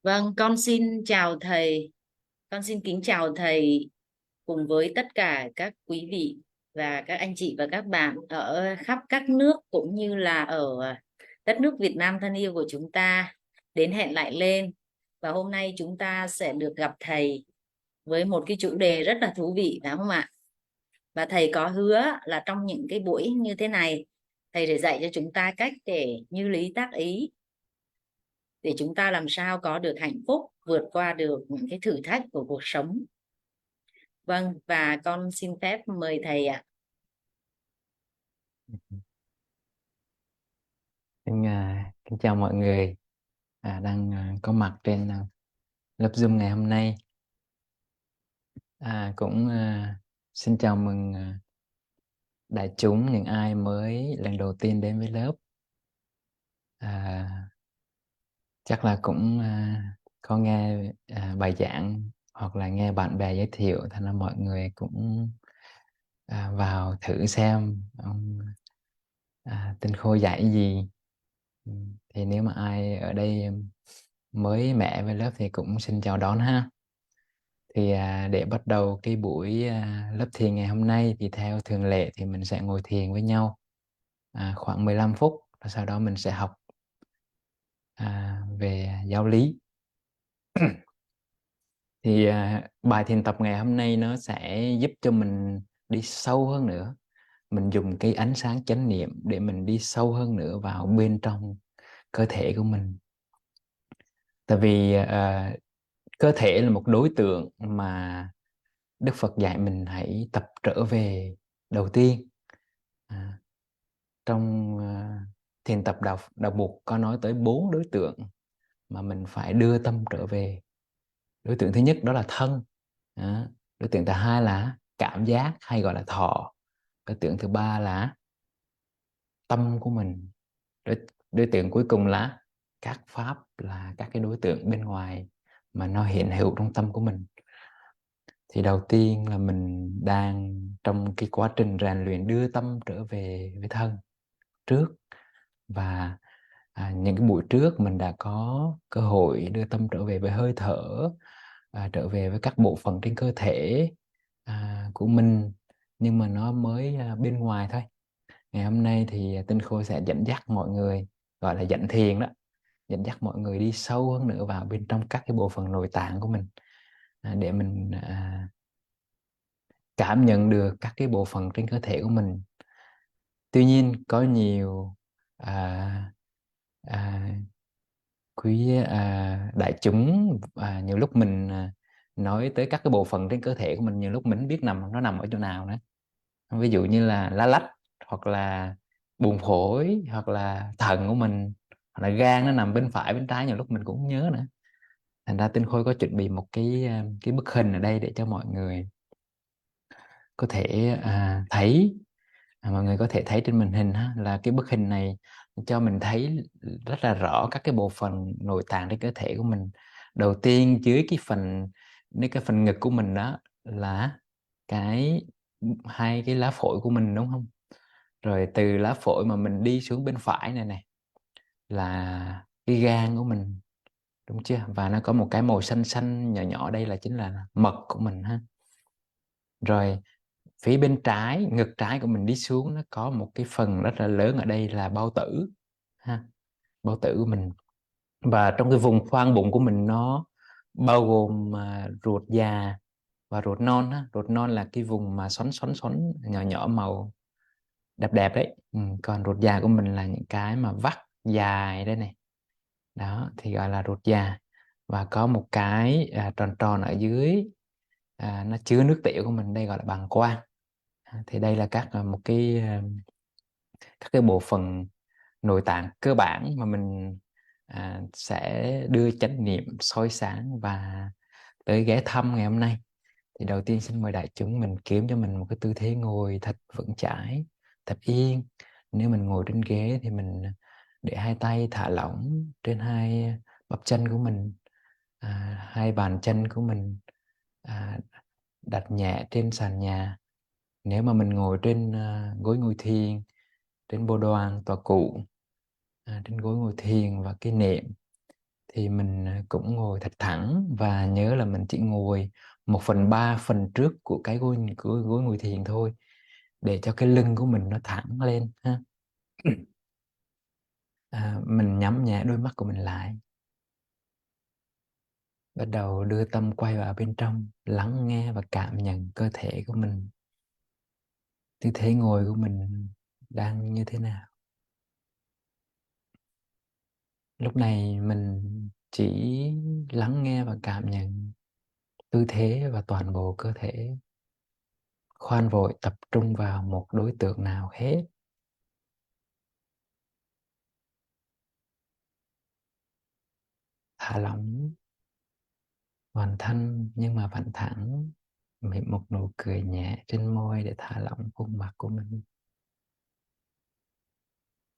Vâng, con xin chào thầy. Con xin kính chào thầy cùng với tất cả các quý vị và các anh chị và các bạn ở khắp các nước cũng như là ở đất nước Việt Nam thân yêu của chúng ta đến hẹn lại lên. Và hôm nay chúng ta sẽ được gặp thầy với một cái chủ đề rất là thú vị phải không ạ? Và thầy có hứa là trong những cái buổi như thế này, thầy sẽ dạy cho chúng ta cách để như lý tác ý để chúng ta làm sao có được hạnh phúc, vượt qua được những cái thử thách của cuộc sống. Vâng, và con xin phép mời thầy ạ. Kính chào mọi người đang có mặt trên lớp Zoom ngày hôm nay. Cũng xin chào mừng đại chúng, những ai mới lần đầu tiên đến với lớp. Chắc là cũng có nghe bài giảng hoặc là nghe bạn bè giới thiệu, thành ra mọi người cũng vào thử xem ông Tinh Khôi dạy gì. Thì nếu mà ai ở đây mới mẻ với lớp thì cũng xin chào đón ha. Thì để bắt đầu cái buổi lớp thiền ngày hôm nay thì theo thường lệ thì mình sẽ ngồi thiền với nhau khoảng 15 phút, và sau đó mình sẽ học về giáo lý. Thì bài thiền tập ngày hôm nay nó sẽ giúp cho mình đi sâu hơn nữa. Mình dùng cái ánh sáng chánh niệm để mình đi sâu hơn nữa vào bên trong cơ thể của mình. Tại vì cơ thể là một đối tượng mà Đức Phật dạy mình hãy tập trở về đầu tiên. Trong thiền tập đạo Bụt có nói tới 4 đối tượng mà mình phải đưa tâm trở về. Đối tượng thứ nhất đó là thân. Đối tượng thứ hai là cảm giác hay gọi là thọ. Đối tượng thứ ba là tâm của mình. Đối tượng cuối cùng là các pháp, là các cái đối tượng bên ngoài mà nó hiện hữu trong tâm của mình. Thì đầu tiên là mình đang trong cái quá trình rèn luyện đưa tâm trở về với thân trước. Và những cái buổi trước mình đã có cơ hội đưa tâm trở về với hơi thở, trở về với các bộ phận trên cơ thể của mình, nhưng mà nó mới bên ngoài thôi. Ngày hôm nay thì Tinh Khôi sẽ dẫn dắt mọi người, gọi là dẫn thiền đó, dẫn dắt mọi người đi sâu hơn nữa vào bên trong các cái bộ phận nội tạng của mình, để mình cảm nhận được các cái bộ phận trên cơ thể của mình. Tuy nhiên có nhiều à, à, quý đại chúng, nhiều lúc mình nói tới các cái bộ phận trên cơ thể của mình, nhiều lúc mình không biết nó nằm ở chỗ nào nữa. Ví dụ như là lá lách, hoặc là buồng phổi, hoặc là thận của mình, hoặc là gan nó nằm bên phải bên trái, nhiều lúc mình cũng không nhớ nữa. Thành ra Tinh Khôi có chuẩn bị một cái bức hình ở đây để cho mọi người có thể thấy. Mọi người có thể thấy trên màn hình ha, là cái bức hình này cho mình thấy rất là rõ các cái bộ phận nội tạng trên cơ thể của mình. Đầu tiên dưới cái phần ngực của mình đó là cái hai cái lá phổi của mình, đúng không? Rồi từ lá phổi mà mình đi xuống bên phải này này là cái gan của mình, đúng chưa? Và nó có một cái màu xanh xanh nhỏ nhỏ, đây là chính là mật của mình ha. Rồi phía bên trái, ngực trái của mình đi xuống, nó có một cái phần rất là lớn, ở đây là bao tử ha, bao tử của mình. Và trong cái vùng khoang bụng của mình nó bao gồm ruột già và ruột non ha. Ruột non là cái vùng mà xoắn xoắn xoắn nhỏ nhỏ màu đẹp đẹp đấy. Còn ruột già của mình là những cái mà vắt dài đây này, đó thì gọi là ruột già. Và có một cái tròn tròn ở dưới, nó chứa nước tiểu của mình, đây gọi là bàng quang. Thì đây là các cái bộ phận nội tạng cơ bản mà mình sẽ đưa chánh niệm soi sáng và tới ghé thăm ngày hôm nay. Thì đầu tiên xin mời đại chúng mình kiếm cho mình một cái tư thế ngồi thật vững chãi, thật yên. Nếu mình ngồi trên ghế thì mình để hai tay thả lỏng trên hai bắp chân của mình, hai bàn chân của mình đặt nhẹ trên sàn nhà. Nếu mà mình ngồi trên gối ngồi thiền, trên bồ đoàn tọa cụ, trên gối ngồi thiền và cái nệm, thì mình cũng ngồi thật thẳng, và nhớ là mình chỉ ngồi 1/3 phần trước của cái gối ngồi thiền thôi, để cho cái lưng của mình nó thẳng lên ha. Mình nhắm nhẹ đôi mắt của mình lại, bắt đầu đưa tâm quay vào bên trong, lắng nghe và cảm nhận cơ thể của mình, tư thế ngồi của mình đang như thế nào. Lúc này mình chỉ lắng nghe và cảm nhận tư thế và toàn bộ cơ thể, khoan vội tập trung vào một đối tượng nào hết. Thả lỏng toàn thân nhưng mà vẫn thẳng, mỉm một nụ cười nhẹ trên môi để thả lỏng khuôn mặt của mình.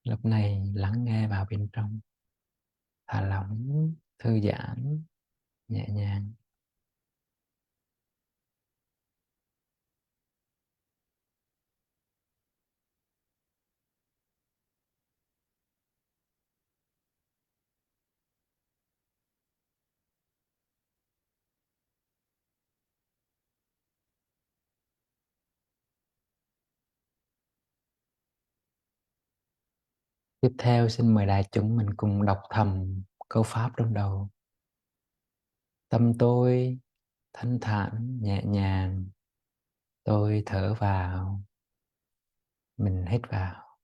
Lúc này lắng nghe vào bên trong, thả lỏng, thư giãn, nhẹ nhàng. Tiếp theo xin mời đại chúng mình cùng đọc thầm câu pháp trong đầu. Tâm tôi thanh thản nhẹ nhàng, tôi thở vào, mình hít vào.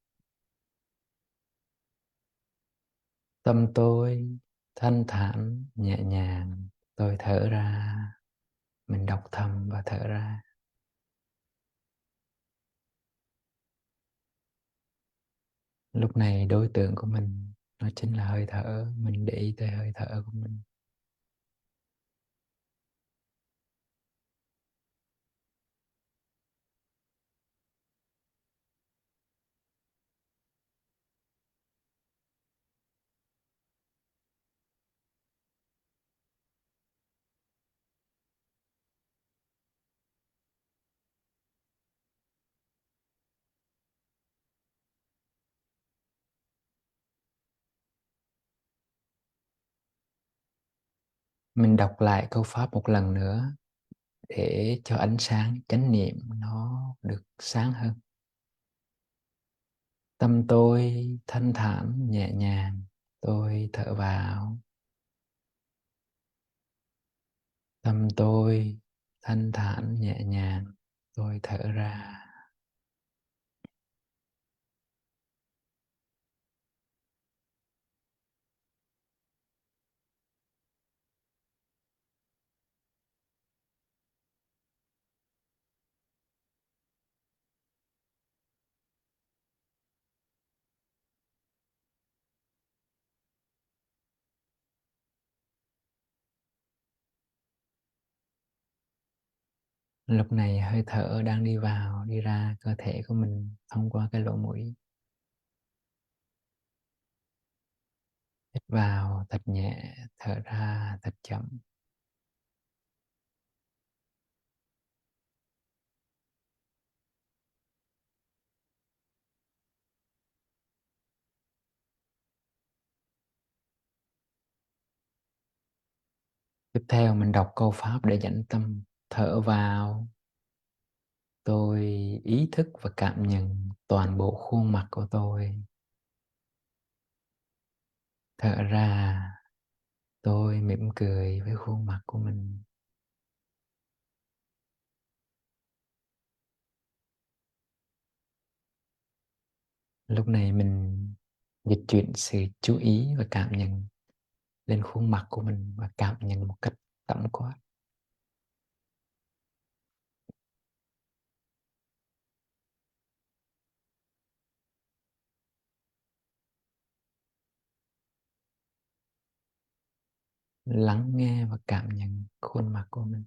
Tâm tôi thanh thản nhẹ nhàng, tôi thở ra, mình đọc thầm và thở ra. Lúc này đối tượng của mình nó chính là hơi thở, mình để ý tới hơi thở của mình. Mình đọc lại câu pháp một lần nữa để cho ánh sáng chánh niệm nó được sáng hơn. Tâm tôi thanh thản nhẹ nhàng, tôi thở vào. Tâm tôi thanh thản nhẹ nhàng, tôi thở ra. Lúc này hơi thở đang đi vào đi ra cơ thể của mình thông qua cái lỗ mũi. Hít vào thật nhẹ, thở ra thật chậm. Tiếp theo mình đọc câu pháp để dẫn tâm. Thở vào, tôi ý thức và cảm nhận toàn bộ khuôn mặt của tôi. Thở ra, tôi mỉm cười với khuôn mặt của mình. Lúc này mình dịch chuyển sự chú ý và cảm nhận lên khuôn mặt của mình và cảm nhận một cách tổng quát. Lắng nghe và cảm nhận khuôn mặt của mình.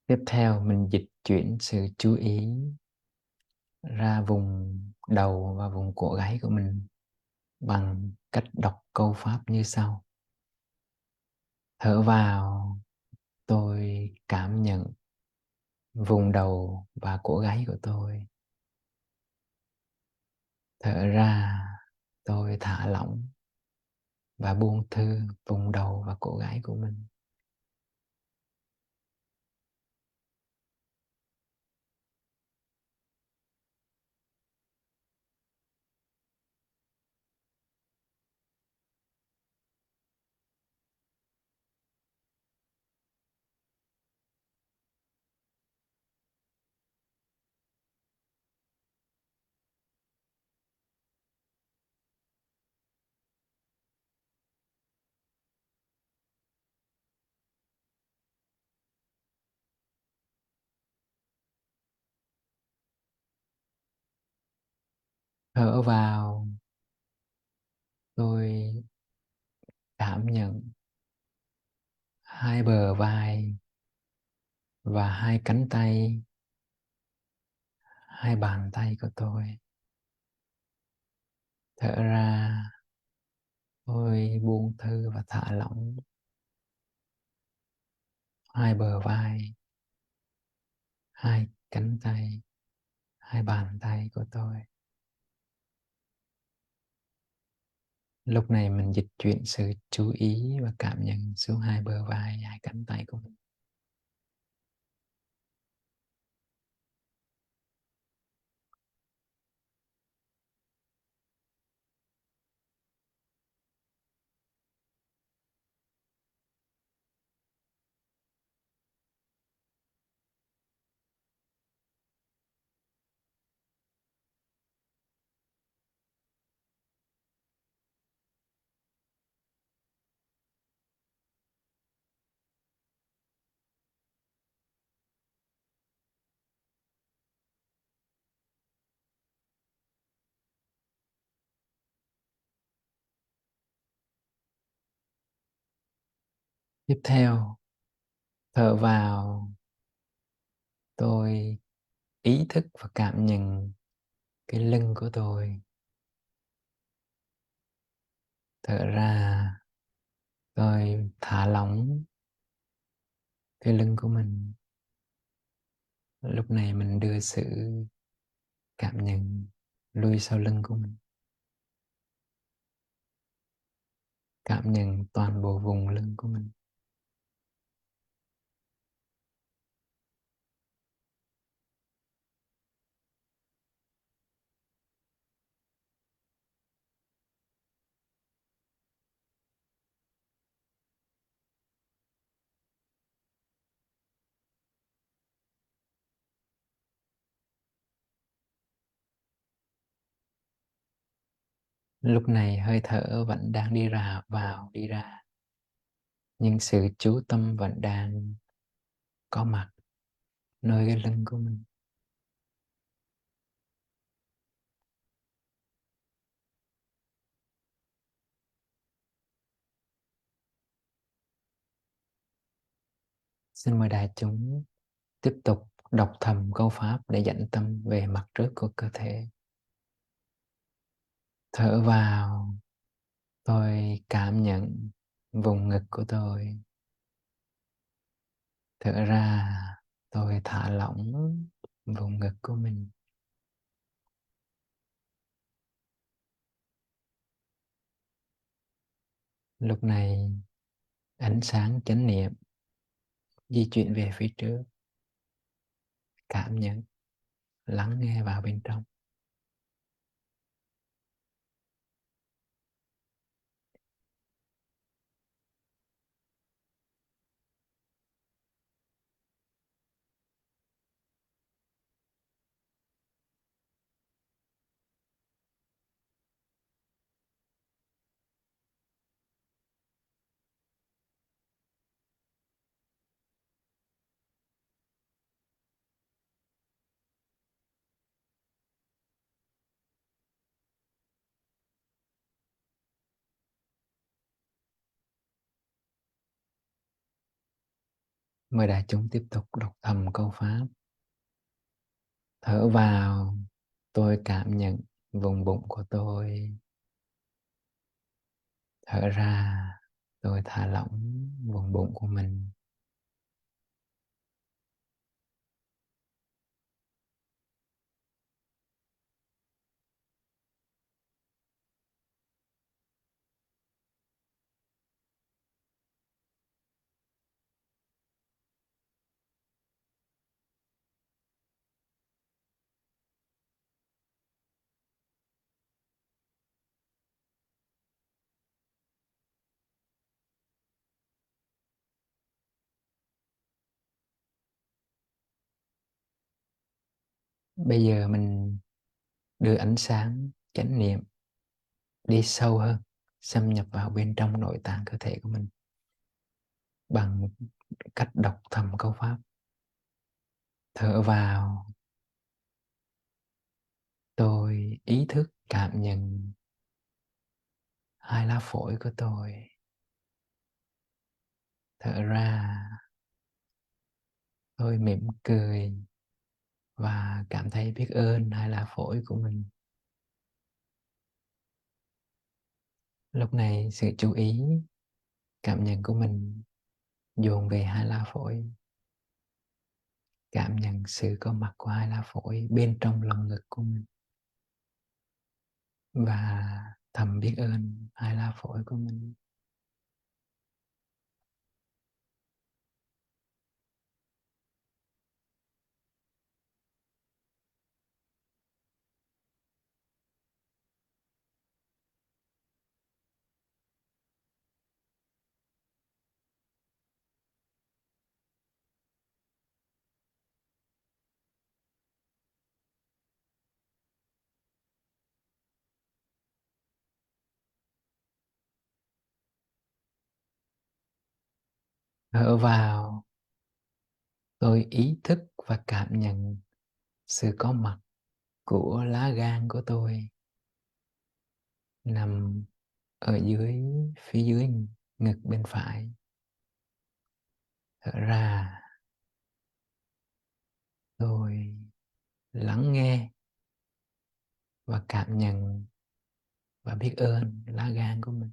Tiếp theo mình dịch chuyển sự chú ý ra vùng đầu và vùng cổ gáy của mình bằng cách đọc câu pháp như sau. Thở vào, tôi cảm nhận vùng đầu và cổ gáy của tôi. Thở ra, tôi thả lỏng và buông thư vùng đầu và cổ gáy của mình. Thở vào, tôi cảm nhận hai bờ vai và hai cánh tay, hai bàn tay của tôi. Thở ra, tôi buông thư và thả lỏng hai bờ vai, hai cánh tay, hai bàn tay của tôi. Lúc này mình dịch chuyển sự chú ý và cảm nhận xuống hai bờ vai, hai cánh tay của mình. Tiếp theo, thở vào, tôi ý thức và cảm nhận cái lưng của tôi. Thở ra, tôi thả lỏng cái lưng của mình. Lúc này mình đưa sự cảm nhận lui sau lưng của mình. Cảm nhận toàn bộ vùng lưng của mình. Lúc này hơi thở vẫn đang đi ra vào, đi ra. Nhưng sự chú tâm vẫn đang có mặt nơi cái lưng của mình. Xin mời đại chúng tiếp tục đọc thầm câu pháp để dẫn tâm về mặt trước của cơ thể. Thở vào, tôi cảm nhận vùng ngực của tôi. Thở ra, tôi thả lỏng vùng ngực của mình. Lúc này, ánh sáng chánh niệm di chuyển về phía trước. Cảm nhận, lắng nghe vào bên trong. Mời đại chúng tiếp tục đọc thầm câu pháp. Thở vào, tôi cảm nhận vùng bụng của tôi. Thở ra, tôi thả lỏng vùng bụng của mình. Bây giờ mình đưa ánh sáng chánh niệm đi sâu hơn, xâm nhập vào bên trong nội tạng cơ thể của mình bằng cách đọc thầm câu pháp. Thở vào, tôi ý thức cảm nhận hai lá phổi của tôi. Thở ra, tôi mỉm cười và cảm thấy biết ơn hai lá phổi của mình. Lúc này sự chú ý cảm nhận của mình dồn về hai lá phổi, cảm nhận sự có mặt của hai lá phổi bên trong lồng ngực của mình và thầm biết ơn hai lá phổi của mình. Thở vào, tôi ý thức và cảm nhận sự có mặt của lá gan của tôi nằm ở phía dưới ngực bên phải. Thở ra, tôi lắng nghe và cảm nhận và biết ơn lá gan của mình.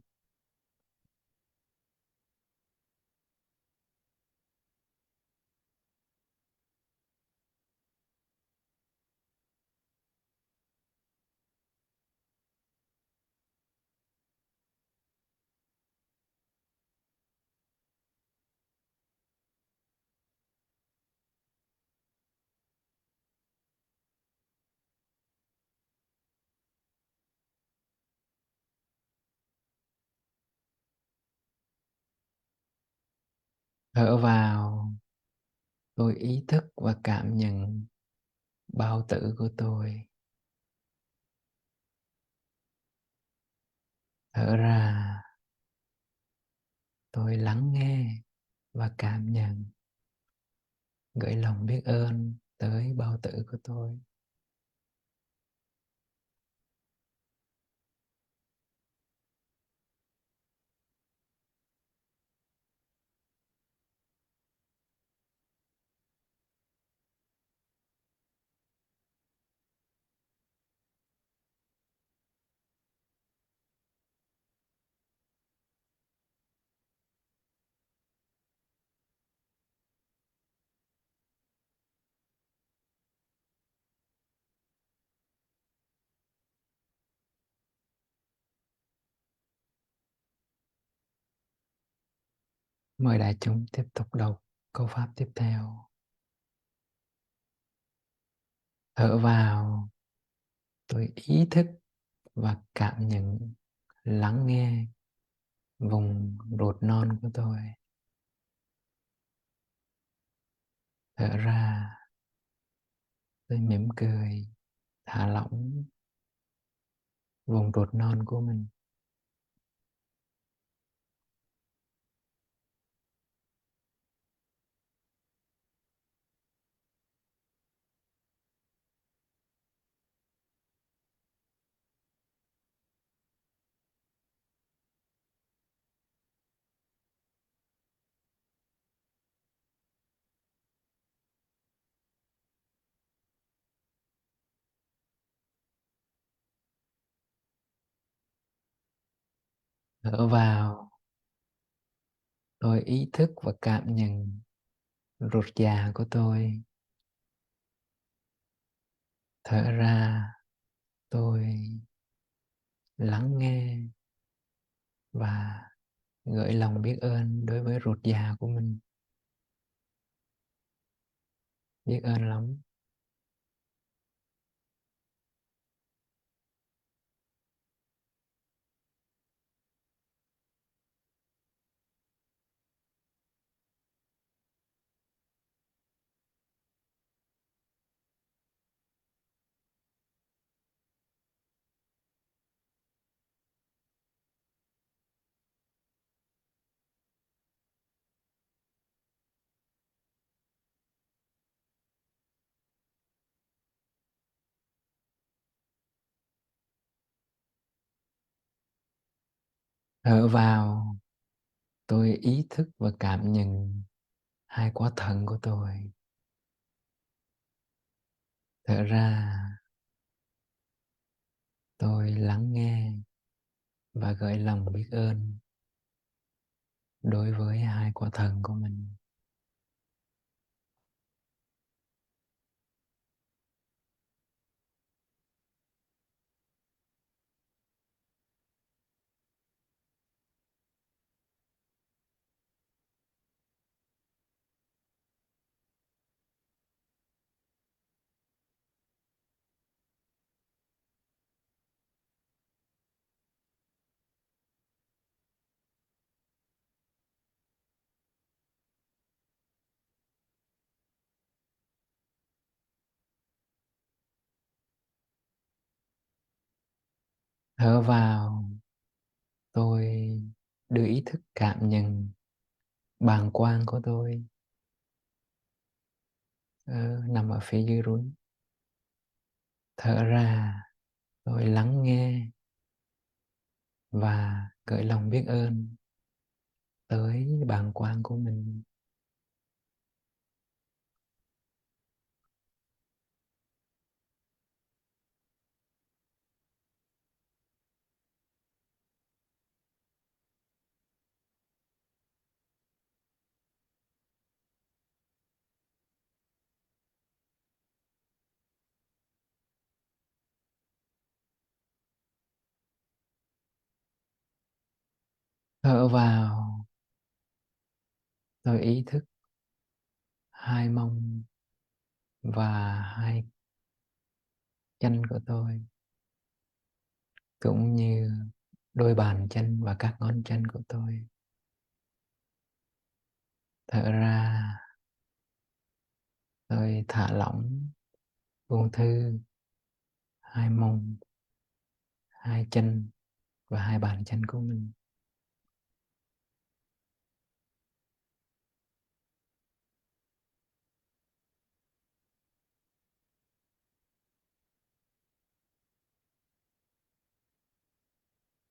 Thở vào, tôi ý thức và cảm nhận bao tử của tôi. Thở ra, tôi lắng nghe và cảm nhận, gửi lòng biết ơn tới bao tử của tôi. Mời đại chúng tiếp tục đọc câu pháp tiếp theo. Thở vào, tôi ý thức và cảm nhận, lắng nghe vùng ruột non của tôi. Thở ra, tôi mỉm cười, thả lỏng vùng ruột non của mình. Thở vào, tôi ý thức và cảm nhận ruột già của tôi. Thở ra, tôi lắng nghe và gửi lòng biết ơn đối với ruột già của mình. Biết ơn lắm. Thở vào, tôi ý thức và cảm nhận hai quả thận của tôi. Thở ra, tôi lắng nghe và gửi lòng biết ơn đối với hai quả thận của mình. Thở vào, tôi đưa ý thức cảm nhận bàng quang của tôi nằm ở phía dưới rốn. Thở ra, tôi lắng nghe và gửi lòng biết ơn tới bàng quang của mình. Thở vào, tôi ý thức hai mông và hai chân của tôi, cũng như đôi bàn chân và các ngón chân của tôi. Thở ra, tôi thả lỏng, buông thư hai mông, hai chân và hai bàn chân của mình.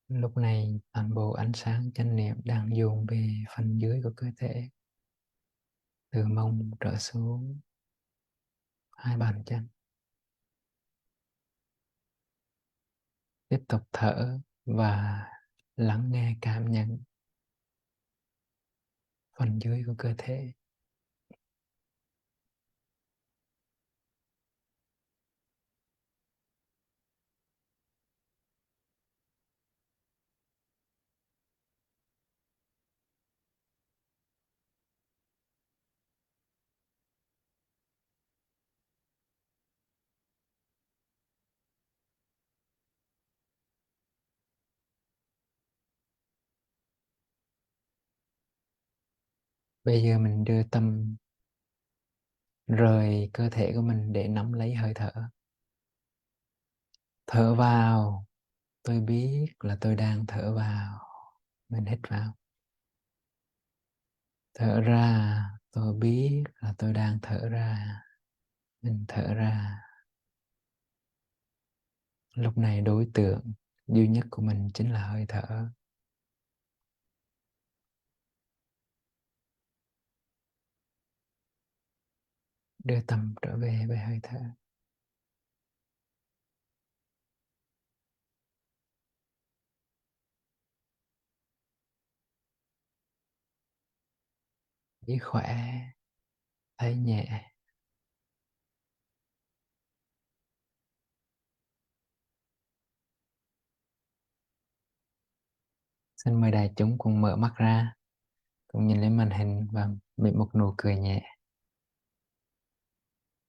Lúc này toàn bộ ánh sáng chánh niệm đang dồn về phần dưới của cơ thể, từ mông trở xuống hai bàn chân. Tiếp tục thở và lắng nghe cảm nhận phần dưới của cơ thể. Bây giờ mình đưa tâm rời cơ thể của mình để nắm lấy hơi thở. Thở vào, tôi biết là tôi đang thở vào. Mình hít vào. Thở ra, tôi biết là tôi đang thở ra. Mình thở ra. Lúc này đối tượng duy nhất của mình chính là hơi thở. Đưa tâm trở về với hơi thở. thấy khỏe, thấy nhẹ. Xin mời đại chúng cùng mở mắt ra, cùng nhìn lên màn hình và mỉm một nụ cười nhẹ.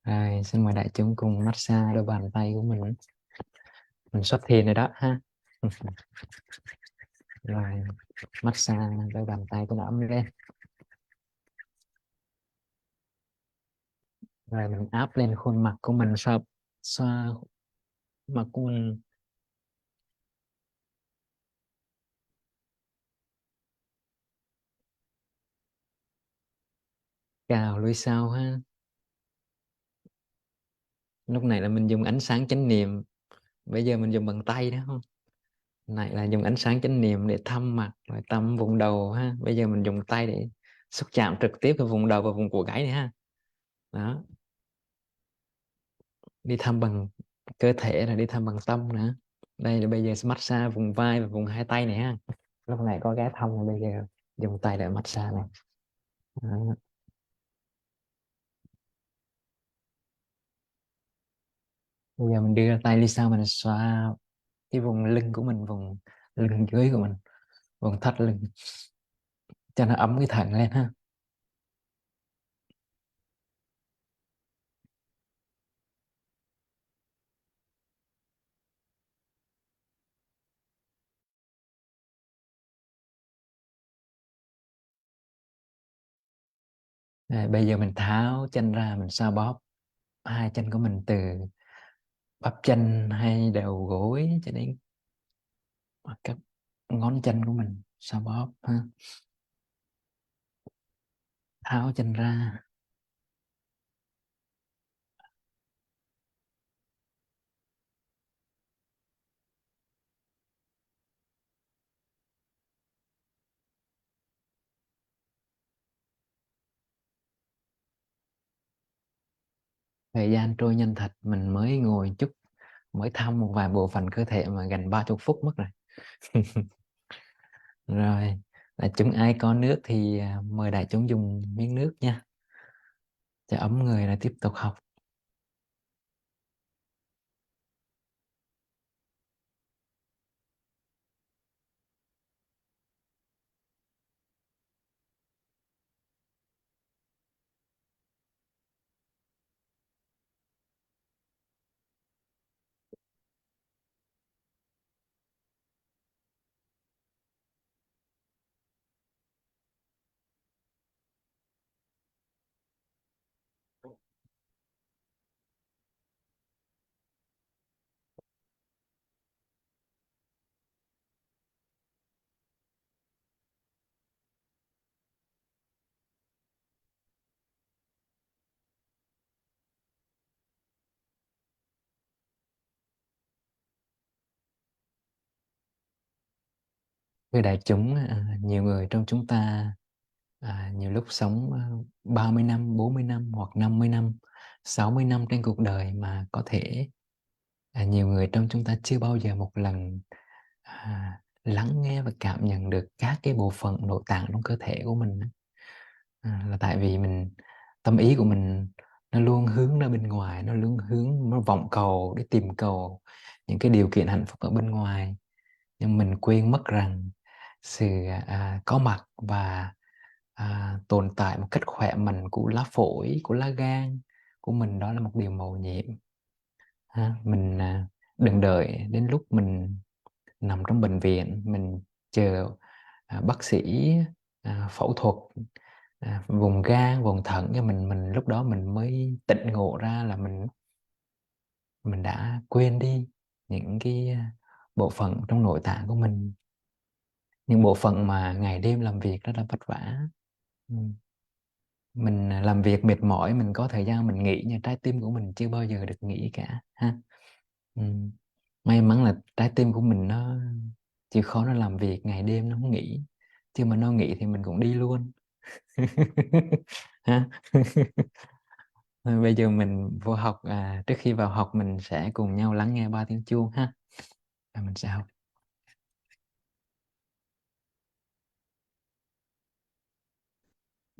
Rồi, xin mời đại chúng cùng massage đôi bàn tay của mình. Mình xuất thiền rồi đó ha. Rồi, massage đôi bàn tay của nó ấm lên. Rồi mình áp lên khuôn mặt của mình, xoa mặt của mình, cào lưỡi sau ha. Lúc này là mình dùng ánh sáng chánh niệm, bây giờ mình dùng bằng tay đó không. Này là dùng ánh sáng chánh niệm để thăm mặt, rồi thăm vùng đầu ha. Bây giờ mình dùng tay để xúc chạm trực tiếp vào vùng đầu và vùng cổ gáy này ha. Đó, đi thăm bằng cơ thể rồi đi thăm bằng tâm nữa. Đây là bây giờ massage vùng vai và vùng hai tay này ha. Lúc này có ghé thăm, bây giờ dùng tay để massage này. Đó. Bây giờ mình đưa tay lên sau, mình xoa cái vùng lưng của mình, vùng lưng dưới của mình, vùng thắt lưng, cho nó ấm cái thận lên ha. Rồi, bây giờ mình tháo chân ra, mình xoa bóp hai chân của mình từ bắp chân hay đầu gối cho đến các ngón chân của mình, xoa bóp ha. Tháo chân ra. Thời gian trôi nhanh thật, mình mới ngồi chút, mới thăm một vài bộ phận cơ thể mà gần 30 phút mất rồi. Rồi, đại chúng ai có nước thì mời đại chúng dùng miếng nước nha, cho ấm người là tiếp tục học. Thưa đại chúng, nhiều người trong chúng ta nhiều lúc sống 30 năm, 40 năm hoặc 50 năm, 60 năm trên cuộc đời, mà có thể nhiều người trong chúng ta chưa bao giờ một lần lắng nghe và cảm nhận được các cái bộ phận nội tạng trong cơ thể của mình. Là tại vì tâm ý của mình nó luôn hướng ra bên ngoài, nó luôn hướng, nó vọng cầu để tìm cầu những cái điều kiện hạnh phúc ở bên ngoài, nhưng mình quên mất rằng sự có mặt và tồn tại một cách khỏe mạnh của lá phổi, của lá gan của mình, đó là một điều mầu nhiệm ha. Mình đừng đợi đến lúc mình nằm trong bệnh viện, mình chờ bác sĩ phẫu thuật vùng gan, vùng thận cho mình lúc đó mình mới tỉnh ngộ ra là mình đã quên đi những cái bộ phận trong nội tạng của mình, những bộ phận mà ngày đêm làm việc rất là vất vả. Ừ. Mình làm việc mệt mỏi, mình có thời gian mình nghỉ, nhưng trái tim của mình chưa bao giờ được nghỉ cả ha. Ừ. May mắn là trái tim của mình nó chịu khó, nó làm việc ngày đêm, nó không nghỉ, chứ mà nó nghỉ thì mình cũng đi luôn. Ha. Bây giờ mình vô học, trước khi vào học mình sẽ cùng nhau lắng nghe 3 tiếng chuông ha. Mình sẽ học.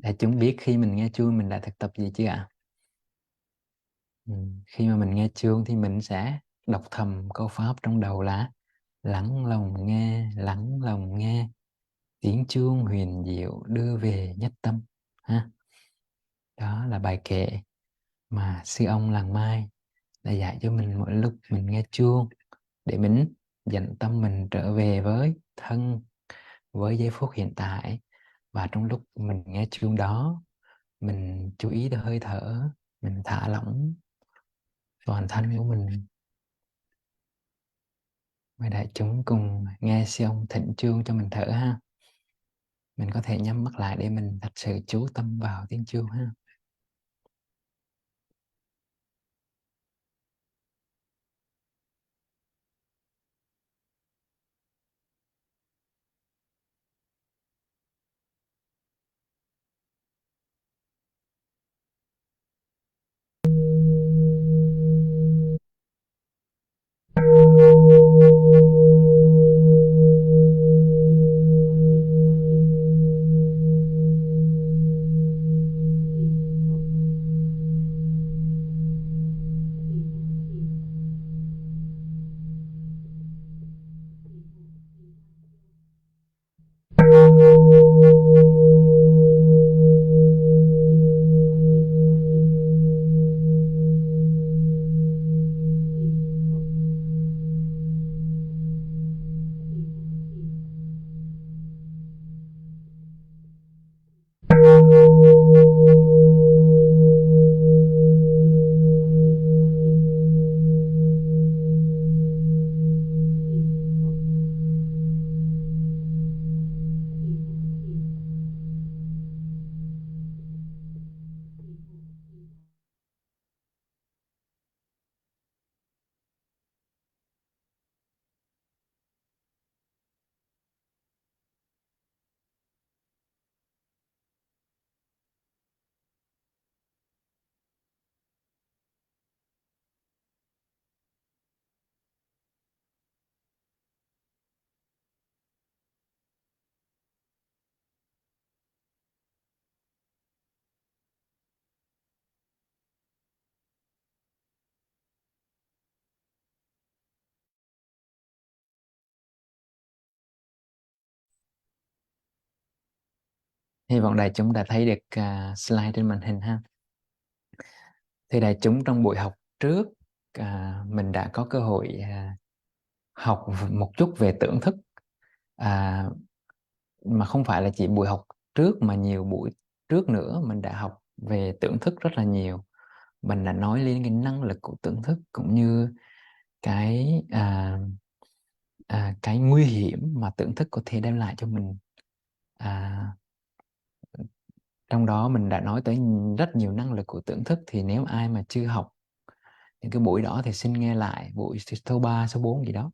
Đại chúng biết khi mình nghe chuông mình đã thực tập gì chưa ạ? Ừ. Khi mà mình nghe chuông thì mình sẽ đọc thầm câu pháp trong đầu là lắng lòng nghe, lắng lòng nghe, tiếng chuông huyền diệu đưa về nhất tâm ha. Đó là bài kệ mà sư ông Làng Mai đã dạy cho mình mỗi lúc mình nghe chuông, để mình dẫn tâm mình trở về với thân, với giây phút hiện tại. Và trong lúc mình nghe chuông đó, mình chú ý tới hơi thở, mình thả lỏng toàn thân của mình. Mời đại chúng cùng nghe sư ông thỉnh chuông cho mình thở ha. Mình có thể nhắm mắt lại để mình thật sự chú tâm vào tiếng chuông ha. Hy vọng đại chúng đã thấy được slide trên màn hình ha. Thì đại chúng trong buổi học trước mình đã có cơ hội học một chút về tưởng thức, à, mà không phải là chỉ buổi học trước mà nhiều buổi trước nữa mình đã học về tưởng thức rất là nhiều. Mình đã nói lên cái năng lực của tưởng thức cũng như cái cái nguy hiểm mà tưởng thức có thể đem lại cho mình. à, Trong đó mình đã nói tới rất nhiều năng lực của tưởng thức, thì nếu ai mà chưa học những cái buổi đó thì xin nghe lại buổi số 3, số 4 gì đó.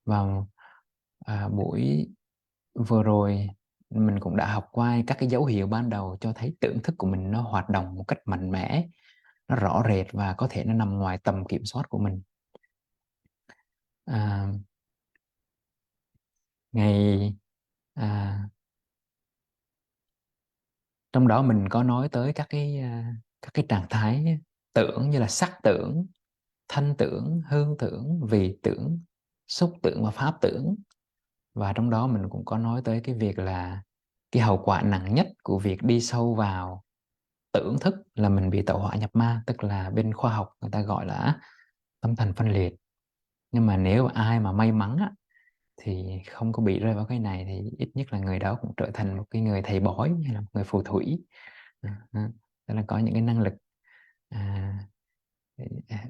Và buổi vừa rồi mình cũng đã học qua các cái dấu hiệu ban đầu cho thấy tưởng thức của mình nó hoạt động một cách mạnh mẽ, nó rõ rệt và có thể nó nằm ngoài tầm kiểm soát của mình. à, ngày à, Trong đó mình có nói tới các cái trạng thái tưởng như là sắc tưởng, thanh tưởng, hương tưởng, vị tưởng, xúc tưởng và pháp tưởng. Và trong đó mình cũng có nói tới cái việc là cái hậu quả nặng nhất của việc đi sâu vào tưởng thức là mình bị tẩu hỏa nhập ma, tức là bên khoa học người ta gọi là tâm thần phân liệt. Nhưng mà nếu ai mà may mắn á, thì không có bị rơi vào cái này, thì ít nhất là người đó cũng trở thành một cái người thầy bói hay là một người phù thủy. Tức là có những cái năng lực à, à,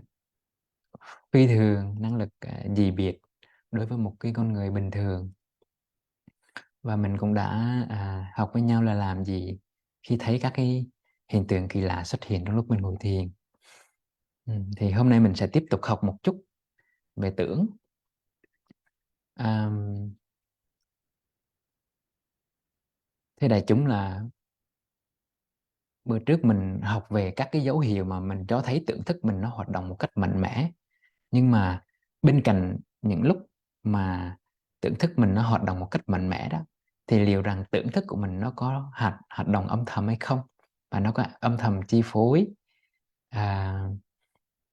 phi thường, năng lực dị biệt đối với một cái con người bình thường. Và mình cũng đã học với nhau là làm gì khi thấy các cái hiện tượng kỳ lạ xuất hiện trong lúc mình ngồi thiền. Thì hôm nay mình sẽ tiếp tục học một chút về tưởng. Thế đại chúng là bữa trước mình học về các cái dấu hiệu mà mình cho thấy tưởng thức mình nó hoạt động một cách mạnh mẽ. Nhưng mà bên cạnh những lúc mà tưởng thức mình nó hoạt động một cách mạnh mẽ đó, thì liệu rằng tưởng thức của mình nó có hoạt động âm thầm hay không, và nó có âm thầm chi phối à,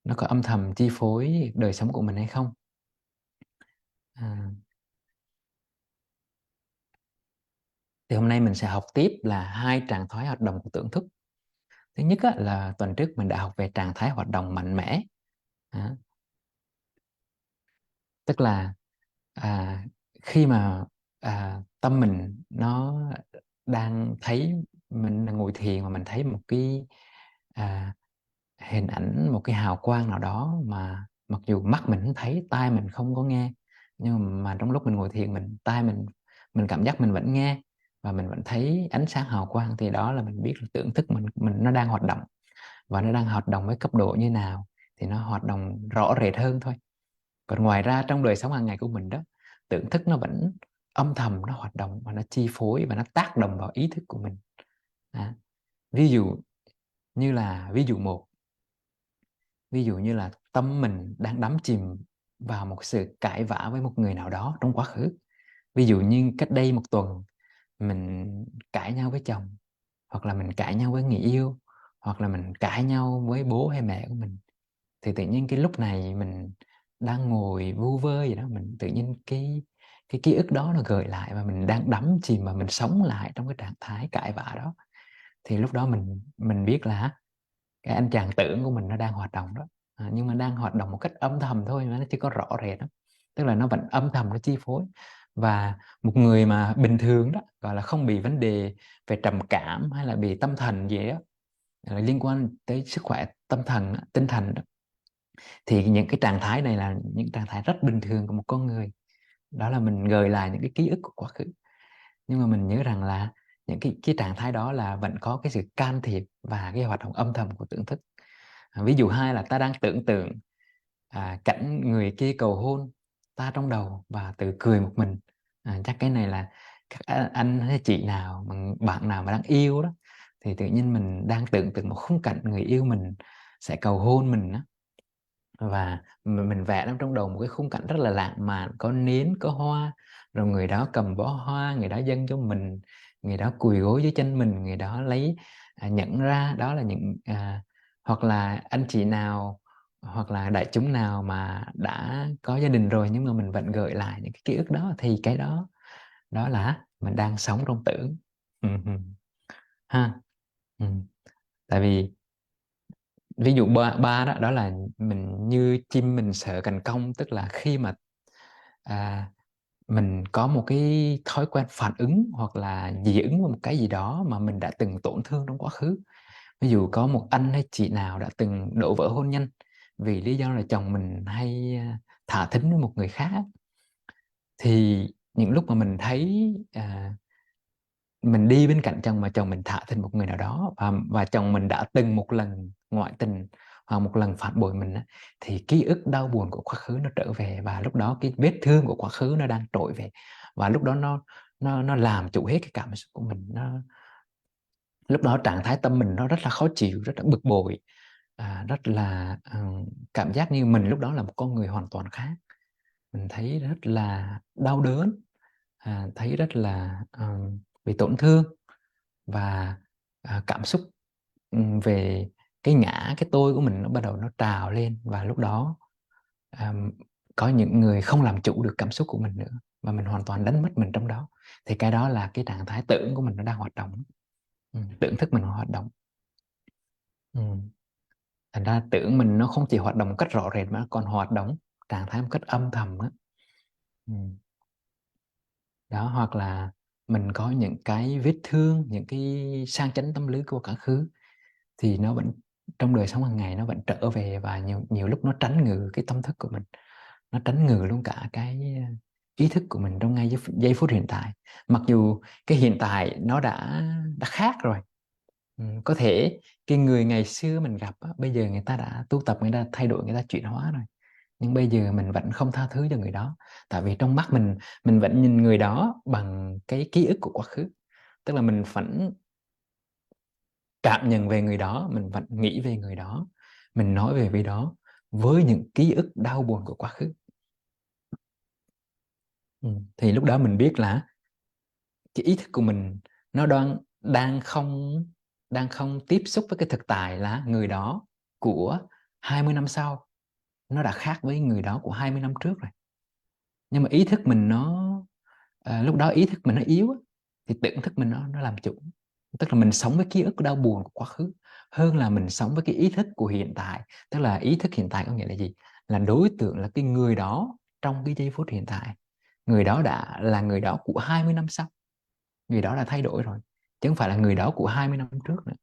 nó có âm thầm chi phối đời sống của mình hay không. à, thì hôm nay mình sẽ học tiếp là hai trạng thái hoạt động của tưởng thức. Thứ nhất á, là tuần trước mình đã học về trạng thái hoạt động mạnh mẽ. à, Tức là à, khi mà tâm mình nó đang thấy, mình đang ngồi thiền mà mình thấy một cái à, hình ảnh, một cái hào quang nào đó mà mặc dù mắt mình không thấy, tai mình không có nghe, nhưng mà trong lúc mình ngồi thiền, tai mình cảm giác mình vẫn nghe và mình vẫn thấy ánh sáng hào quang, thì đó là mình biết là tưởng thức mình nó đang hoạt động. Và nó đang hoạt động với cấp độ như nào thì nó hoạt động rõ rệt hơn thôi. Còn ngoài ra trong đời sống hàng ngày của mình đó, tưởng thức nó vẫn âm thầm nó hoạt động và nó chi phối và nó tác động vào ý thức của mình. à, ví dụ như là ví dụ như là tâm mình đang đắm chìm vào một sự cãi vã với một người nào đó trong quá khứ. Ví dụ như cách đây một tuần mình cãi nhau với chồng, hoặc là mình cãi nhau với người yêu, hoặc là mình cãi nhau với bố hay mẹ của mình. Thì tự nhiên cái lúc này mình đang ngồi vu vơ gì đó, mình tự nhiên cái ký ức đó nó gợi lại và mình đang đắm chìm và mình sống lại trong cái trạng thái cãi vã đó. Thì lúc đó mình biết là cái anh chàng tưởng của mình nó đang hoạt động đó. Nhưng mà đang hoạt động một cách âm thầm thôi, mà nó chưa có rõ rệt đó. Tức là nó vẫn âm thầm nó chi phối. Và một người mà bình thường đó, gọi là không bị vấn đề về trầm cảm hay là bị tâm thần gì đó liên quan tới sức khỏe tâm thần, tinh thần đó, thì những cái trạng thái này là những trạng thái rất bình thường của một con người. Đó là mình gợi lại những cái ký ức của quá khứ. Nhưng mà mình nhớ rằng là những cái trạng thái đó là vẫn có cái sự can thiệp và cái hoạt động âm thầm của tưởng thức. Ví dụ hai là ta đang tưởng tượng cảnh người kia cầu hôn ta trong đầu và tự cười một mình. Chắc cái này là các anh hay chị nào mà bạn nào mà đang yêu đó, thì tự nhiên mình đang tưởng tượng một khung cảnh người yêu mình sẽ cầu hôn mình đó. Và mình vẽ trong đầu một cái khung cảnh rất là lãng mạn, có nến có hoa, rồi người đó cầm bó hoa, người đó dâng cho mình, người đó quỳ gối dưới chân mình, người đó lấy nhẫn ra. Đó là những hoặc là anh chị nào hoặc là đại chúng nào mà đã có gia đình rồi nhưng mà mình vẫn gợi lại những cái ký ức đó, thì cái đó đó là mình đang sống trong tưởng. Ha. Ừ. Tại vì ví dụ ba đó đó là mình như chim mình sợ cành cong, tức là khi mà à, mình có một cái thói quen phản ứng hoặc là dị ứng với một cái gì đó mà mình đã từng tổn thương trong quá khứ. Ví dụ có một anh hay chị nào đã từng đổ vỡ hôn nhân vì lý do là chồng mình hay thả thính với một người khác, thì những lúc mà mình thấy mình đi bên cạnh chồng mà chồng mình thả thính một người nào đó, và chồng mình đã từng một lần ngoại tình hoặc một lần phản bội mình á, thì ký ức đau buồn của quá khứ nó trở về, và lúc đó cái vết thương của quá khứ nó đang trỗi về, và lúc đó nó làm chủ hết cái cảm xúc của mình. Lúc đó trạng thái tâm mình nó rất là khó chịu, rất là bực bội, rất là cảm giác như mình lúc đó là một con người hoàn toàn khác. Mình thấy rất là đau đớn, thấy rất là bị tổn thương, và cảm xúc về cái ngã, cái tôi của mình nó bắt đầu nó trào lên. Và lúc đó à, có những người không làm chủ được cảm xúc của mình nữa, và mình hoàn toàn đánh mất mình trong đó. Thì cái đó là cái trạng thái tưởng của mình nó đang hoạt động. Tưởng thức mình hoạt động. ừ. Thành ra tưởng mình nó không chỉ hoạt động một cách rõ rệt mà còn hoạt động trạng thái một cách âm thầm đó. Ừ. Đó, hoặc là mình có những cái vết thương, những cái sang chấn tâm lý của quá khứ, thì nó vẫn trong đời sống hàng ngày nó vẫn trở về, và nhiều lúc nó tránh ngự cái tâm thức của mình, nó tránh ngự luôn cả cái ý thức của mình trong ngay giây phút hiện tại. Mặc dù cái hiện tại nó đã khác rồi. Có thể cái người ngày xưa mình gặp á, bây giờ người ta đã tu tập, người ta thay đổi, người ta chuyển hóa rồi, nhưng bây giờ mình vẫn không tha thứ cho người đó. Tại vì trong mắt mình vẫn nhìn người đó bằng cái ký ức của quá khứ. Tức là mình vẫn cảm nhận về người đó, mình vẫn nghĩ về người đó, mình nói về người đó với những ký ức đau buồn của quá khứ. Thì lúc đó mình biết là cái ý thức của mình nó đang không tiếp xúc với cái thực tại là người đó của 20 năm sau nó đã khác với người đó của 20 năm trước rồi. Nhưng mà ý thức mình lúc đó ý thức mình nó yếu á, thì tưởng thức mình nó làm chủ. Tức là mình sống với ký ức đau buồn của quá khứ hơn là mình sống với cái ý thức của hiện tại. Tức là ý thức hiện tại có nghĩa là gì? Là đối tượng là cái người đó trong cái giây phút hiện tại. Người đó đã là người đó của 20 năm sau. Người đó đã thay đổi rồi, chứ không phải là người đó của 20 năm trước nữa.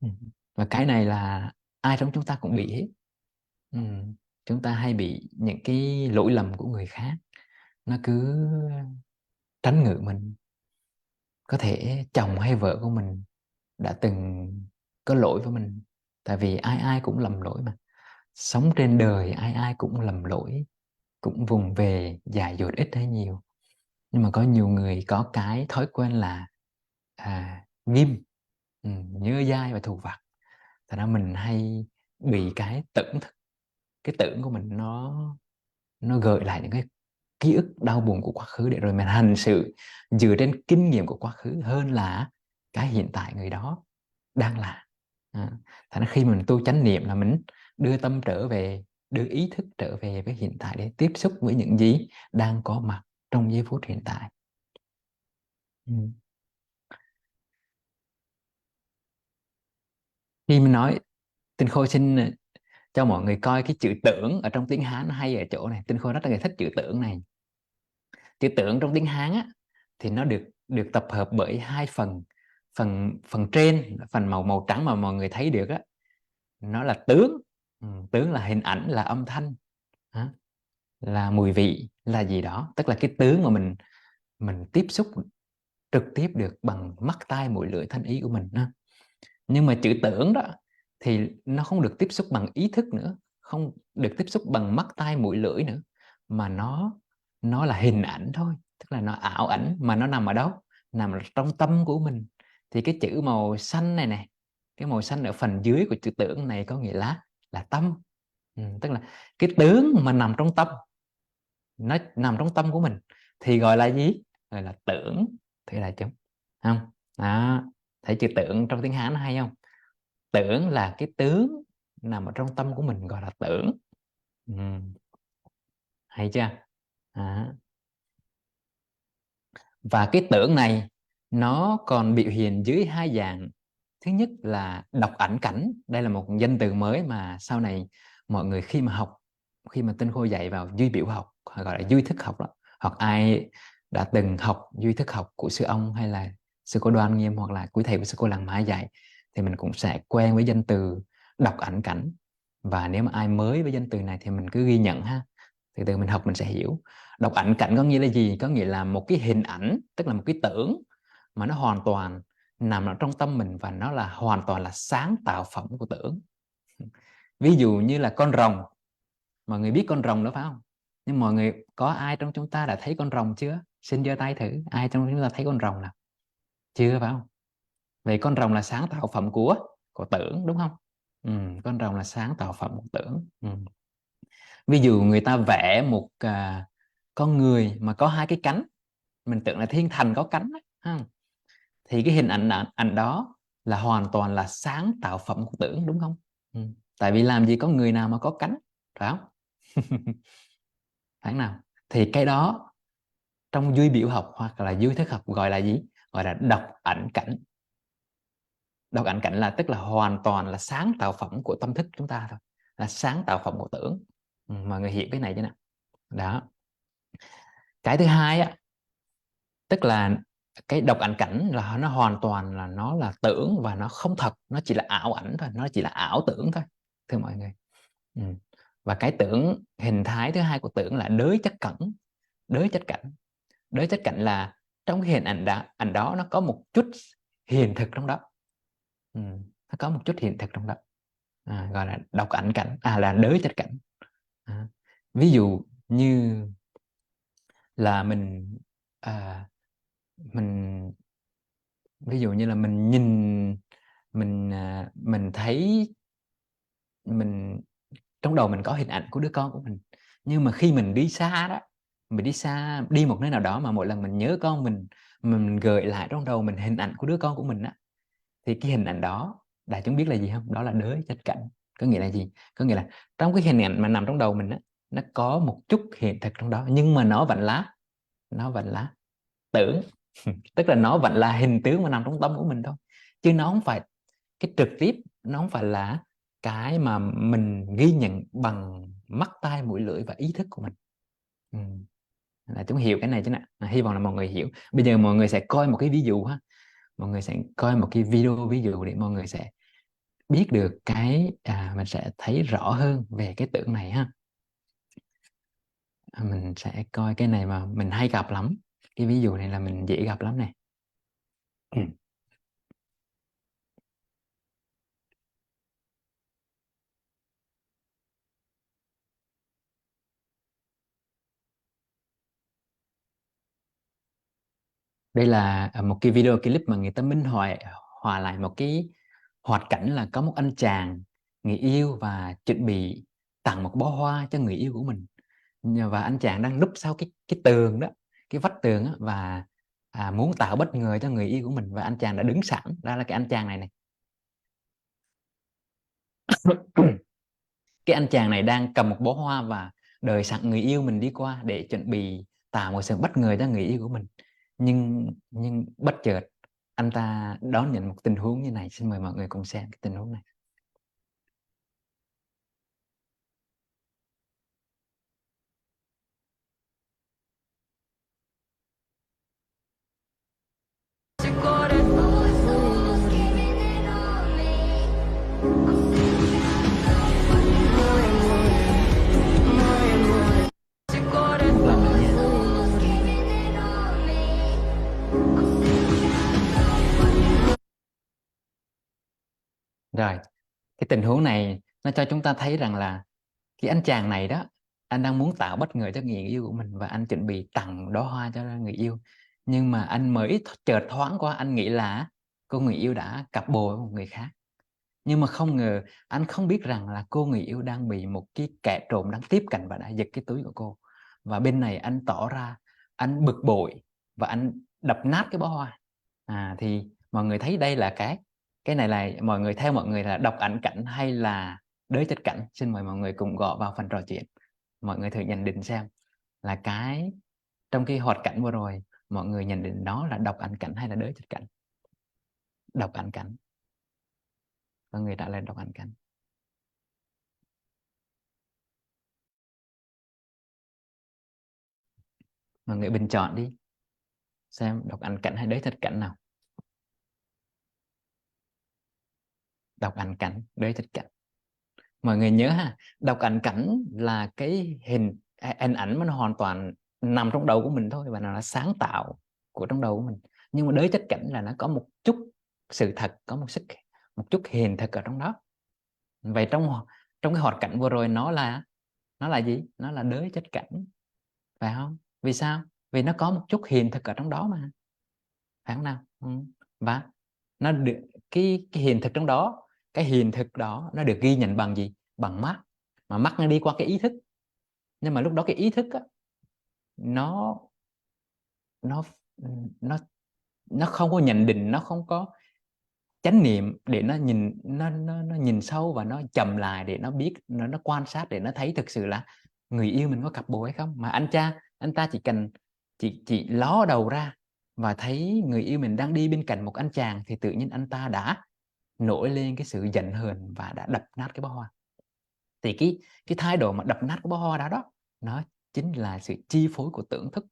Ừ. Và cái này là ai trong chúng ta cũng bị hết. Ừ. Chúng ta hay bị những cái lỗi lầm của người khác nó cứ tránh ngự mình. Có thể chồng hay vợ của mình đã từng có lỗi với mình, tại vì ai ai cũng lầm lỗi mà. Sống trên đời ai ai cũng lầm lỗi, cũng vùng về dài dột ít hay nhiều. Nhưng mà có nhiều người có cái thói quen là ghim, nhớ dai và thù vặt. Thành ra mình hay bị cái tưởng thức, cái tưởng của mình nó gợi lại những cái ký ức đau buồn của quá khứ để rồi mình hành sự dựa trên kinh nghiệm của quá khứ hơn là cái hiện tại người đó đang là. Thành ra khi mình tu chánh niệm là mình đưa tâm trở về, đưa ý thức trở về với hiện tại để tiếp xúc với những gì đang có mặt trong giây phút hiện tại. Khi mình nói, Tinh Khôi xin cho mọi người coi cái chữ tưởng ở trong tiếng Hán nó hay ở chỗ này. Tinh Khôi rất là thích chữ tưởng này. Chữ tưởng trong tiếng Hán á, thì nó được được tập hợp bởi hai phần. Phần trên, phần màu màu trắng mà mọi người thấy được á, nó là tướng. Tướng là hình ảnh, là âm thanh, là mùi vị, là gì đó. Tức là cái tướng mà mình tiếp xúc trực tiếp được bằng mắt tai mũi lưỡi thân ý của mình. Nhưng mà chữ tưởng đó thì nó không được tiếp xúc bằng ý thức nữa, không được tiếp xúc bằng mắt tai mũi lưỡi nữa, mà nó là hình ảnh thôi. Tức là nó ảo ảnh, mà nó nằm ở đâu? Nằm ở trong tâm của mình. Thì cái chữ màu xanh này nè, cái màu xanh ở phần dưới của chữ tưởng này có nghĩa là tâm. Tức là cái tướng mà nằm trong tâm, nó nằm trong tâm của mình thì gọi là gì? Gọi là tưởng. Thì là chúng không đó. Thấy chữ tưởng trong tiếng Hán nó hay không? Tưởng là cái tướng nằm ở trong tâm của mình, gọi là tưởng. Hay chưa? à. Và cái tưởng này nó còn biểu hiện dưới hai dạng. Thứ nhất là đọc ảnh cảnh. Đây là một danh từ mới mà sau này mọi người khi mà học, khi mà Tinh Khôi dạy vào duy biểu học, gọi là duy thức học đó, hoặc ai đã từng học duy thức học của sư ông hay là sư cô Đoan Nghiêm hoặc là quý thầy của sư cô Lăng Mã dạy, thì mình cũng sẽ quen với danh từ đọc ảnh cảnh. Và nếu mà ai mới với danh từ này thì mình cứ ghi nhận ha, từ từ mình học mình sẽ hiểu. Đọc ảnh cảnh có nghĩa là gì? Có nghĩa là một cái hình ảnh, tức là một cái tưởng mà nó hoàn toàn nằm ở trong tâm mình, và nó là hoàn toàn là sáng tạo phẩm của tưởng. Ví dụ như là con rồng. Mọi người biết con rồng đó phải không? Nhưng mọi người có ai trong chúng ta đã thấy con rồng chưa? Xin giơ tay thử, ai trong chúng ta thấy con rồng nào? Chưa phải không? Vậy con rồng là sáng tạo phẩm của tưởng, đúng không? Con rồng là sáng tạo phẩm của tưởng. Ví dụ người ta vẽ một con người mà có hai cái cánh, mình tưởng là thiên thần có cánh đấy, thì cái hình ảnh đó là hoàn toàn là sáng tạo phẩm của tưởng, đúng không? Tại vì làm gì có người nào mà có cánh, phải không? Phải nào? Thì cái đó trong duy biểu học hoặc là duy thức học gọi là gì? Gọi là đọc ảnh cảnh. Đọc ảnh cảnh là tức là hoàn toàn là sáng tạo phẩm của tâm thức chúng ta thôi, là sáng tạo phẩm của tưởng. Mọi người hiểu cái này chứ nào? Đó. Cái thứ hai á, tức là cái đọc ảnh cảnh là nó hoàn toàn là nó là tưởng và nó không thật, nó chỉ là ảo ảnh thôi, nó chỉ là ảo tưởng thôi, thưa mọi người. Và cái tưởng, hình thái thứ hai của tưởng là đới chất cảnh. Đới chất cảnh, đới chất cảnh là trong cái hình ảnh đó nó có một chút hiện thực trong đó. Nó có một chút hiện thực trong đó, gọi là đọc ảnh cảnh, là đới chất cảnh. Ví dụ như là mình ví dụ như là mình nhìn, mình thấy, mình trong đầu mình có hình ảnh của đứa con của mình, nhưng mà khi mình đi xa đó, mình đi xa, đi một nơi nào đó mà mỗi lần mình nhớ con mình gợi lại trong đầu mình hình ảnh của đứa con của mình á, thì cái hình ảnh đó đại chúng biết là gì không? Đó là đới chạch cảnh. Có nghĩa là gì? Có nghĩa là trong cái hình ảnh mà nằm trong đầu mình á, nó có một chút hiện thực trong đó, nhưng mà nó vẫn là tưởng. Tức là nó vẫn là hình tướng mà nằm trong tâm của mình thôi, chứ nó không phải cái trực tiếp, nó không phải là cái mà mình ghi nhận bằng mắt tai mũi lưỡi và ý thức của mình. Ừ. Là chúng hiểu cái này chứ nè. Hy vọng là mọi người hiểu. Bây giờ mọi người sẽ coi một cái ví dụ ha, mọi người sẽ coi một cái video ví dụ để mọi người sẽ biết được cái mình sẽ thấy rõ hơn về cái tưởng này ha. Mình sẽ coi cái này mà mình hay gặp lắm, cái ví dụ này là mình dễ gặp lắm này. Đây là một cái video clip mà người ta minh họa hòa lại một cái hoạt cảnh là có một anh chàng người yêu và chuẩn bị tặng một bó hoa cho người yêu của mình, và anh chàng đang núp sau cái tường đó, cái vách tường đó, và muốn tạo bất ngờ cho người yêu của mình, và anh chàng đã đứng sẵn, đó là cái anh chàng này này. Cái anh chàng này đang cầm một bó hoa và đợi sẵn người yêu mình đi qua để chuẩn bị tạo một sự bất ngờ cho người yêu của mình. Nhưng bất chợt anh ta đón nhận một tình huống như này. Xin mời mọi người cùng xem cái tình huống này. Một lần nữa nha. Rồi, cái tình huống này nó cho chúng ta thấy rằng là cái anh chàng này đó, anh đang muốn tạo bất ngờ cho người yêu của mình và anh chuẩn bị tặng đóa hoa cho người yêu. Nhưng mà anh mới chợt thoáng qua, anh nghĩ là cô người yêu đã cặp bồ với một người khác. Nhưng mà không ngờ, anh không biết rằng là cô người yêu đang bị một cái kẻ trộm đang tiếp cận và đã giật cái túi của cô. Và bên này anh tỏ ra anh bực bội và anh đập nát cái bó hoa. Thì mọi người thấy đây là cái này là mọi người, theo mọi người là đọc ảnh cảnh hay là đới chất cảnh? Xin mời mọi người cùng gõ vào phần trò chuyện. Mọi người thử nhận định xem là trong cái hoạt cảnh vừa rồi mọi người nhận định đó là đọc ảnh cảnh hay là đới chất cảnh? Đọc ảnh cảnh. Mọi người trả lời đọc ảnh cảnh. Mọi người bình chọn đi, xem đọc ảnh cảnh hay đới thật cảnh nào. Đọc ảnh cảnh, đới thật cảnh. Mọi người nhớ ha, đọc ảnh cảnh là cái hình ảnh mà nó hoàn toàn nằm trong đầu của mình thôi, và nó là sáng tạo của trong đầu của mình. Nhưng mà đới chất cảnh là nó có một chút sự thật, có một chút hiện thực ở trong đó. Vậy trong cái hoạt cảnh vừa rồi nó là gì? Nó là đới chất cảnh, phải không? Vì sao? Vì nó có một chút hiện thực ở trong đó mà, phải không nào? Và nó được cái hiện thực trong đó, cái hiện thực đó nó được ghi nhận bằng gì? Bằng mắt, mà mắt nó đi qua cái ý thức. Nhưng mà lúc đó cái ý thức á, nó nó nó nó không có nhận định, nó không có chánh niệm để nó nhìn, nó nhìn sâu và nó chậm lại để nó biết, nó quan sát để nó thấy thực sự là người yêu mình có cặp bồ hay không. Mà anh ta chỉ cần chỉ ló đầu ra và thấy người yêu mình đang đi bên cạnh một anh chàng, thì tự nhiên anh ta đã nổi lên cái sự giận hờn và đã đập nát cái bó hoa. Thì cái thái độ mà đập nát cái bó hoa đó nó chính là sự chi phối của tưởng thức.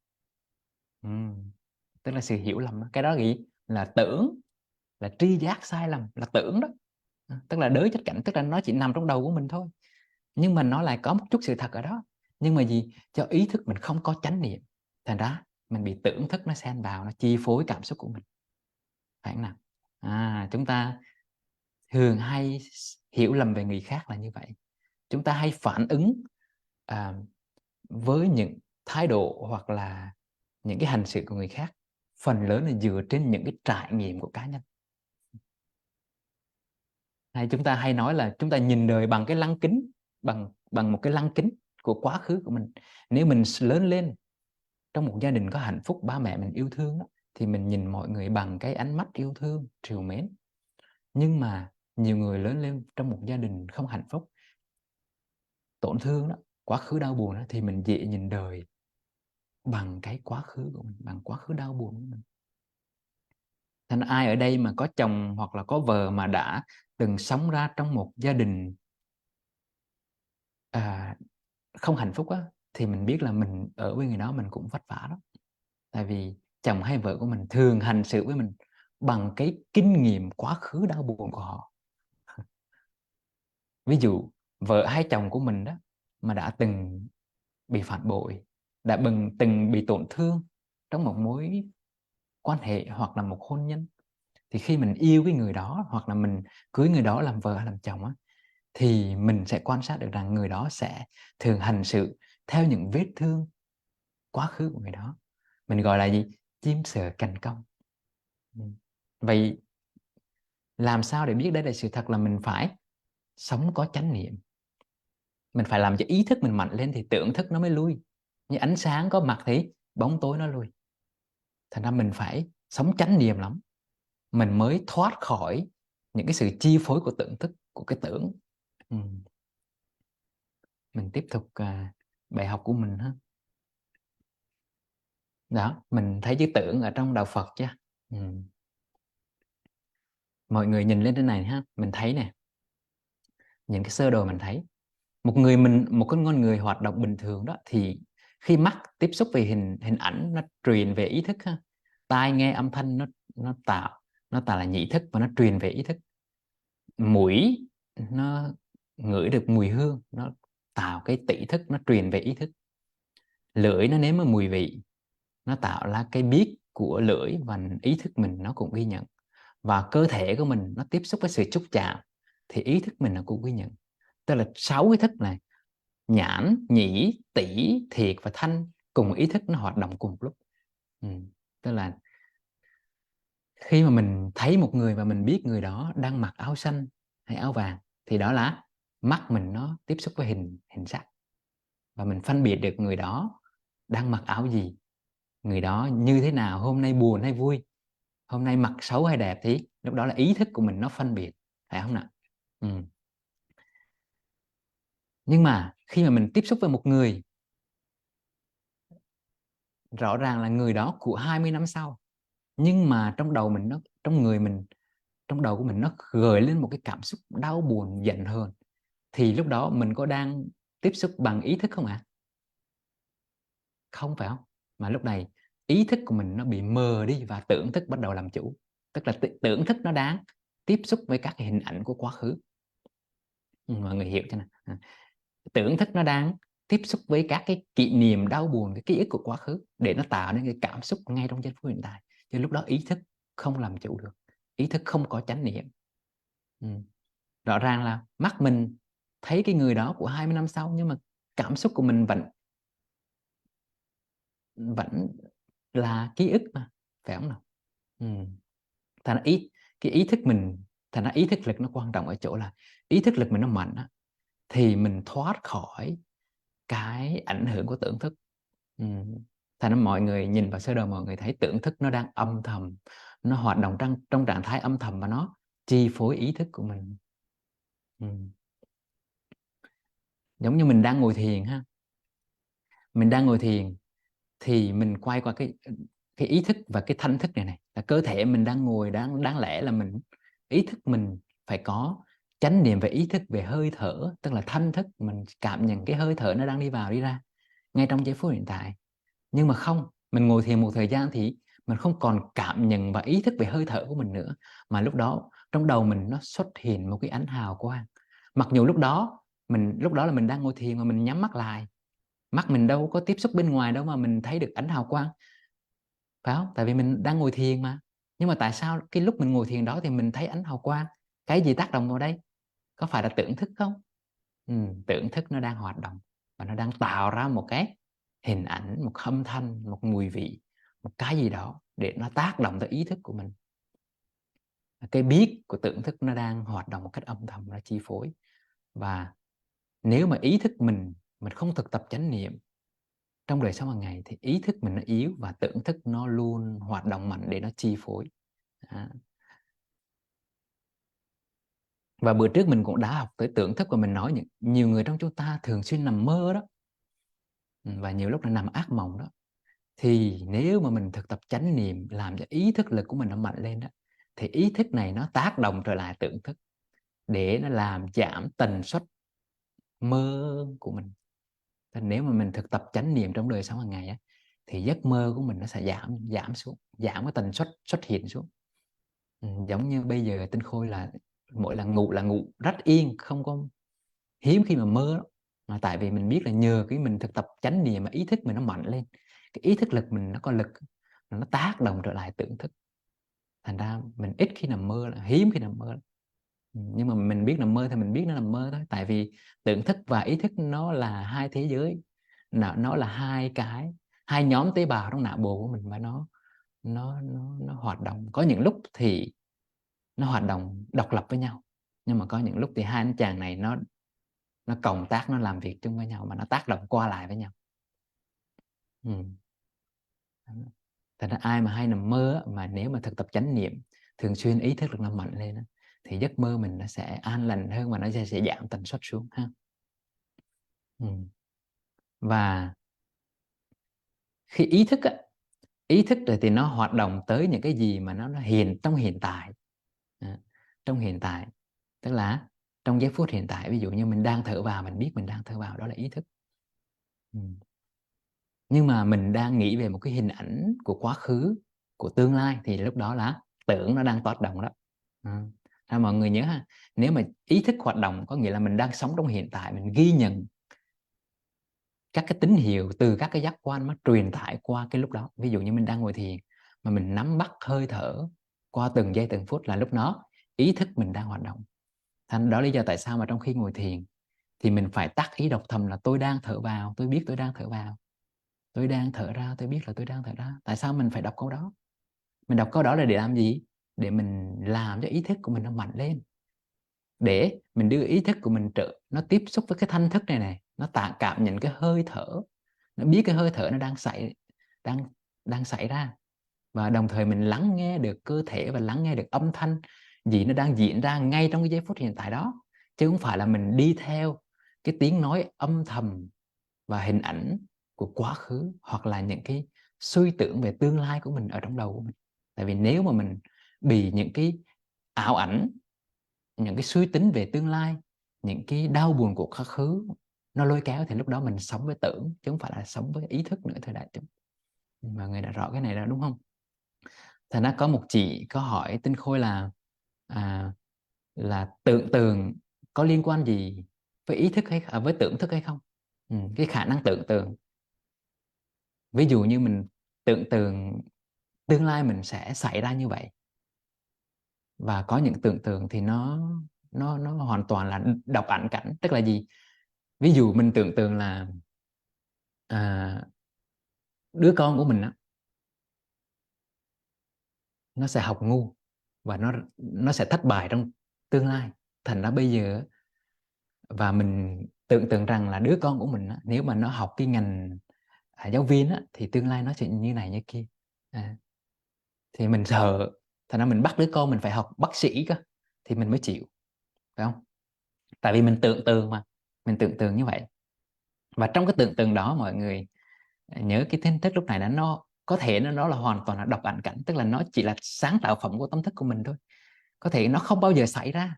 Tức là sự hiểu lầm. Cái đó gì? Là tưởng, là tri giác sai lầm, là tưởng đó. Tức là đới chất cảnh, tức là nó chỉ nằm trong đầu của mình thôi, nhưng mà nó lại có một chút sự thật ở đó. Nhưng mà gì? Do ý thức mình không có chánh niệm, thành ra mình bị tưởng thức nó xen vào, nó chi phối cảm xúc của mình, phải không nào? Chúng ta thường hay hiểu lầm về người khác là như vậy. Chúng ta hay phản ứng với những thái độ hoặc là những cái hành xử của người khác, phần lớn là dựa trên những cái trải nghiệm của cá nhân. Hay chúng ta hay nói là chúng ta nhìn đời bằng cái lăng kính, bằng một cái lăng kính của quá khứ của mình. Nếu mình lớn lên trong một gia đình có hạnh phúc, ba mẹ mình yêu thương đó, thì mình nhìn mọi người bằng cái ánh mắt yêu thương, trìu mến. Nhưng mà nhiều người lớn lên trong một gia đình không hạnh phúc, tổn thương đó, quá khứ đau buồn đó, thì mình dễ nhìn đời bằng cái quá khứ của mình, bằng quá khứ đau buồn của mình. Thành ai ở đây mà có chồng hoặc là có vợ mà đã từng sống ra trong một gia đình không hạnh phúc á, thì mình biết là mình ở với người đó mình cũng vất vả đó. Tại vì chồng hay vợ của mình thường hành xử với mình bằng cái kinh nghiệm quá khứ đau buồn của họ. Ví dụ vợ hay chồng của mình đó mà đã từng bị phản bội, đã từng bị tổn thương trong một mối quan hệ hoặc là một hôn nhân, thì khi mình yêu cái người đó hoặc là mình cưới người đó làm vợ hay làm chồng á, thì mình sẽ quan sát được rằng người đó sẽ thường hành xử theo những vết thương quá khứ của người đó. Mình gọi là gì? Chim sờ cành cong. Vậy làm sao để biết đây là sự thật? Là mình phải sống có chánh niệm. Mình phải làm cho ý thức mình mạnh lên thì tưởng thức nó mới lui. Như ánh sáng có mặt thì bóng tối nó lui. Thành ra mình phải sống chánh niệm lắm, mình mới thoát khỏi những cái sự chi phối của tưởng thức, của cái tưởng. Mình tiếp tục bài học của mình ha. Đó, mình thấy chữ tưởng ở trong đạo Phật chứ. Mọi người nhìn lên trên này ha, mình thấy nè, những cái sơ đồ mình thấy một con người hoạt động bình thường đó, thì khi mắt tiếp xúc về hình ảnh, nó truyền về ý thức ha. Tai nghe âm thanh, nó tạo là nhị thức và nó truyền về ý thức. Mũi nó ngửi được mùi hương, nó tạo cái tỷ thức, nó truyền về ý thức. Lưỡi nó nếm mùi vị, nó tạo ra cái biết của lưỡi và ý thức mình nó cũng ghi nhận. Và cơ thể của mình nó tiếp xúc với sự xúc chạm thì ý thức mình nó cũng ghi nhận. Tức là 6 ý thức này, nhãn, nhĩ, tỷ, thiệt và thanh, cùng ý thức nó hoạt động cùng lúc. Tức là khi mà mình thấy một người và mình biết người đó đang mặc áo xanh hay áo vàng, thì đó là mắt mình nó tiếp xúc với hình sắc, và mình phân biệt được người đó đang mặc áo gì, người đó như thế nào, hôm nay buồn hay vui, hôm nay mặc xấu hay đẹp, thì lúc đó là ý thức của mình nó phân biệt, phải không nào? Nhưng mà khi mà mình tiếp xúc với một người, rõ ràng là người đó của 20 năm sau, nhưng mà trong đầu mình trong đầu của mình nó gợi lên một cái cảm xúc đau buồn, giận hờn, thì lúc đó mình có đang tiếp xúc bằng ý thức không ạ? Không, phải không? Mà lúc này ý thức của mình nó bị mờ đi và tưởng thức bắt đầu làm chủ. Tức là tưởng thức nó đang tiếp xúc với các cái hình ảnh của quá khứ. Mọi người hiểu chưa nào? Tưởng thức nó đang tiếp xúc với các cái kỷ niệm đau buồn, cái ký ức của quá khứ, để nó tạo nên cái cảm xúc ngay trong giây phút hiện tại. Chứ lúc đó ý thức không làm chủ được, ý thức không có chánh niệm. Rõ ràng là mắt mình thấy cái người đó của 20 năm sau, nhưng mà cảm xúc của mình vẫn là ký ức mà, phải không nào? Thành ra cái ý thức mình, thành ra ý thức lực nó quan trọng ở chỗ là ý thức lực mình nó mạnh á, thì mình thoát khỏi cái ảnh hưởng của tưởng thức. Thành ra mọi người nhìn vào sơ đồ, mọi người thấy tưởng thức nó đang âm thầm, nó hoạt động trong trạng thái âm thầm và nó chi phối ý thức của mình. Giống như mình đang ngồi thiền ha, mình đang ngồi thiền thì mình quay qua cái ý thức và cái thanh thức này là cơ thể mình đang ngồi, đáng lẽ là ý thức mình phải có chánh niệm về ý thức, về hơi thở, tức là thanh thức mình cảm nhận cái hơi thở nó đang đi vào đi ra ngay trong giây phút hiện tại. Nhưng mà không, mình ngồi thiền một thời gian thì mình không còn cảm nhận và ý thức về hơi thở của mình nữa, mà lúc đó trong đầu mình nó xuất hiện một cái ánh hào quang. Mặc dù lúc đó là mình đang ngồi thiền mà mình nhắm mắt lại, mắt mình đâu có tiếp xúc bên ngoài đâu mà mình thấy được ánh hào quang, phải không? Tại vì mình đang ngồi thiền mà. Nhưng mà tại sao cái lúc mình ngồi thiền đó thì mình thấy ánh hào quang? Cái gì tác động vào đây? Có phải là tưởng thức không? Tưởng thức nó đang hoạt động và nó đang tạo ra một cái hình ảnh, một âm thanh, một mùi vị, một cái gì đó để nó tác động tới ý thức của mình. Cái biết của tưởng thức nó đang hoạt động một cách âm thầm, nó chi phối. Và nếu mà ý thức mình không thực tập chánh niệm trong đời sống hàng ngày thì ý thức mình nó yếu và tưởng thức nó luôn hoạt động mạnh để nó chi phối. Và bữa trước mình cũng đã học tới tưởng thức, và mình nói nhiều người trong chúng ta thường xuyên nằm mơ đó, và nhiều lúc là nằm ác mộng đó. Thì nếu mà mình thực tập chánh niệm làm cho ý thức lực của mình nó mạnh lên đó, thì ý thức này nó tác động trở lại tưởng thức để nó làm giảm tần suất mơ của mình. Nên nếu mà mình thực tập chánh niệm trong đời sống hàng ngày á, thì giấc mơ của mình nó sẽ giảm xuống, giảm cái tần suất xuất hiện xuống. Giống như bây giờ Tinh Khôi là mỗi lần ngủ là ngủ rất yên, không có hiếm khi mà mơ đó. Mà tại vì mình biết là nhờ cái mình thực tập chánh niệm mà ý thức mình nó mạnh lên, cái ý thức lực mình nó có lực, nó tác động trở lại tưởng thức. Thành ra mình ít khi nằm mơ, là hiếm khi nằm mơ. Nhưng mà mình biết nằm mơ thì mình biết nó nằm mơ thôi, tại vì tưởng thức và ý thức nó là hai thế giới, nó là hai nhóm tế bào trong não bộ của mình, và nó hoạt động. Có những lúc thì nó hoạt động độc lập với nhau, nhưng mà có những lúc thì hai anh chàng này nó cộng tác, nó làm việc chung với nhau, mà nó tác động qua lại với nhau. Thật ra ai mà hay nằm mơ mà nếu mà thực tập chánh niệm thường xuyên, ý thức được nó mạnh lên thì giấc mơ mình nó sẽ an lành hơn, và nó sẽ giảm tần suất xuống ha. Và khi ý thức rồi thì nó hoạt động tới những cái gì mà nó trong hiện tại. Trong hiện tại tức là trong giây phút hiện tại, ví dụ như mình đang thở vào, mình biết mình đang thở vào, đó là ý thức. Nhưng mà mình đang nghĩ về một cái hình ảnh của quá khứ, của tương lai, thì lúc đó là tưởng nó đang hoạt động đó. Mọi người nhớ ha, nếu mà ý thức hoạt động có nghĩa là mình đang sống trong hiện tại, mình ghi nhận các cái tín hiệu từ các cái giác quan nó truyền tải qua cái lúc đó. Ví dụ như mình đang ngồi thiền mà mình nắm bắt hơi thở qua từng giây từng phút, là lúc đó ý thức mình đang hoạt động. Thành đó lý do tại sao mà trong khi ngồi thiền thì mình phải tắt ý đọc thầm là tôi đang thở vào, tôi biết tôi đang thở vào, tôi đang thở ra, tôi biết là tôi đang thở ra. Tại sao mình phải đọc câu đó? Mình đọc câu đó là để làm gì? Để mình làm cho ý thức của mình nó mạnh lên, để mình đưa ý thức của mình nó tiếp xúc với cái thanh thức này, nó cảm nhận cái hơi thở, nó biết cái hơi thở nó đang xảy ra, và đồng thời mình lắng nghe được cơ thể và lắng nghe được âm thanh gì nó đang diễn ra ngay trong cái giây phút hiện tại đó, chứ không phải là mình đi theo cái tiếng nói âm thầm và hình ảnh của quá khứ, hoặc là những cái suy tưởng về tương lai của mình ở trong đầu của mình. Tại vì nếu mà mình bị những cái ảo ảnh, những cái suy tính về tương lai, những cái đau buồn của quá khứ nó lôi kéo, thì lúc đó mình sống với tưởng chứ không phải là sống với ý thức nữa, thưa đại chúng. Mà người đã rõ cái này rồi đúng không? Thành ra có một chị có hỏi Tinh Khôi à, là tưởng tượng có liên quan gì với ý thức với tưởng thức hay không? Cái khả năng tưởng tượng, ví dụ như mình tưởng tượng tương lai mình sẽ xảy ra như vậy, và có những tưởng tượng thì nó hoàn toàn là đọc ảnh cảnh. Tức là gì? Ví dụ mình tưởng tượng là đứa con của mình nó sẽ học ngu, và nó sẽ thất bại trong tương lai. Thành ra bây giờ, và mình tưởng tượng rằng là đứa con của mình nếu mà nó học cái ngành giáo viên thì tương lai nó sẽ như này như kia. Thì mình sợ, thành ra mình bắt đứa con mình phải học bác sĩ cơ thì mình mới chịu, phải không? Tại vì mình tưởng tượng mà, mình tưởng tượng như vậy. Và trong cái tưởng tượng đó, mọi người nhớ cái tính thức lúc này nó có thể nó là hoàn toàn là độc ảnh cảnh, tức là nó chỉ là sáng tạo phẩm của tâm thức của mình thôi. Có thể nó không bao giờ xảy ra,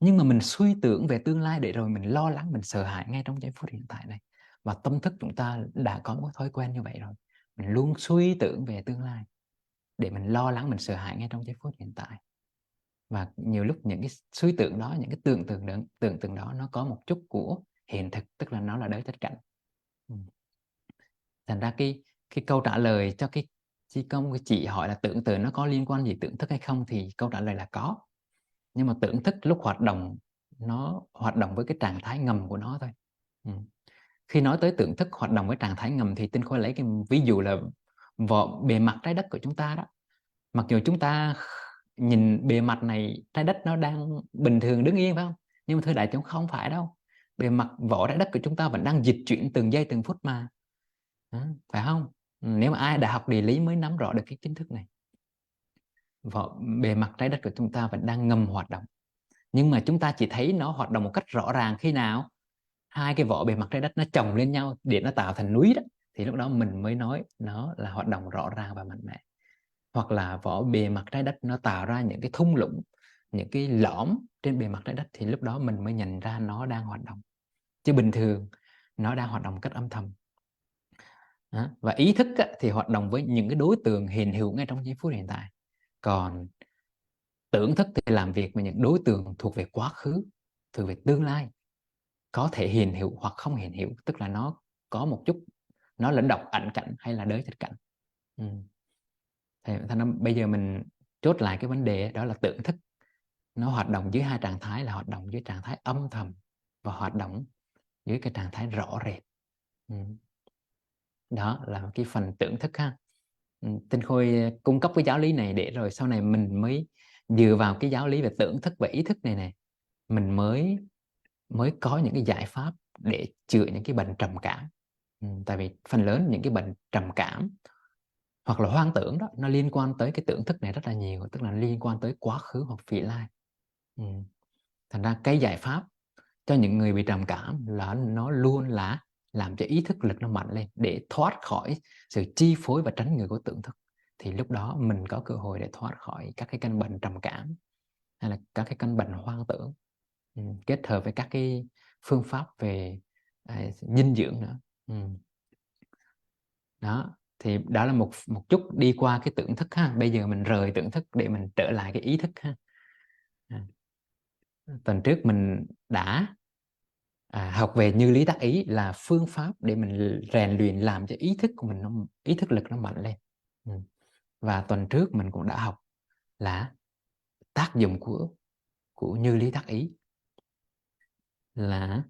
nhưng mà mình suy tưởng về tương lai để rồi mình lo lắng, mình sợ hãi ngay trong giây phút hiện tại này. Và tâm thức chúng ta đã có một thói quen như vậy rồi, mình luôn suy tưởng về tương lai để mình lo lắng, mình sợ hãi ngay trong giây phút hiện tại. Và nhiều lúc những cái suy tưởng đó, những cái tưởng tượng đó nó có một chút của hiện thực, tức là nó là đới tất cảnh. Thành ra cái câu trả lời cho cái chị hỏi là tưởng tượng nó có liên quan gì tưởng thức hay không, thì câu trả lời là có. Nhưng mà tưởng thức lúc hoạt động, nó hoạt động với cái trạng thái ngầm của nó thôi. Khi nói tới tưởng thức hoạt động với trạng thái ngầm thì Tinh Khôi lấy cái ví dụ là bề mặt trái đất của chúng ta đó. Mặc dù chúng ta nhìn bề mặt này, trái đất nó đang bình thường đứng yên, phải không? Nhưng mà thưa đại chúng, không phải đâu. Bề mặt vỏ trái đất của chúng ta vẫn đang dịch chuyển từng giây từng phút mà. Đó, phải không? Nếu mà ai đã học địa lý mới nắm rõ được cái kiến thức này. Bề mặt trái đất của chúng ta vẫn đang ngầm hoạt động, nhưng mà chúng ta chỉ thấy nó hoạt động một cách rõ ràng khi nào hai cái vỏ bề mặt trái đất nó chồng lên nhau để nó tạo thành núi đó, thì lúc đó mình mới nói nó là hoạt động rõ ràng và mạnh mẽ. Hoặc là vỏ bề mặt trái đất nó tạo ra những cái thung lũng, những cái lõm trên bề mặt trái đất, thì lúc đó mình mới nhận ra nó đang hoạt động. Chứ bình thường nó đang hoạt động một cách âm thầm. Đó. Và ý thức thì hoạt động với những cái đối tượng hiện hữu ngay trong giây phút hiện tại. Còn tưởng thức thì làm việc với những đối tượng thuộc về quá khứ, thuộc về tương lai, có thể hiện hữu hoặc không hiện hữu, tức là nó có một chút, nó là độc ẩn cảnh hay là đới thực cảnh. Thì bây giờ mình chốt lại cái vấn đề đó là tưởng thức nó hoạt động dưới hai trạng thái, là hoạt động dưới trạng thái âm thầm và hoạt động dưới cái trạng thái rõ rệt. Đó là cái phần tưởng thức ha. Tinh Khôi cung cấp cái giáo lý này để rồi sau này mình mới dựa vào cái giáo lý về tưởng thức và ý thức này mình mới có những cái giải pháp để chữa những cái bệnh trầm cảm. Tại vì phần lớn những cái bệnh trầm cảm hoặc là hoang tưởng đó, nó liên quan tới cái tưởng thức này rất là nhiều, tức là liên quan tới quá khứ hoặc vị lai. Thành ra cái giải pháp cho những người bị trầm cảm là nó luôn là làm cho ý thức lực nó mạnh lên để thoát khỏi sự chi phối và tránh người của tưởng thức. Thì lúc đó mình có cơ hội để thoát khỏi các cái căn bệnh trầm cảm hay là các cái căn bệnh hoang tưởng, kết hợp với các cái phương pháp về dinh dưỡng nữa. Đó thì đó là một chút đi qua cái tưởng thức ha. Bây giờ mình rời tưởng thức để mình trở lại cái ý thức ha. Tuần trước mình đã học về như lý tác ý là phương pháp để mình rèn luyện làm cho ý thức của mình ý thức lực nó mạnh lên. Và tuần trước mình cũng đã học là tác dụng của như lý tác ý, là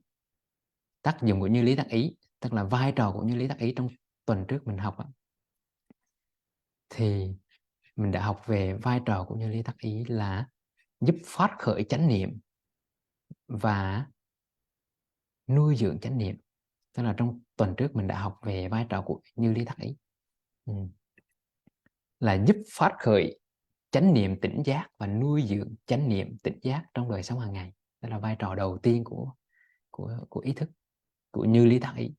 tác dụng của như lý tác ý, tức là vai trò của như lý tác ý trong tuần trước mình học. Thì mình đã học về vai trò của như lý tác ý là giúp phát khởi chánh niệm và nuôi dưỡng chánh niệm. Tức là trong tuần trước mình đã học về vai trò của như lý tác ý là giúp phát khởi chánh niệm tỉnh giác và nuôi dưỡng chánh niệm tỉnh giác trong đời sống hàng ngày. Đó là vai trò đầu tiên của ý thức, của như lý tác ý.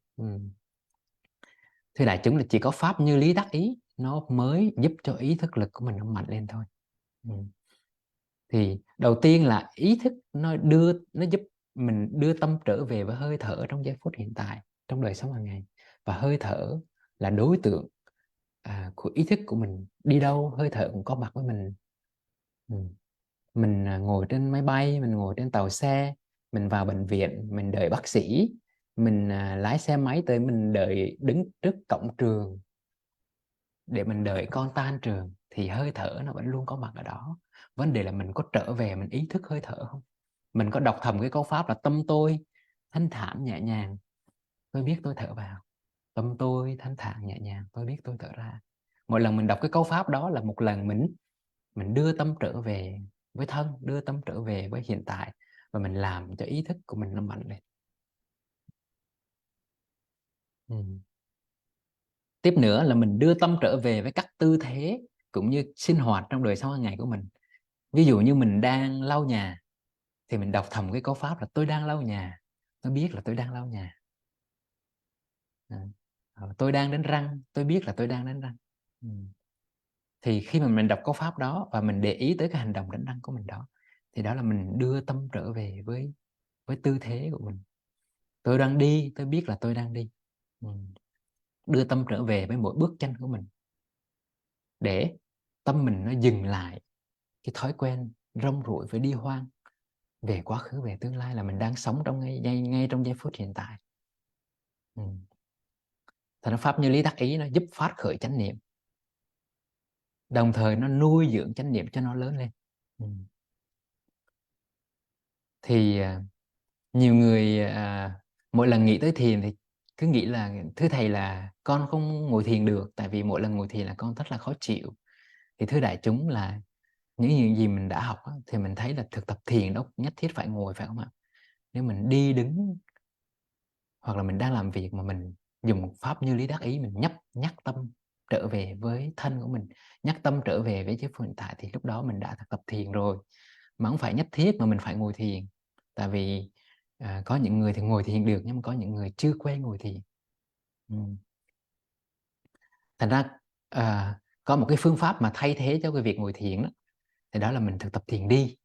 Thưa đại chúng là chỉ có pháp như lý tác ý nó mới giúp cho ý thức lực của mình nó mạnh lên thôi. Thì đầu tiên là ý thức nó giúp mình đưa tâm trở về với hơi thở trong giây phút hiện tại, trong đời sống hàng ngày. Và hơi thở là đối tượng của ý thức của mình. Đi đâu hơi thở cũng có mặt với mình. Mình ngồi trên máy bay, mình ngồi trên tàu xe, mình vào bệnh viện, mình đợi bác sĩ, mình lái xe máy tới, mình đợi đứng trước cổng trường để mình đợi con tan trường, thì hơi thở nó vẫn luôn có mặt ở đó. Vấn đề là mình có trở về mình ý thức hơi thở không? Mình có đọc thầm cái câu pháp là tâm tôi thanh thản nhẹ nhàng, tôi biết tôi thở vào. Tâm tôi thanh thản nhẹ nhàng, tôi biết tôi thở ra. Mỗi lần mình đọc cái câu pháp đó là một lần mình đưa tâm trở về với thân, đưa tâm trở về với hiện tại, và mình làm cho ý thức của mình nó mạnh lên. Tiếp nữa là mình đưa tâm trở về với các tư thế cũng như sinh hoạt trong đời sống hàng ngày của mình. Ví dụ như mình đang lau nhà thì mình đọc thầm cái câu pháp là tôi đang lau nhà, tôi biết là tôi đang lau nhà. Tôi đang đánh răng, tôi biết là tôi đang đánh răng. Thì khi mà mình đọc câu pháp đó và mình để ý tới cái hành động đánh răng của mình đó, thì đó là mình đưa tâm trở về với tư thế của mình. Tôi đang đi, tôi biết là tôi đang đi. Đưa tâm trở về với mỗi bước chân của mình để tâm mình nó dừng lại cái thói quen rong ruổi với đi hoang về quá khứ về tương lai, là mình đang sống trong ngay trong giây phút hiện tại. Thì nó pháp như lý tác ý nó giúp phát khởi chánh niệm, đồng thời nó nuôi dưỡng chánh niệm cho nó lớn lên. Thì nhiều người mỗi lần nghĩ tới thiền thì cứ nghĩ là thưa thầy là con không ngồi thiền được, tại vì mỗi lần ngồi thiền là con rất là khó chịu. Thì thưa đại chúng là những gì mình đã học thì mình thấy là thực tập thiền đâu nhất thiết phải ngồi, phải không ạ? Nếu mình đi đứng hoặc là mình đang làm việc mà mình dùng pháp như lý đắc ý, mình nhắc tâm trở về với thân của mình, nhắc tâm trở về với giây phút hiện tại, thì lúc đó mình đã thực tập thiền rồi. Mà không phải nhất thiết mà mình phải ngồi thiền. Tại vì có những người thì ngồi thiền được, nhưng mà có những người chưa quen ngồi thiền. Ừ. Thành ra có một cái phương pháp mà thay thế cho cái việc ngồi thiền đó, thì đó là mình thực tập thiền đi.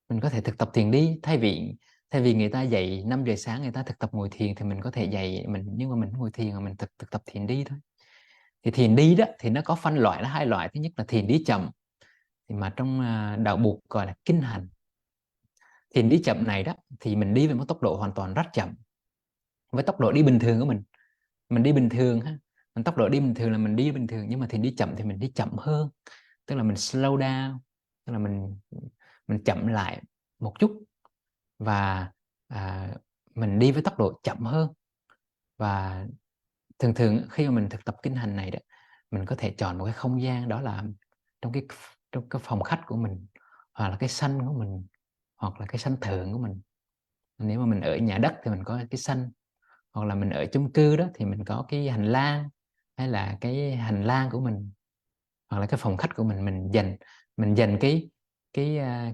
Mình có thể thực tập thiền đi, thay vì người ta dậy 5 giờ sáng người ta thực tập ngồi thiền, thì mình có thể dậy mình, nhưng mà mình ngồi thiền mà mình thực tập thiền đi thôi. Thì thiền đi đó thì nó có phân loại là hai loại. Thứ nhất là thiền đi chậm, thì mà trong đạo Bụt gọi là kinh hành. Thiền đi chậm này đó thì mình đi với một tốc độ hoàn toàn rất chậm, với tốc độ đi bình thường của mình đi bình thường ha, mình tốc độ đi bình thường là mình đi bình thường, nhưng mà thiền đi chậm thì mình đi chậm hơn, tức là mình slow down, tức là mình chậm lại một chút, và à, mình đi với tốc độ chậm hơn. Và thường thường khi mà mình thực tập kinh hành này đó, mình có thể chọn một cái không gian, đó là trong cái phòng khách của mình, hoặc là cái sân của mình, hoặc là cái sân thượng của mình. Nếu mà mình ở nhà đất thì mình có cái sân, hoặc là mình ở chung cư đó thì mình có cái hành lang, hay là cái hành lang của mình, hoặc là cái phòng khách của mình dành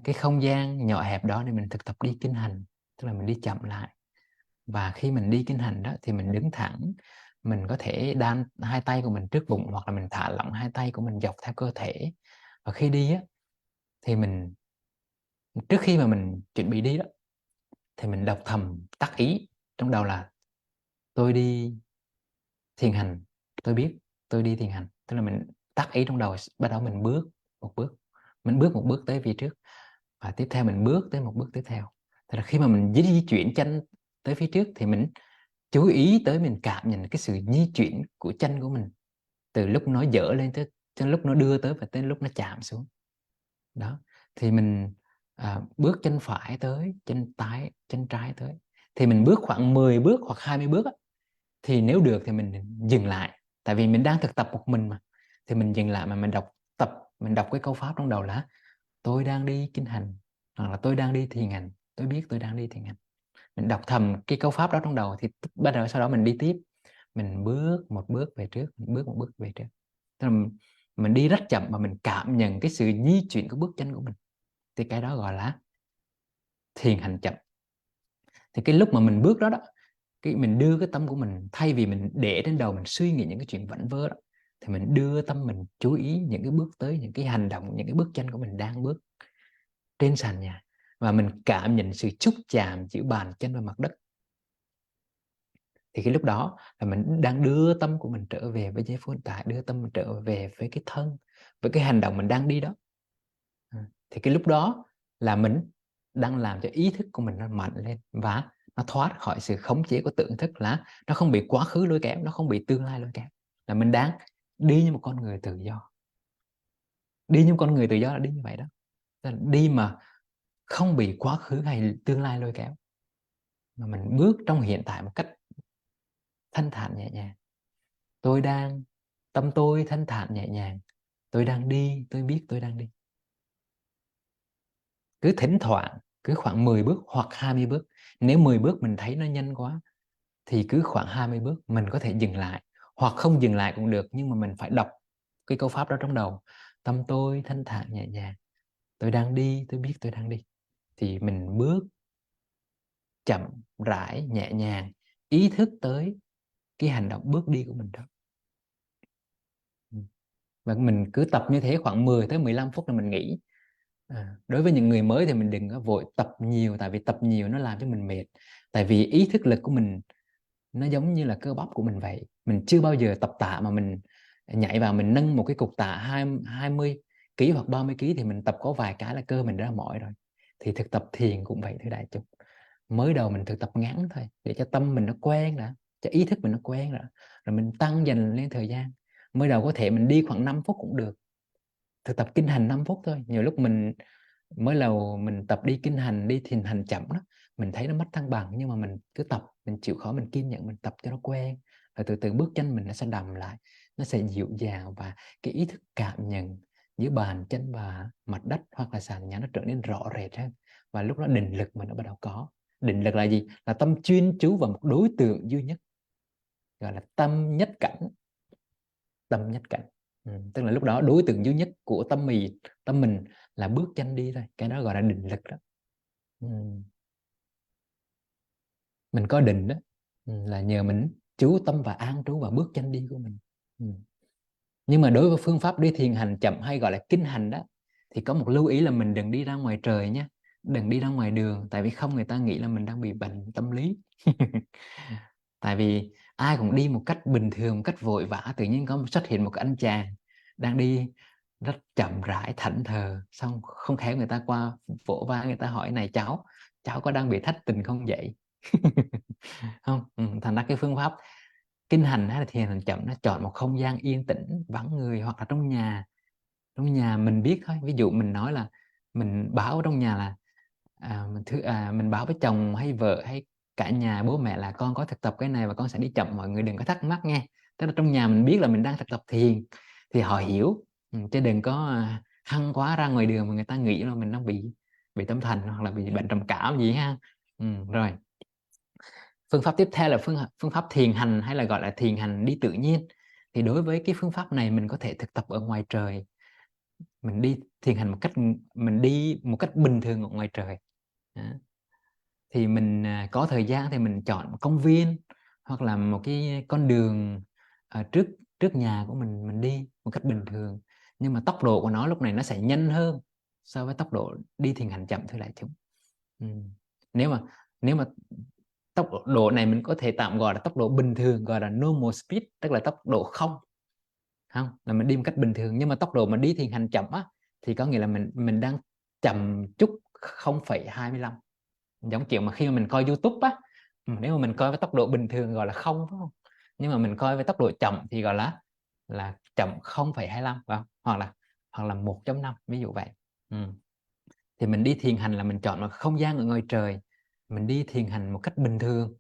cái không gian nhỏ hẹp đó để mình thực tập đi kinh hành, tức là mình đi chậm lại. Và khi mình đi kinh hành đó thì mình đứng thẳng, mình có thể đan hai tay của mình trước bụng, hoặc là mình thả lỏng hai tay của mình dọc theo cơ thể. Và khi đi á, thì trước khi mà mình chuẩn bị đi đó, thì mình đọc thầm tác ý trong đầu là tôi đi thiền hành, tôi biết tôi đi thiền hành. Tức là mình tác ý trong đầu, bắt đầu mình bước một bước, một bước tới phía trước, và tiếp theo mình bước tới một bước tiếp theo. Tức là khi mà mình di chuyển chân tới phía trước thì mình chú ý tới, mình cảm nhận cái sự di chuyển của chân của mình, từ lúc nó dở lên tới lúc nó đưa tới, và tới lúc nó chạm xuống. Đó, thì mình bước chân phải tới, chân trái tới, thì mình bước khoảng 10 bước hoặc 20 bước á, thì nếu được thì mình dừng lại. Tại vì mình đang thực tập một mình mà, thì mình dừng lại mà mình đọc cái câu pháp trong đầu là tôi đang đi kinh hành, hoặc là tôi đang đi thiền hành, tôi biết tôi đang đi thiền hành. Mình đọc thầm cái câu pháp đó trong đầu, thì bắt đầu sau đó mình đi tiếp, mình bước một bước về trước, mình bước một bước về trước. Tức là mình đi rất chậm mà mình cảm nhận cái sự di chuyển của bước chân của mình, thì cái đó gọi là thiền hành chậm. Thì cái lúc mà mình bước đó đó, cái mình đưa cái tâm của mình, thay vì mình để trên đầu mình suy nghĩ những cái chuyện vẩn vơ đó, thì mình đưa tâm mình chú ý những cái bước tới, những cái hành động, những cái bước chân của mình đang bước trên sàn nhà, và mình cảm nhận sự xúc chạm giữa bàn chân và mặt đất. Thì cái lúc đó là mình đang đưa tâm của mình trở về với giây phút hiện tại, đưa tâm mình trở về với cái thân, với cái hành động mình đang đi đó. Thì cái lúc đó là mình đang làm cho ý thức của mình nó mạnh lên, và nó thoát khỏi sự khống chế của tưởng thức, là nó không bị quá khứ lôi kéo, nó không bị tương lai lôi kéo, là mình đang đi như một con người tự do. Đi như một con người tự do là đi như vậy đó, là đi mà không bị quá khứ hay tương lai lôi kéo, mà mình bước trong hiện tại một cách thanh thản nhẹ nhàng. Tâm tôi thanh thản nhẹ nhàng, tôi đang đi, tôi biết tôi đang đi. Cứ thỉnh thoảng, cứ khoảng 10 bước hoặc 20 bước. Nếu 10 bước mình thấy nó nhanh quá, thì cứ khoảng 20 bước mình có thể dừng lại, hoặc không dừng lại cũng được, nhưng mà mình phải đọc cái câu pháp đó trong đầu. Tâm tôi thanh thản nhẹ nhàng, tôi đang đi, tôi biết tôi đang đi. Thì mình bước chậm rãi nhẹ nhàng, ý thức tới cái hành động bước đi của mình đó. Và mình cứ tập như thế khoảng 10 tới 15 phút là mình nghỉ. Đối với những người mới thì mình đừng có vội tập nhiều, tại vì tập nhiều nó làm cho mình mệt. Tại vì ý thức lực của mình nó giống như là cơ bắp của mình vậy. Mình chưa bao giờ tập tạ mà mình nhảy vào mình nâng một cái cục tạ 20 kg hoặc 30 kg, thì mình tập có vài cái là cơ mình đã mỏi rồi. Thì thực tập thiền cũng vậy thưa đại chúng. Mới đầu mình thực tập ngắn thôi, để cho tâm mình nó quen đã, cho ý thức mình nó quen đã, rồi mình tăng dần lên thời gian. Mới đầu có thể mình đi khoảng 5 phút cũng được, thực tập kinh hành 5 phút thôi. Nhiều lúc mình mới đầu mình tập đi kinh hành, đi thiền hành chậm đó, mình thấy nó mất thăng bằng, nhưng mà mình cứ tập, mình chịu khó, mình kiên nhẫn, mình tập cho nó quen, và từ từ bước chân mình nó sẽ đầm lại, nó sẽ dịu dàng, và cái ý thức cảm nhận giữa bàn chân và mặt đất hoặc là sàn nhà nó trở nên rõ rệt hơn. Và lúc đó định lực mình nó bắt đầu có. Định lực là gì? Là tâm chuyên chú vào một đối tượng duy nhất. gọi là tâm nhất cảnh. Tâm nhất cảnh. Tức là lúc đó đối tượng duy nhất của tâm mình là bước chân đi thôi, cái đó gọi là định lực đó. Mình có định đó là nhờ mình chú tâm và an trú vào bước chân đi của mình. Nhưng mà đối với phương pháp đi thiền hành chậm hay gọi là kinh hành đó, thì có một lưu ý là mình đừng đi ra ngoài trời nhé, đừng đi ra ngoài đường, tại vì không người ta nghĩ là mình đang bị bệnh tâm lý. Tại vì ai cũng đi một cách bình thường, một cách vội vã, tự nhiên xuất hiện một anh chàng đang đi rất chậm rãi thảnh thờ, xong không khéo người ta qua vỗ vai người ta hỏi: này cháu có đang bị thất tình không vậy? Không. Thành ra cái phương pháp kinh hành hay là thiền hành chậm, nó chọn một không gian yên tĩnh vắng người, hoặc là trong nhà mình biết thôi. Ví dụ mình nói là mình báo ở trong nhà là mình báo với chồng hay vợ hay cả nhà bố mẹ là con có thực tập cái này và con sẽ đi chậm, mọi người đừng có thắc mắc nghe. Tức là trong nhà mình biết là mình đang thực tập thiền thì họ hiểu, chứ đừng có hăng quá ra ngoài đường mà người ta nghĩ là mình đang bị tâm thần hoặc là bị bệnh trầm cảm gì ha. Rồi phương pháp tiếp theo là phương pháp thiền hành hay là gọi là thiền hành đi tự nhiên. Thì đối với cái phương pháp này mình có thể thực tập ở ngoài trời, mình đi thiền hành mình đi một cách bình thường ở ngoài trời. Đó. Thì mình có thời gian thì mình chọn một công viên hoặc là một cái con đường trước trước nhà của mình đi một cách bình thường, nhưng mà tốc độ của nó lúc này nó sẽ nhanh hơn so với tốc độ đi thiền hành chậm, thưa đại chúng. Nếu mà tốc độ này mình có thể tạm gọi là tốc độ bình thường, gọi là normal speed, tức là tốc độ không là mình đi một cách bình thường. Nhưng mà tốc độ mà đi thiền hành chậm á thì có nghĩa là mình đang chậm chút 0,25. Giống kiểu mà khi mà mình coi YouTube á, nếu mà mình coi với tốc độ bình thường gọi là không, phải không? Nhưng mà mình coi với tốc độ chậm thì gọi là chậm 0,25, phải không? Hoặc là 1.5, ví dụ vậy. Thì mình đi thiền hành là mình chọn một không gian ở ngoài trời, mình đi thiền hành một cách bình thường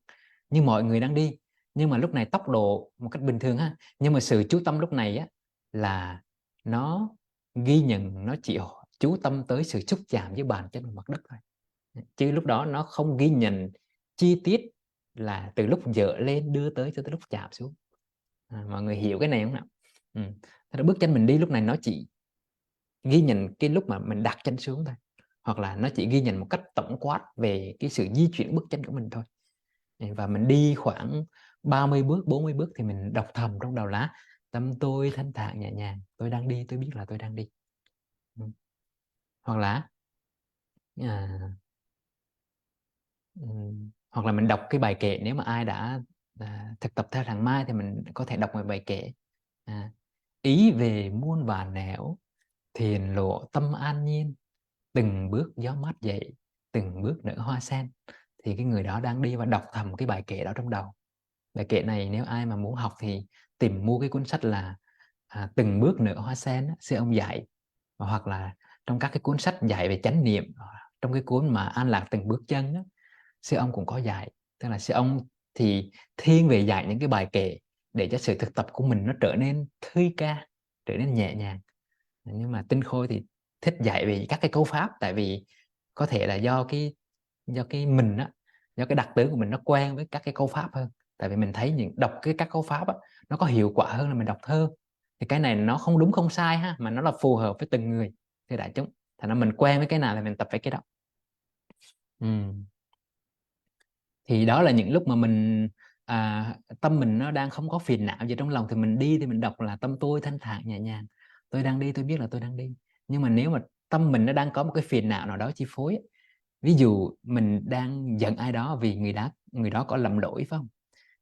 như mọi người đang đi, nhưng mà lúc này tốc độ một cách bình thường ha, nhưng mà sự chú tâm lúc này á là nó ghi nhận, nó chỉ chú tâm tới sự xúc chạm với bàn chân và mặt đất thôi, chứ lúc đó nó không ghi nhận chi tiết là từ lúc dở lên đưa tới cho tới lúc chạm xuống. Mọi người hiểu cái này không nào? Thế bước chân mình đi lúc này nó chỉ ghi nhận cái lúc mà mình đặt chân xuống thôi, hoặc là nó chỉ ghi nhận một cách tổng quát về cái sự di chuyển bước chân của mình thôi. Và mình đi khoảng 30 bước 40 bước thì mình đọc thầm trong đầu lá: tâm tôi thanh thản nhẹ nhàng, tôi đang đi, tôi biết là tôi đang đi. Hoặc là hoặc là mình đọc cái bài kệ. Nếu mà ai đã thực tập theo thằng Mai thì mình có thể đọc một bài kệ: ý về muôn vàn nẻo, thiền lộ tâm an nhiên, từng bước gió mát dậy, từng bước nở hoa sen. Thì cái người đó đang đi và đọc thầm cái bài kệ đó trong đầu. Bài kệ này nếu ai mà muốn học thì tìm mua cái cuốn sách là từng bước nở hoa sen, sư ông dạy, hoặc là trong các cái cuốn sách dạy về chánh niệm, trong cái cuốn mà An Lạc từng bước chân đó, sư ông cũng có dạy. Tức là sư ông thì thiên về dạy những cái bài kệ để cho sự thực tập của mình nó trở nên thư ca, trở nên nhẹ nhàng. Nhưng mà Tinh Khôi thì thích dạy về các cái câu pháp, tại vì có thể là do cái mình á, do cái đặc tính của mình nó quen với các cái câu pháp hơn. Tại vì mình thấy đọc các câu pháp á, nó có hiệu quả hơn là mình đọc thơ. Thì cái này nó không đúng không sai ha, mà nó là phù hợp với từng người, thì đại chúng. Thành ra mình quen với cái nào thì mình tập với cái đó. Thì đó là những lúc mà mình tâm mình nó đang không có phiền não gì trong lòng, thì mình đi thì mình đọc là tâm tôi thanh thản nhẹ nhàng, tôi đang đi, tôi biết là tôi đang đi. Nhưng mà nếu mà tâm mình nó đang có một cái phiền não nào đó chi phối, ví dụ mình đang giận ai đó vì người đó có lầm lỗi, phải không?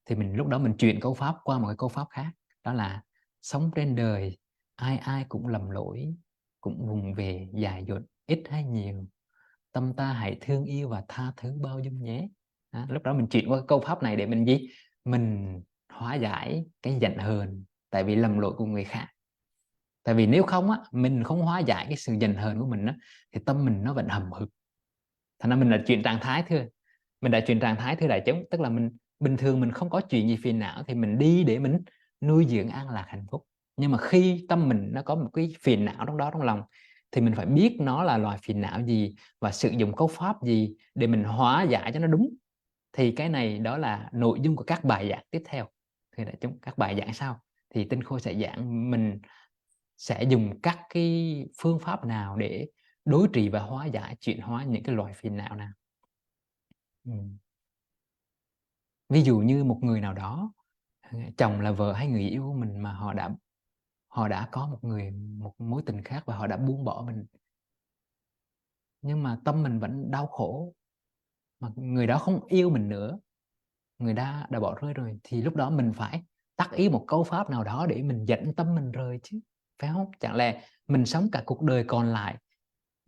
Thì mình lúc đó mình chuyển câu pháp qua một cái câu pháp khác, đó là: sống trên đời ai ai cũng lầm lỗi, cũng vùng về dài dột ít hay nhiều, tâm ta hãy thương yêu và tha thứ bao dung nhé. Lúc đó mình chuyển qua cái câu pháp này để mình gì? Mình hóa giải cái giận hờn tại vì lầm lỗi của người khác. Tại vì nếu không á, mình không hóa giải cái sự giận hờn của mình á, thì tâm mình nó vẫn hầm hực. Thành ra mình đã chuyển trạng thái, thưa đại chúng. Tức là mình bình thường mình không có chuyện gì phiền não thì mình đi để mình nuôi dưỡng an lạc hạnh phúc. Nhưng mà khi tâm mình nó có một cái phiền não trong lòng, thì mình phải biết nó là loài phiền não gì và sử dụng câu pháp gì để mình hóa giải cho nó đúng. Thì cái này đó là nội dung của các bài giảng tiếp theo. Thưa đại chúng, các bài giảng sau thì Tinh Khôi sẽ giảng mình sẽ dùng các cái phương pháp nào để đối trị và hóa giải, chuyển hóa những cái loại phiền não nào. Ví dụ như một người nào đó, chồng là vợ hay người yêu của mình mà họ đã có một mối tình khác và họ đã buông bỏ mình, nhưng mà tâm mình vẫn đau khổ, mà người đó không yêu mình nữa, người đã bỏ rơi rồi, thì lúc đó mình phải tác ý một câu pháp nào đó để mình dẫn tâm mình rời chứ, phải không? Chẳng lẽ mình sống cả cuộc đời còn lại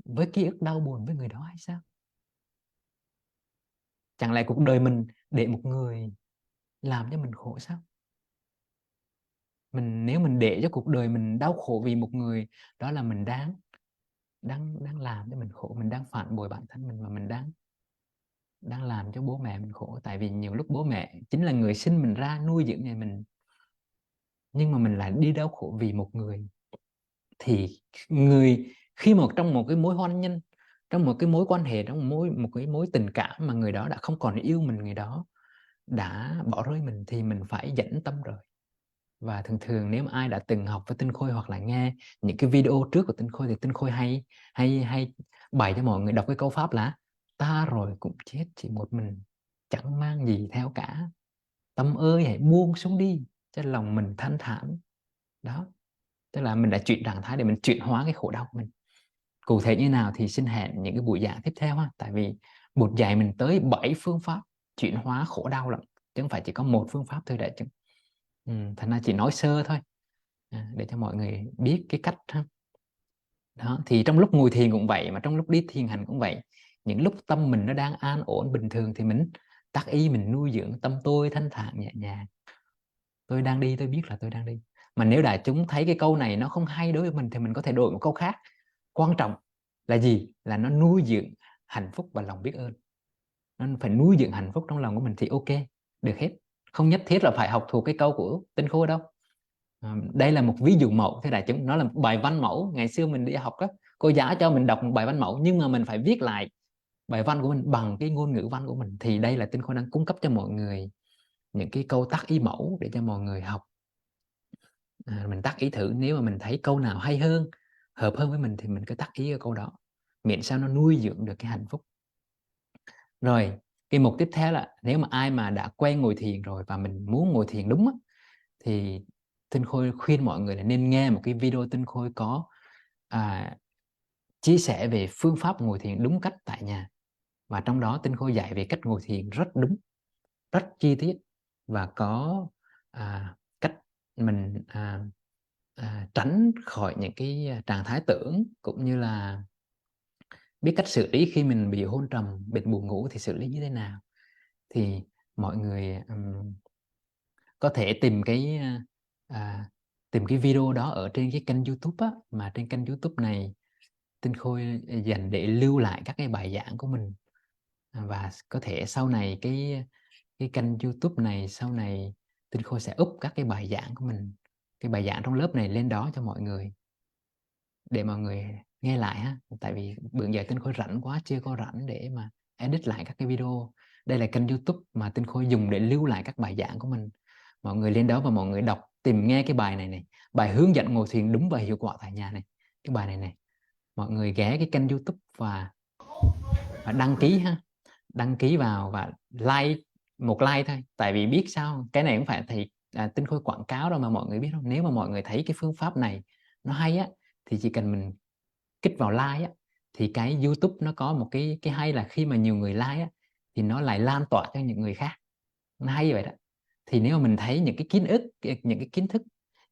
với ký ức đau buồn với người đó hay sao? Chẳng lẽ cuộc đời mình để một người làm cho mình khổ sao? Nếu mình để cho cuộc đời mình đau khổ vì một người, đó là mình đang làm cho mình khổ, mình đang phản bội bản thân mình, và mình đang làm cho bố mẹ mình khổ. Tại vì nhiều lúc bố mẹ chính là người sinh mình ra, nuôi dưỡng nhà mình, nhưng mà mình lại đi đau khổ vì một người. Thì khi mà trong một cái mối hôn nhân, trong một cái mối quan hệ, trong một cái mối tình cảm mà người đó đã không còn yêu mình, người đó đã bỏ rơi mình, thì mình phải dẫn tâm rồi. Và thường thường nếu mà ai đã từng học với Tinh Khôi hoặc là nghe những cái video trước của Tinh Khôi, thì Tinh Khôi hay bày cho mọi người đọc cái câu pháp là: ta rồi cũng chết chỉ một mình, chẳng mang gì theo cả, tâm ơi hãy buông xuống đi, cho lòng mình thanh thản. Đó, tức là mình đã chuyển trạng thái để mình chuyển hóa cái khổ đau của mình. Cụ thể như nào thì xin hẹn những cái buổi giảng tiếp theo ha. Tại vì một dạy mình tới 7 phương pháp chuyển hóa khổ đau lận, chứ không phải chỉ có một phương pháp thôi đại chúng. Thành ra chỉ nói sơ thôi, để cho mọi người biết cái cách ha. Đó, thì trong lúc ngồi thiền cũng vậy, mà trong lúc đi thiền hành cũng vậy. Những lúc tâm mình nó đang an ổn bình thường thì mình tác ý, mình nuôi dưỡng tâm tôi thanh thản nhẹ nhàng. Tôi đang đi, tôi biết là tôi đang đi. Mà nếu đại chúng thấy cái câu này nó không hay đối với mình thì mình có thể đổi một câu khác. Quan trọng là gì? Là nó nuôi dưỡng hạnh phúc và lòng biết ơn. Nó phải nuôi dưỡng hạnh phúc trong lòng của mình thì ok, được hết. Không nhất thiết là phải học thuộc cái câu của Tinh Khôi đâu. Đây là một ví dụ mẫu, thế đại chúng, nó là một bài văn mẫu. Ngày xưa mình đi học đó, cô giáo cho mình đọc một bài văn mẫu, nhưng mà mình phải viết lại bài văn của mình bằng cái ngôn ngữ văn của mình. Thì đây là Tinh Khôi đang cung cấp cho mọi người những cái câu tác ý mẫu để cho mọi người học. Mình tác ý thử, nếu mà mình thấy câu nào hay hơn, hợp hơn với mình thì mình cứ tác ý cái câu đó, miễn sao nó nuôi dưỡng được cái hạnh phúc. Rồi cái mục tiếp theo là nếu mà ai mà đã quen ngồi thiền rồi và mình muốn ngồi thiền đúng á, thì Tinh Khôi khuyên mọi người là nên nghe một cái video Tinh Khôi có chia sẻ về phương pháp ngồi thiền đúng cách tại nhà. Và trong đó Tinh Khôi dạy về cách ngồi thiền rất đúng, rất chi tiết, và có cách mình tránh khỏi những cái trạng thái tưởng, cũng như là biết cách xử lý khi mình bị hôn trầm, bệnh buồn ngủ thì xử lý như thế nào. Thì mọi người có thể tìm cái video đó ở trên cái kênh YouTube á, mà trên kênh YouTube này Tinh Khôi dành để lưu lại các cái bài giảng của mình. Và có thể sau này cái kênh YouTube này, sau này Tinh Khôi sẽ up các cái bài giảng của mình, cái bài giảng trong lớp này lên đó cho mọi người, để mọi người nghe lại ha. Tại vì bữa giờ Tinh Khôi rảnh quá, chưa có rảnh để mà edit lại các cái video. Đây là kênh YouTube mà Tinh Khôi dùng để lưu lại các bài giảng của mình. Mọi người lên đó và mọi người đọc, tìm nghe cái bài này, bài hướng dẫn ngồi thiền đúng và hiệu quả tại nhà này, cái bài này. Mọi người ghé cái kênh YouTube và đăng ký ha, đăng ký vào và một like thôi. Tại vì biết sao, cái này cũng phải thì Tinh Khôi quảng cáo đâu mà mọi người biết không. Nếu mà mọi người thấy cái phương pháp này nó hay á, thì chỉ cần mình kích vào like á, thì cái YouTube nó có một cái hay là khi mà nhiều người like á, thì nó lại lan tỏa cho những người khác. Nó hay vậy đó. Thì nếu mà mình thấy những cái kiến thức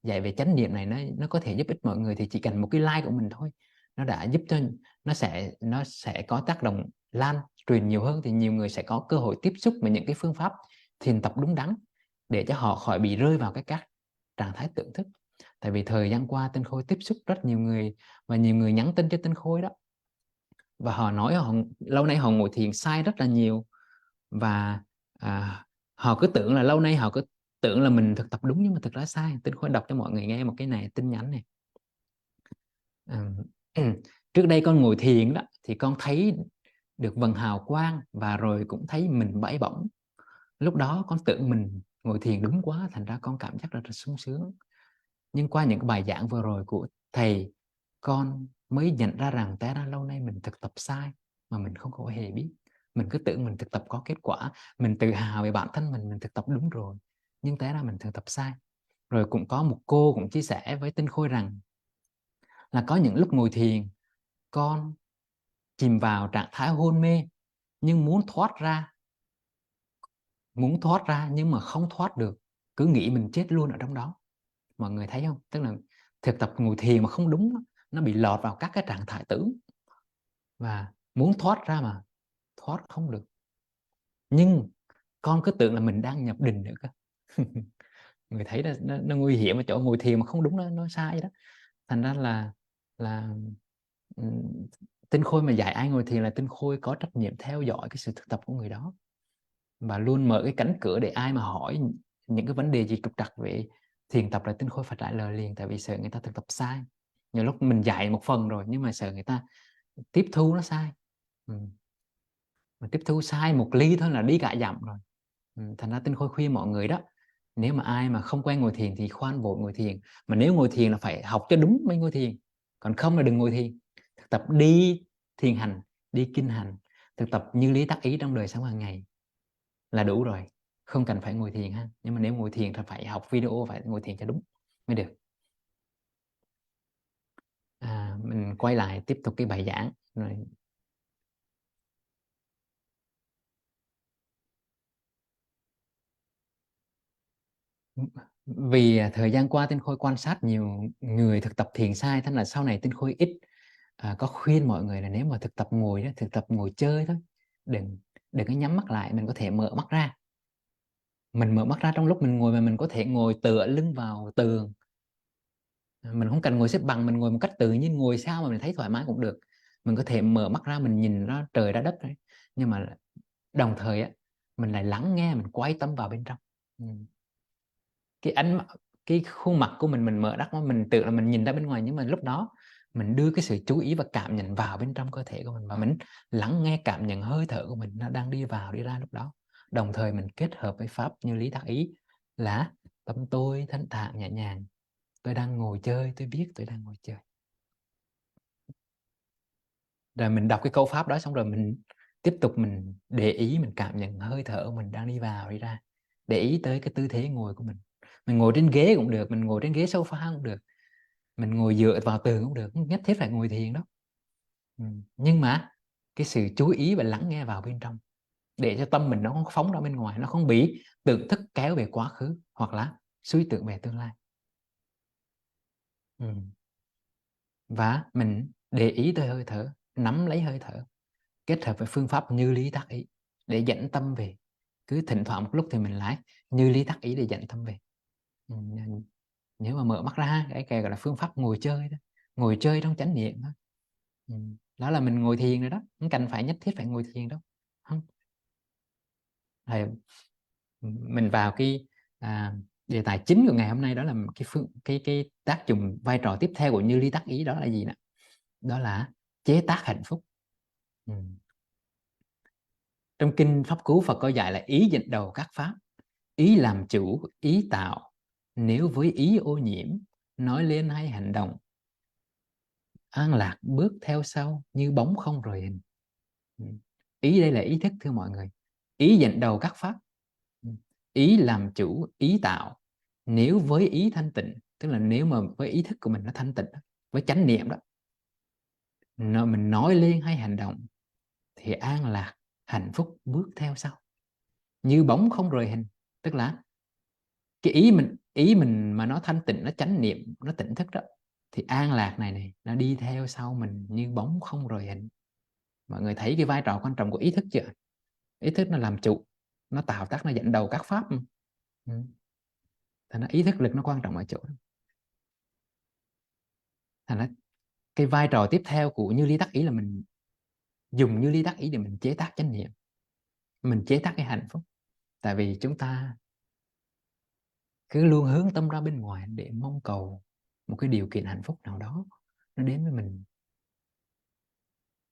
dạy về chánh niệm này nó có thể giúp ích mọi người, thì chỉ cần một cái like của mình thôi, nó đã giúp cho nó sẽ có tác động lan truyền nhiều hơn, thì nhiều người sẽ có cơ hội tiếp xúc với những cái phương pháp thiền tập đúng đắn, để cho họ khỏi bị rơi vào các trạng thái tưởng thức. Tại vì thời gian qua Tinh Khôi tiếp xúc rất nhiều người, và nhiều người nhắn tin cho Tinh Khôi đó, và họ nói lâu nay họ ngồi thiền sai rất là nhiều, và họ cứ tưởng là lâu nay họ cứ tưởng là mình thực tập đúng, nhưng mà thực ra sai. Tinh Khôi đọc cho mọi người nghe một cái này, tin nhắn này. Trước đây con ngồi thiền đó, thì con thấy được vầng hào quang, và rồi cũng thấy mình bay bổng. Lúc đó con tưởng mình ngồi thiền đúng quá, thành ra con cảm giác rất là sung sướng. Nhưng qua những cái bài giảng vừa rồi của thầy, con mới nhận ra rằng té ra lâu nay mình thực tập sai mà mình không có hề biết. Mình cứ tưởng mình thực tập có kết quả, mình tự hào về bản thân mình thực tập đúng rồi, nhưng té ra mình thực tập sai. Rồi cũng có một cô cũng chia sẻ với Tinh Khôi rằng là có những lúc ngồi thiền con chìm vào trạng thái hôn mê, nhưng muốn thoát ra nhưng mà không thoát được, cứ nghĩ mình chết luôn ở trong đó. Mọi người thấy không? Tức là thực tập ngồi thiền mà không đúng, nó bị lọt vào các cái trạng thái tưởng, và muốn thoát ra mà thoát không được. Nhưng con cứ tưởng là mình đang nhập định nữa cơ. Người thấy nó nguy hiểm ở chỗ ngồi thiền mà không đúng, nó sai đó. Thành ra là Tinh Khôi mà dạy ai ngồi thiền là Tinh Khôi có trách nhiệm theo dõi cái sự thực tập của người đó, và luôn mở cái cánh cửa để ai mà hỏi những cái vấn đề gì trục trặc về thiền tập là Tinh Khôi phải trả lời liền, tại vì sợ người ta thực tập sai. Nhiều lúc mình dạy một phần rồi nhưng mà sợ người ta tiếp thu nó sai. Mà tiếp thu sai một ly thôi là đi cả dặm rồi. Thành ra Tinh Khôi khuyên mọi người đó, nếu mà ai mà không quen ngồi thiền thì khoan vội ngồi thiền, mà nếu ngồi thiền là phải học cho đúng mới ngồi thiền, còn không là đừng ngồi thiền. Thực tập đi thiền hành, đi kinh hành, thực tập như lý tác ý trong đời sống hàng ngày là đủ rồi, không cần phải ngồi thiền ha. Nhưng mà nếu ngồi thiền thì phải học video, phải ngồi thiền cho đúng mới được. Mình quay lại tiếp tục cái bài giảng rồi. Vì thời gian qua Tinh Khôi quan sát nhiều người thực tập thiền sai, thế là sau này Tinh Khôi ít có khuyên mọi người là nếu mà thực tập ngồi đó, thực tập ngồi chơi thôi, đừng đừng có nhắm mắt lại, mình có thể mở mắt ra. Mình mở mắt ra trong lúc mình ngồi, mà mình có thể ngồi tựa lưng vào tường, mình không cần ngồi xếp bằng, mình ngồi một cách tự nhiên, ngồi sao mà mình thấy thoải mái cũng được. Mình có thể mở mắt ra, mình nhìn ra trời ra đất đấy, nhưng mà đồng thời á, mình lại lắng nghe, mình quay tâm vào bên trong. cái ánh cái khuôn mặt của mình mở đắc, mình tự là mình nhìn ra bên ngoài, nhưng mà lúc đó mình đưa cái sự chú ý và cảm nhận vào bên trong cơ thể của mình, và mình lắng nghe cảm nhận hơi thở của mình nó đang đi vào đi ra lúc đó. Đồng thời mình kết hợp với pháp như lý tác ý là tâm tôi thanh thản nhẹ nhàng, tôi đang ngồi chơi, tôi biết tôi đang ngồi chơi. Rồi mình đọc cái câu pháp đó xong rồi mình tiếp tục mình để ý, mình cảm nhận hơi thở của mình đang đi vào đi ra, để ý tới cái tư thế ngồi của mình. Mình ngồi trên ghế cũng được, mình ngồi trên ghế sofa cũng được, mình ngồi dựa vào tường cũng được, không nhất thiết phải ngồi thiền đó. Nhưng mà cái sự chú ý và lắng nghe vào bên trong, để cho tâm mình nó không phóng ra bên ngoài, nó không bị tưởng thức kéo về quá khứ hoặc là suy tưởng về tương lai. Và mình để ý tới hơi thở, nắm lấy hơi thở, kết hợp với phương pháp như lý tác ý để dẫn tâm về. Cứ thỉnh thoảng một lúc thì mình lại như lý tác ý để dẫn tâm về. Nếu mà mở mắt ra, cái gọi là phương pháp ngồi chơi đó, ngồi chơi trong chánh niệm đó. Đó là mình ngồi thiền rồi đó, không cần phải nhất thiết phải ngồi thiền đâu. Không. Rồi mình vào cái đề tài chính của ngày hôm nay, đó là cái tác dụng vai trò tiếp theo của như lý tác ý, đó là gì nè? Đó là chế tác hạnh phúc. Trong kinh Pháp Cú, Phật có dạy là ý dẫn đầu các pháp, ý làm chủ, ý tạo. Nếu với ý ô nhiễm, nói lên hay hành động, an lạc bước theo sau như bóng không rời hình. Ý đây là ý thức, thưa mọi người. Ý dẫn đầu các pháp, ý làm chủ, ý tạo. Nếu với ý thanh tịnh, tức là nếu mà với ý thức của mình nó thanh tịnh, với chánh niệm đó, mình nói lên hay hành động thì an lạc, hạnh phúc bước theo sau như bóng không rời hình. Tức là cái ý mình mà nó thanh tịnh, nó chánh niệm, nó tỉnh thức đó, thì an lạc này nó đi theo sau mình như bóng không rời hình. Mọi người thấy cái vai trò quan trọng của ý thức chưa? Ý thức nó làm chủ, nó tạo tác, nó dẫn đầu các pháp. Thành ra ý thức lực nó quan trọng ở chỗ đó. Thành ra cái vai trò tiếp theo của như lý tác ý là mình dùng như lý tác ý để mình chế tác chánh niệm, mình chế tác cái hạnh phúc. Tại vì chúng ta cứ luôn hướng tâm ra bên ngoài để mong cầu một cái điều kiện hạnh phúc nào đó nó đến với mình.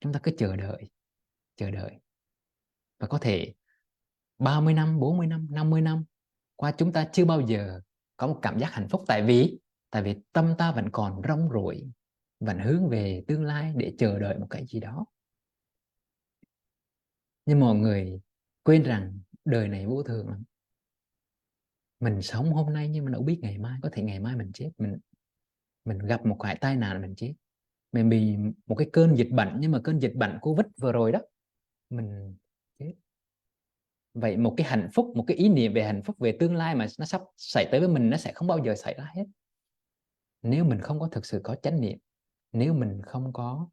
Chúng ta cứ chờ đợi, và có thể 30 năm, 40 năm, 50 năm qua chúng ta chưa bao giờ có một cảm giác hạnh phúc, tại vì tâm ta vẫn còn rong ruổi, vẫn hướng về tương lai để chờ đợi một cái gì đó. Nhưng mọi người quên rằng đời này vô thường lắm. Mình sống hôm nay nhưng mà đâu biết ngày mai, có thể ngày mai mình chết, mình gặp một cái tai nạn mình chết, mình bị một cái cơn dịch bệnh, nhưng mà cơn dịch bệnh Covid vừa rồi đó mình chết. Vậy một cái hạnh phúc, một cái ý niệm về hạnh phúc, về tương lai mà nó sắp xảy tới với mình, nó sẽ không bao giờ xảy ra hết nếu mình không có thực sự có chánh niệm, nếu mình không có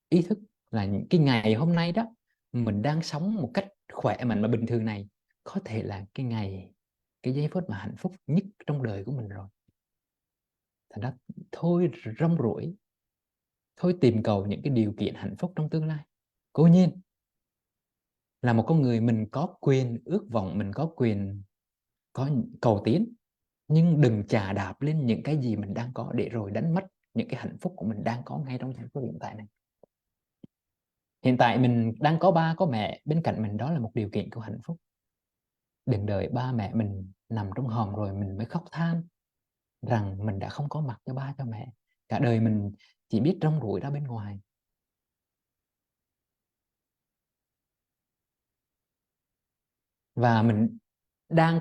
ý thức là những cái ngày hôm nay đó mình đang sống một cách khỏe mạnh mà bình thường này có thể là cái giây phút mà hạnh phúc nhất trong đời của mình rồi. Thành ra thôi rong ruổi, thôi tìm cầu những cái điều kiện hạnh phúc trong tương lai. Cố nhiên là một con người mình có quyền ước vọng, mình có quyền có cầu tiến, nhưng đừng chà đạp lên những cái gì mình đang có để rồi đánh mất những cái hạnh phúc của mình đang có ngay trong giây phút hiện tại này. Hiện tại mình đang có ba có mẹ bên cạnh mình, đó là một điều kiện của hạnh phúc. Đừng đợi ba mẹ mình nằm trong hòm rồi mình mới khóc than rằng mình đã không có mặt cho ba cho mẹ. Cả đời mình chỉ biết rong ruổi ra bên ngoài. Và mình đang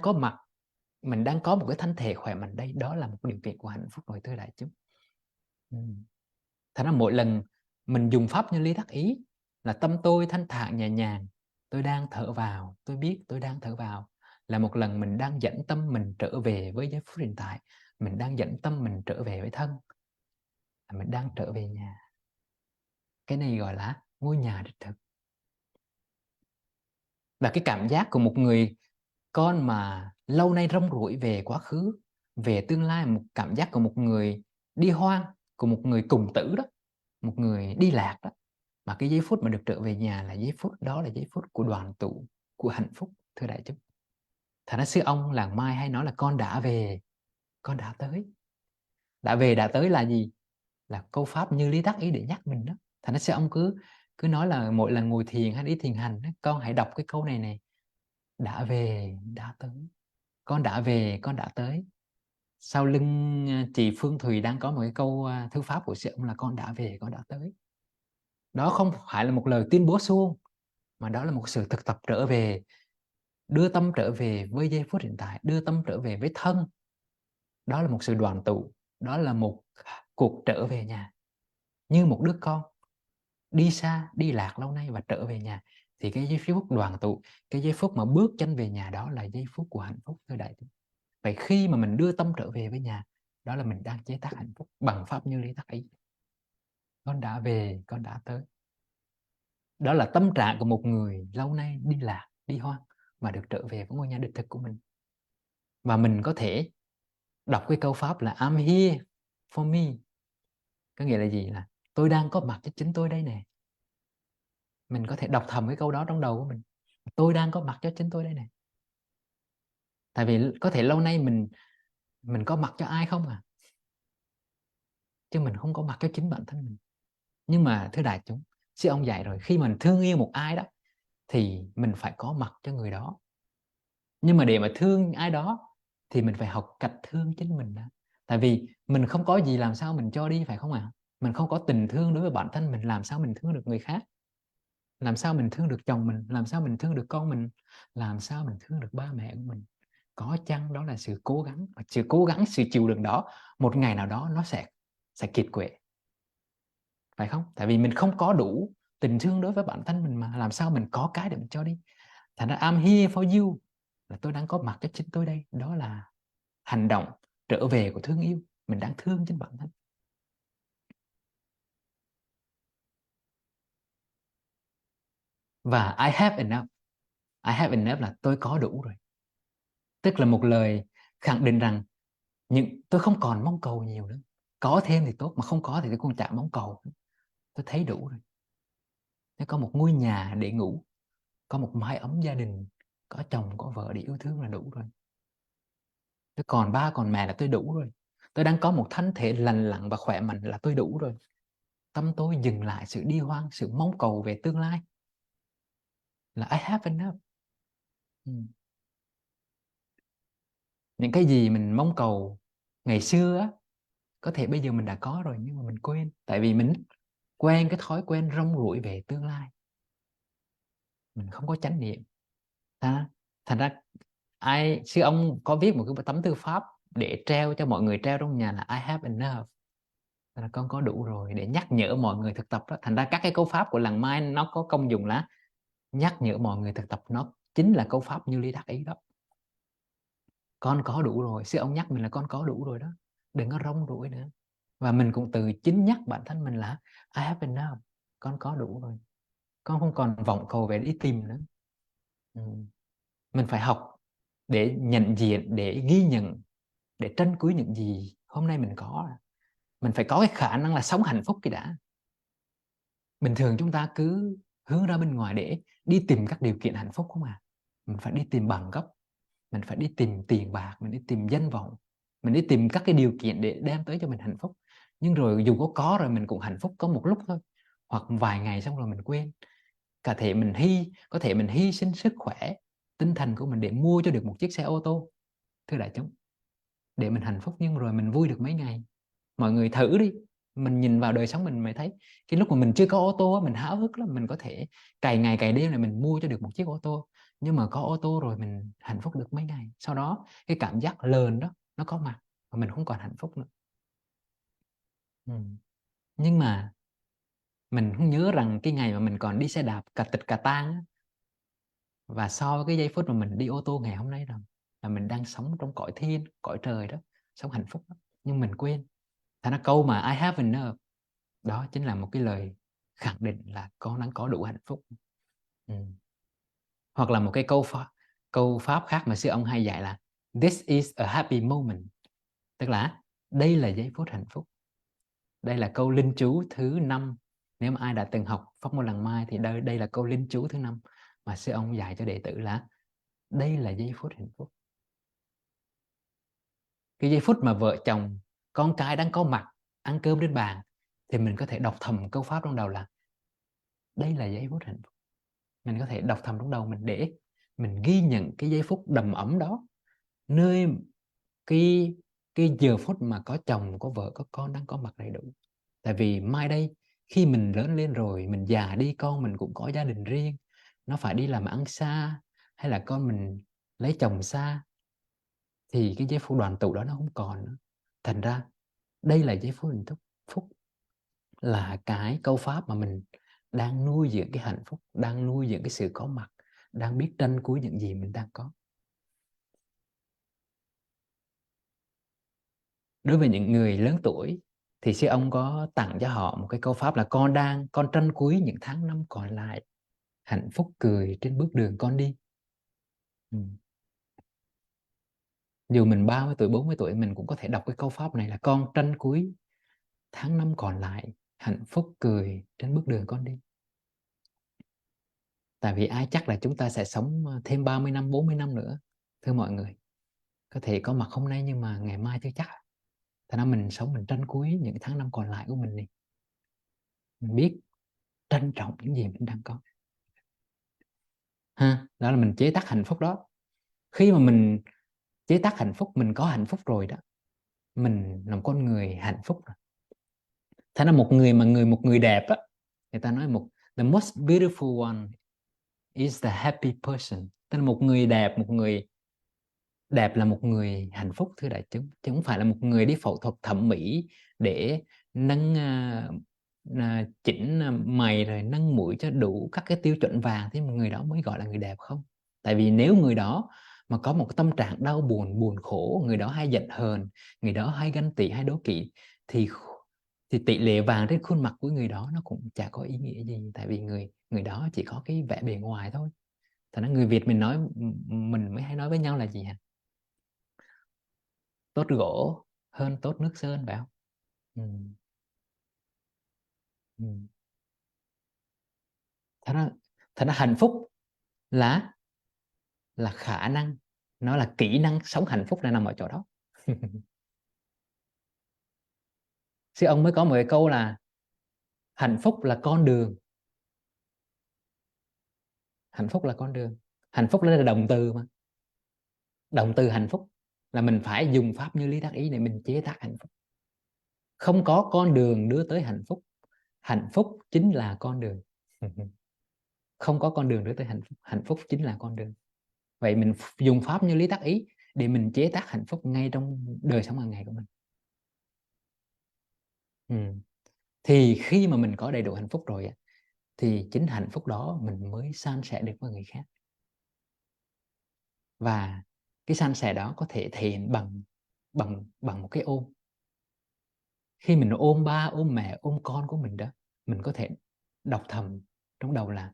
có một cái thân thể khỏe mạnh đây, đó là một điều kiện của hạnh phúc rồi, thưa đại chúng. Thật ra mỗi lần mình dùng pháp như lý đắc ý là tâm tôi thanh thản nhẹ nhàng, tôi đang thở vào, tôi biết tôi đang thở vào, là một lần mình đang dẫn tâm mình trở về với giây phút hiện tại, mình đang dẫn tâm mình trở về với thân, mình đang trở về nhà. Cái này gọi là ngôi nhà đích thực. Và cái cảm giác của một người con mà lâu nay rong ruổi về quá khứ, về tương lai, một cảm giác của một người đi hoang, của một người cùng tử đó, một người đi lạc đó, mà cái giây phút mà được trở về nhà là giây phút đó, là giây phút của đoàn tụ, của hạnh phúc, thưa đại chúng. Thành ra sư ông làng Mai hay nói là con đã về, con đã tới. Đã về đã tới là gì? Là câu pháp như lý đắc ý để nhắc mình đó. Thành ra sư ông cứ cứ nói là mỗi lần ngồi thiền hay đi thiền hành, con hãy đọc cái câu này này: đã về đã tới, con đã về con đã tới. Sau lưng chị Phương Thùy đang có một cái câu thư pháp của sư ông là con đã về con đã tới. Đó không phải là một lời tuyên bố suông, mà đó là một sự thực tập trở về, đưa tâm trở về với giây phút hiện tại, đưa tâm trở về với thân. Đó là một sự đoàn tụ, đó là một cuộc trở về nhà, như một đứa con đi xa đi lạc lâu nay và trở về nhà. Thì cái giây phút đoàn tụ, cái giây phút mà bước chân về nhà, đó là giây phút của hạnh phúc, thưa đại chúng. Vậy khi mà mình đưa tâm trở về với nhà, đó là mình đang chế tác hạnh phúc bằng pháp như lý tác ý. Con đã về con đã tới. Đó là tâm trạng của một người lâu nay đi lạc đi hoang mà được trở về với ngôi nhà đích thực của mình. Và mình có thể đọc cái câu pháp là I'm here for me. Có nghĩa là gì? Là tôi đang có mặt cho chính tôi đây nè. Mình có thể đọc thầm cái câu đó trong đầu của mình: tôi đang có mặt cho chính tôi đây nè. Tại vì có thể lâu nay mình có mặt cho ai không à, chứ mình không có mặt cho chính bản thân mình. Nhưng mà thưa đại chúng, sư ông dạy rồi, khi mình thương yêu một ai đó thì mình phải có mặt cho người đó. Nhưng mà để mà thương ai đó thì mình phải học cách thương chính mình đã. Tại vì mình không có gì làm sao mình cho đi, phải không ạ? Mình không có tình thương đối với bản thân mình, làm sao mình thương được người khác? Làm sao mình thương được chồng mình? Làm sao mình thương được con mình? Làm sao mình thương được ba mẹ của mình? Có chăng đó là sự cố gắng, sự chịu đựng đó, một ngày nào đó nó sẽ kiệt quệ, phải không? Tại vì mình không có đủ tình thương đối với bản thân mình, mà làm sao mình có cái để mình cho đi. Thành ra I'm here for you, là tôi đang có mặt cho chính tôi đây. Đó là hành động trở về của thương yêu. Mình đang thương chính bản thân. Và I have enough. I have enough là tôi có đủ rồi. Tức là một lời khẳng định rằng tôi không còn mong cầu nhiều nữa. Có thêm thì tốt, mà không có thì tôi cũng chẳng mong cầu. Tôi thấy đủ rồi. Tôi có một ngôi nhà để ngủ, có một mái ấm gia đình, có chồng có vợ để yêu thương là đủ rồi. Tôi còn ba còn mẹ là tôi đủ rồi. Tôi đang có một thân thể lành lặn và khỏe mạnh là tôi đủ rồi. Tâm tôi dừng lại sự đi hoang, sự mong cầu về tương lai, là I have enough. Những cái gì mình mong cầu ngày xưa á, có thể bây giờ mình đã có rồi nhưng mà mình quên, tại vì mình quen cái thói quen rong ruổi về tương lai, mình không có chánh niệm. Thành ra ai sư ông có viết một cái tấm thư pháp để treo cho mọi người treo trong nhà là I have enough, là con có đủ rồi, để nhắc nhở mọi người thực tập đó. Thành ra các cái câu pháp của làng Mai nó có công dụng là nhắc nhở mọi người thực tập, nó chính là câu pháp như Lý Đắc Ý đó. Con có đủ rồi, sư ông nhắc mình là con có đủ rồi đó, đừng có rong ruổi nữa. Và mình cũng từ chính nhắc bản thân mình là I have enough, con có đủ rồi, con không còn vọng cầu về đi tìm nữa. Ừ. Mình phải học để nhận diện, để ghi nhận, để trân quý những gì hôm nay mình có. Mình phải có cái khả năng là sống hạnh phúc cái đã. Bình thường chúng ta cứ hướng ra bên ngoài để đi tìm các điều kiện hạnh phúc không à. Mình phải đi tìm bằng cấp, mình phải đi tìm tiền bạc, mình đi tìm danh vọng, mình đi tìm các cái điều kiện để đem tới cho mình hạnh phúc. Nhưng rồi dù có rồi mình cũng hạnh phúc có một lúc thôi, hoặc vài ngày xong rồi mình quên. Có thể mình hy sinh sức khỏe, tinh thần của mình để mua cho được một chiếc xe ô tô, thưa đại chúng, để mình hạnh phúc, nhưng rồi mình vui được mấy ngày. Mọi người thử đi, mình nhìn vào đời sống mình mới thấy cái lúc mà mình chưa có ô tô mình háo hức lắm, mình có thể cày ngày cày đêm này mình mua cho được một chiếc ô tô. Nhưng mà có ô tô rồi mình hạnh phúc được mấy ngày, sau đó cái cảm giác lờn đó nó có mặt và mình không còn hạnh phúc nữa. Ừ. Nhưng mà mình không nhớ rằng cái ngày mà mình còn đi xe đạp cà tịch cà tang á, và so với cái giây phút mà mình đi ô tô ngày hôm nay, rồi là mình đang sống trong cõi thiên cõi trời đó, sống hạnh phúc đó. Nhưng mình quên. Thành ra câu mà I have enough đó chính là một cái lời khẳng định là con đang có đủ hạnh phúc. Ừ. Hoặc là một cái câu pháp khác mà sư ông hay dạy là this is a happy moment, tức là đây là giây phút hạnh phúc. Đây là câu linh chú thứ 5. Nếu mà ai đã từng học pháp môn làng Mai thì đây là câu linh chú thứ 5 mà sư ông dạy cho đệ tử là đây là giây phút hạnh phúc. Cái giây phút mà vợ chồng con cái đang có mặt ăn cơm trên bàn thì mình có thể đọc thầm câu pháp trong đầu là đây là giây phút hạnh phúc. Mình có thể đọc thầm trong đầu mình để mình ghi nhận cái giây phút đầm ấm đó, nơi cái giờ phút mà có chồng có vợ có con đang có mặt đầy đủ. Tại vì mai đây khi mình lớn lên rồi, mình già đi, con mình cũng có gia đình riêng, nó phải đi làm ăn xa, hay là con mình lấy chồng xa, thì cái giây phút đoàn tụ đó nó không còn nữa. Thành ra đây là giây phút hạnh phúc, là cái câu pháp mà mình đang nuôi dưỡng cái hạnh phúc, đang nuôi dưỡng cái sự có mặt, đang biết trân quý những gì mình đang có. Đối với những người lớn tuổi thì sư ông có tặng cho họ một cái câu pháp là con trân quý những tháng năm còn lại, hạnh phúc cười trên bước đường con đi. Ừ. Dù mình 30 tuổi 40 tuổi mình cũng có thể đọc cái câu pháp này là con trân quý tháng năm còn lại, hạnh phúc cười trên bước đường con đi. Tại vì ai chắc là chúng ta sẽ sống thêm 30 năm 40 năm nữa, thưa mọi người. Có thể có mặt hôm nay nhưng mà ngày mai chưa chắc. Thành ra mình sống, mình trân quý những tháng năm còn lại của mình đi. Mình biết trân trọng những gì mình đang có. Ha, đó là mình chế tác hạnh phúc đó. Khi mà mình chế tác hạnh phúc, mình có hạnh phúc rồi đó, mình là một con người hạnh phúc rồi. Thế là một người đẹp á, người ta nói the most beautiful one is the happy person. Tức là một người đẹp là một người hạnh phúc, thưa đại chúng, chứ không phải là một người đi phẫu thuật thẩm mỹ để nâng chỉnh mày rồi nâng mũi cho đủ các cái tiêu chuẩn vàng thì một người đó mới gọi là người đẹp không. Tại vì nếu người đó mà có một tâm trạng đau buồn, buồn khổ, người đó hay giận hờn, người đó hay ganh tị hay đố kỵ, thì tỷ lệ vàng trên khuôn mặt của người đó nó cũng chả có ý nghĩa gì. Tại vì người đó chỉ có cái vẻ bề ngoài thôi. Thành ra người Việt mình mới hay nói với nhau là gì hả? Tốt gỗ hơn tốt nước sơn, phải không? Ừ. Ừ. Thật ra hạnh phúc là khả năng, nó là kỹ năng sống hạnh phúc là nằm ở chỗ đó. Sư ông mới có một cái câu là hạnh phúc là con đường. Hạnh phúc là con đường. Hạnh phúc là động từ mà, động từ hạnh phúc. là mình phải dùng pháp như lý tác ý để mình chế tác hạnh phúc. Không có con đường đưa tới hạnh phúc chính là con đường. Không có con đường đưa tới hạnh phúc chính là con đường. Vậy mình dùng pháp như lý tác ý để mình chế tác hạnh phúc ngay trong đời sống hàng ngày của mình. Thì khi mà mình có đầy đủ hạnh phúc rồi thì chính hạnh phúc đó mình mới san sẻ được với người khác. Và cái san sẻ đó có thể thể hiện bằng một cái ôm. Khi mình ôm ba, ôm mẹ, ôm con của mình đó, mình có thể đọc thầm trong đầu là: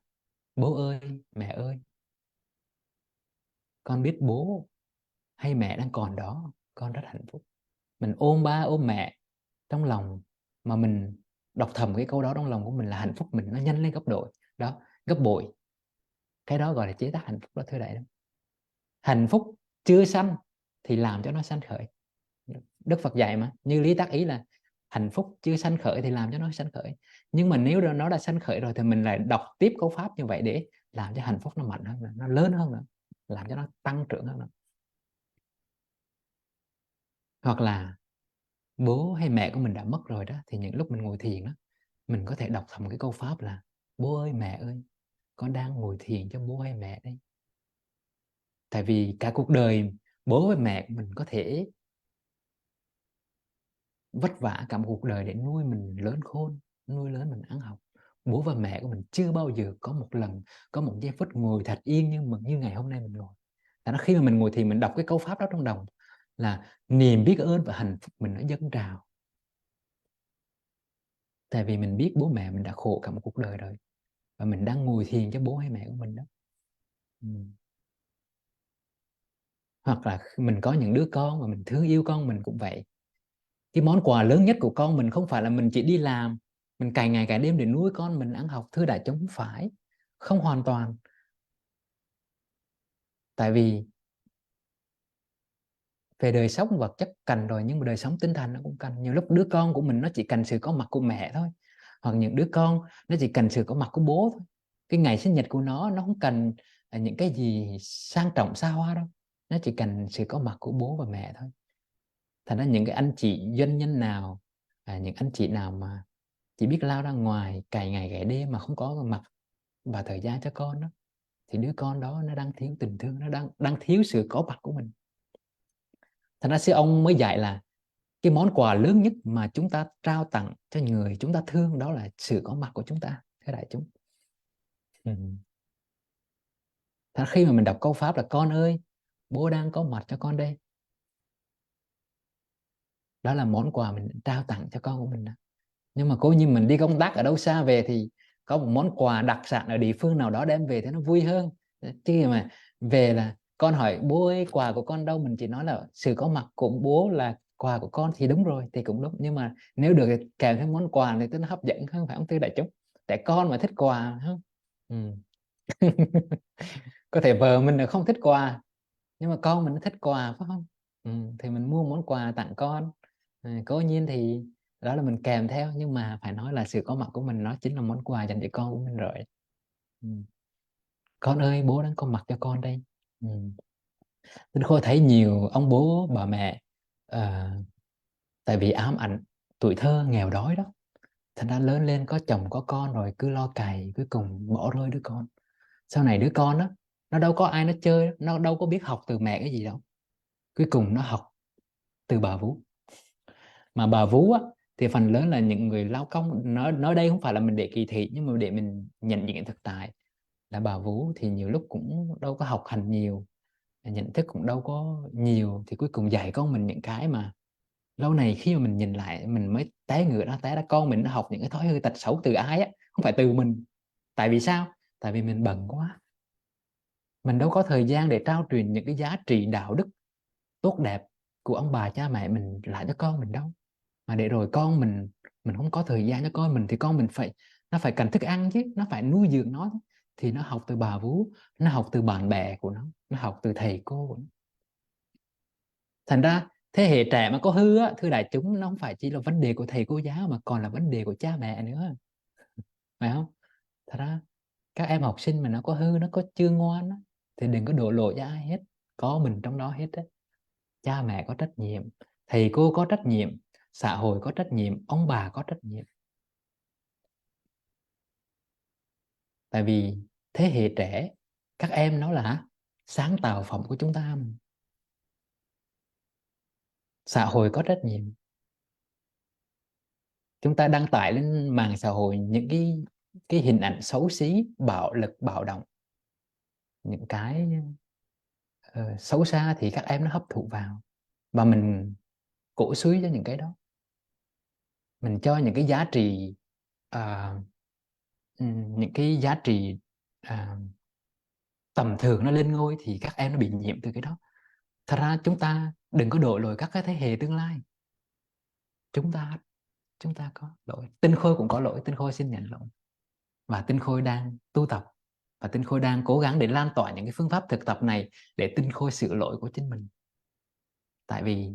bố ơi, mẹ ơi, con biết bố hay mẹ đang còn đó, con rất hạnh phúc. Mình ôm ba, ôm mẹ trong lòng, mà mình đọc thầm cái câu đó trong lòng của mình là hạnh phúc mình nó nhân lên gấp bội đó, gấp bội. Cái đó gọi là chế tác hạnh phúc đó, thưa đại đó. Hạnh phúc chưa sanh thì làm cho nó sanh khởi. Đức Phật dạy mà, như lý tác ý là hạnh phúc chưa sanh khởi thì làm cho nó sanh khởi. Nhưng mà nếu nó đã sanh khởi rồi thì mình lại đọc tiếp câu pháp như vậy để làm cho hạnh phúc nó mạnh hơn, nó lớn hơn nữa, làm cho nó tăng trưởng hơn nữa. Hoặc là bố hay mẹ của mình đã mất rồi đó, thì những lúc mình ngồi thiền đó, mình có thể đọc thầm cái câu pháp là: bố ơi, mẹ ơi, con đang ngồi thiền cho bố hay mẹ đây. Tại vì cả cuộc đời bố và mẹ của mình có thể vất vả cả một cuộc đời để nuôi mình lớn khôn, nuôi lớn mình ăn học. Bố và mẹ của mình chưa bao giờ có một lần, có một giây phút ngồi thật yên như ngày hôm nay mình ngồi. Tại đó khi mà mình ngồi thì mình đọc cái câu pháp đó trong đầu là niềm biết ơn và hạnh phúc mình nó dâng trào. Tại vì mình biết bố mẹ mình đã khổ cả một cuộc đời rồi, và mình đang ngồi thiền cho bố hay mẹ của mình đó. Hoặc là mình có những đứa con mà mình thương yêu con mình cũng vậy. Cái món quà lớn nhất của con mình không phải là mình chỉ đi làm, mình cày ngày cày đêm để nuôi con mình ăn học. Thưa đại chúng, không phải, không hoàn toàn. Tại vì về đời sống vật chất cần rồi, nhưng mà đời sống tinh thần nó cũng cần. Nhiều lúc đứa con của mình nó chỉ cần sự có mặt của mẹ thôi, hoặc những đứa con nó chỉ cần sự có mặt của bố thôi. Cái ngày sinh nhật của nó không cần những cái gì sang trọng xa hoa đâu, nó chỉ cần sự có mặt của bố và mẹ thôi. Thành ra những cái anh chị doanh nhân nào, những anh chị nào mà chỉ biết lao ra ngoài cày ngày cày đêm mà không có mặt và thời gian cho con đó, thì đứa con đó nó đang thiếu tình thương, nó đang thiếu sự có mặt của mình. Thành ra sư ông mới dạy là cái món quà lớn nhất mà chúng ta trao tặng cho người chúng ta thương đó là sự có mặt của chúng ta, thưa đại chúng. Thật khi mà mình đọc câu pháp là con ơi, bố đang có mặt cho con đây, đó là món quà mình trao tặng cho con của mình đó. Nhưng mà cố nhiên mình đi công tác ở đâu xa về thì có một món quà đặc sản ở địa phương nào đó đem về thì nó vui hơn. Chứ mà về là con hỏi bố ơi quà của con đâu, mình chỉ nói là sự có mặt của bố là quà của con thì đúng rồi, thì cũng đúng. Nhưng mà nếu được thì kèm thêm món quà thì nó hấp dẫn hơn, phải không thưa đại chúng? Tại con mà thích quà không? Ừ. Có thể vợ mình là không thích quà, nhưng mà con mình nó thích quà phải không? Thì mình mua món quà tặng con. Cố nhiên thì đó là mình kèm theo, nhưng mà phải nói là sự có mặt của mình nó chính là món quà dành cho con của mình rồi. Con ơi, bố đang có mặt cho con đây. Tôi khôi thấy nhiều ông bố bà mẹ à, tại vì ám ảnh tuổi thơ nghèo đói đó, thành ra lớn lên có chồng có con rồi cứ lo cày, cuối cùng bỏ rơi đứa con. Sau này đứa con đó nó đâu có ai nó chơi, nó đâu có biết học từ mẹ cái gì đâu, cuối cùng nó học từ bà vú. Mà bà vú á, thì phần lớn là những người lao công. Nói đây không phải là mình để kỳ thị, nhưng mà để mình nhận diện thực tại là bà vú thì nhiều lúc cũng đâu có học hành nhiều, nhận thức cũng đâu có nhiều, thì cuối cùng dạy con mình những cái mà lâu này khi mà mình nhìn lại mình mới té ngựa đó, té ra con mình nó học những cái thói hư tật xấu từ ai á, không phải từ mình. Tại vì sao? Tại vì mình bận quá, mình đâu có thời gian để trao truyền những cái giá trị đạo đức tốt đẹp của ông bà cha mẹ mình lại cho con mình đâu. Mà để rồi con mình không có thời gian cho con mình, thì con mình nó phải cần thức ăn chứ, nó phải nuôi dưỡng nó. Thì nó học từ bà vú, nó học từ bạn bè của nó học từ thầy cô của nó. Thành ra thế hệ trẻ mà có hư á, thưa đại chúng, nó không phải chỉ là vấn đề của thầy cô giáo mà còn là vấn đề của cha mẹ nữa, phải không? Thật ra các em học sinh mà nó có hư, nó có chưa ngoan á, thì đừng có đổ lỗi cho ai hết, có mình trong đó hết á. cha mẹ có trách nhiệm, thầy cô có trách nhiệm, xã hội có trách nhiệm, ông bà có trách nhiệm. Tại vì thế hệ trẻ, các em nó là sáng tạo phẩm của chúng ta. Xã hội có trách nhiệm. Chúng ta đăng tải lên mạng xã hội những cái hình ảnh xấu xí, bạo lực, bạo động, những cái xấu xa thì các em nó hấp thụ vào, và mình cổ suý cho những cái đó. Mình cho những cái giá trị à, những cái giá trị à, tầm thường nó lên ngôi, thì các em nó bị nhiễm từ cái đó. Thật ra chúng ta đừng có đổ lỗi các cái thế hệ tương lai. Chúng ta có lỗi. Tinh Khôi cũng có lỗi. Tinh Khôi xin nhận lỗi, và Tinh Khôi đang tu tập, và Tinh Khôi đang cố gắng để lan tỏa những cái phương pháp thực tập này để Tinh Khôi sửa lỗi của chính mình. Tại vì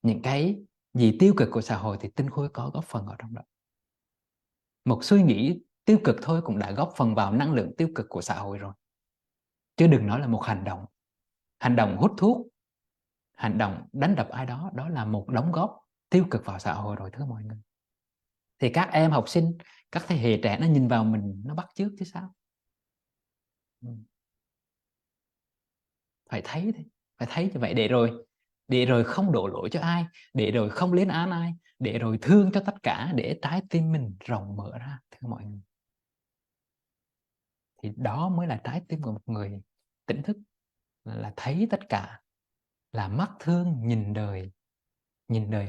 những cái gì tiêu cực của xã hội thì Tinh Khôi có góp phần ở trong đó. Một suy nghĩ tiêu cực thôi cũng đã góp phần vào năng lượng tiêu cực của xã hội rồi, chứ đừng nói là một hành động hút thuốc, hành động đánh đập ai đó, đó là một đóng góp tiêu cực vào xã hội rồi, thưa mọi người. Thì các em học sinh, các thế hệ trẻ nó nhìn vào mình, nó bắt chước chứ sao. Phải thấy thế, phải thấy như vậy, để rồi không đổ lỗi cho ai, để rồi không lên án ai, để rồi thương cho tất cả, để trái tim mình rộng mở ra, thưa mọi người. Thì đó mới là trái tim của một người tỉnh thức, là thấy tất cả, là mắt thương nhìn đời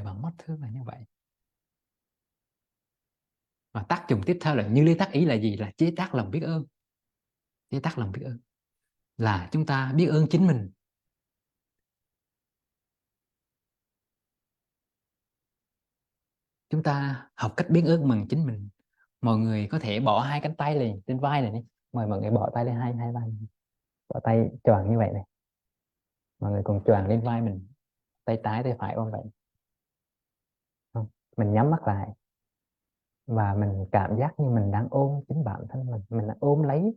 bằng mắt thương, là như vậy. Và tác dụng tiếp theo là như lý tác ý là gì? Là chế tác lòng biết ơn. Chế tác lòng biết ơn là chúng ta biết ơn chính mình. Chúng ta học cách biết ơn bằng chính mình. Mọi người có thể bỏ hai cánh tay lên trên vai này, mời mọi người bỏ tay lên hai hai vai, bỏ tay choàng như vậy này, mọi người cùng choàng lên vai mình, tay trái tay phải ôm vậy. Không, mình nhắm mắt lại và mình cảm giác như mình đang ôm chính bản thân mình đang ôm lấy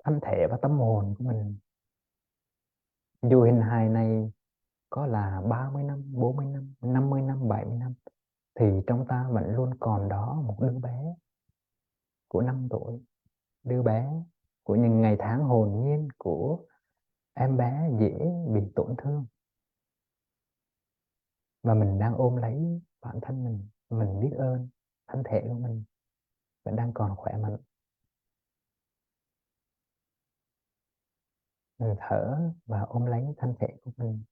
thân thể và tâm hồn của mình. Dù hình hài này có là 30 năm, 40 năm, 50 năm, 70 năm, thì trong ta vẫn luôn còn đó một đứa bé của 5 tuổi, đứa bé của những ngày tháng hồn nhiên, của em bé dễ bị tổn thương, và mình đang ôm lấy bản thân mình biết ơn thân thể của mình vẫn đang còn khỏe mạnh. Mình thở và ôm lấy thân thể của mình.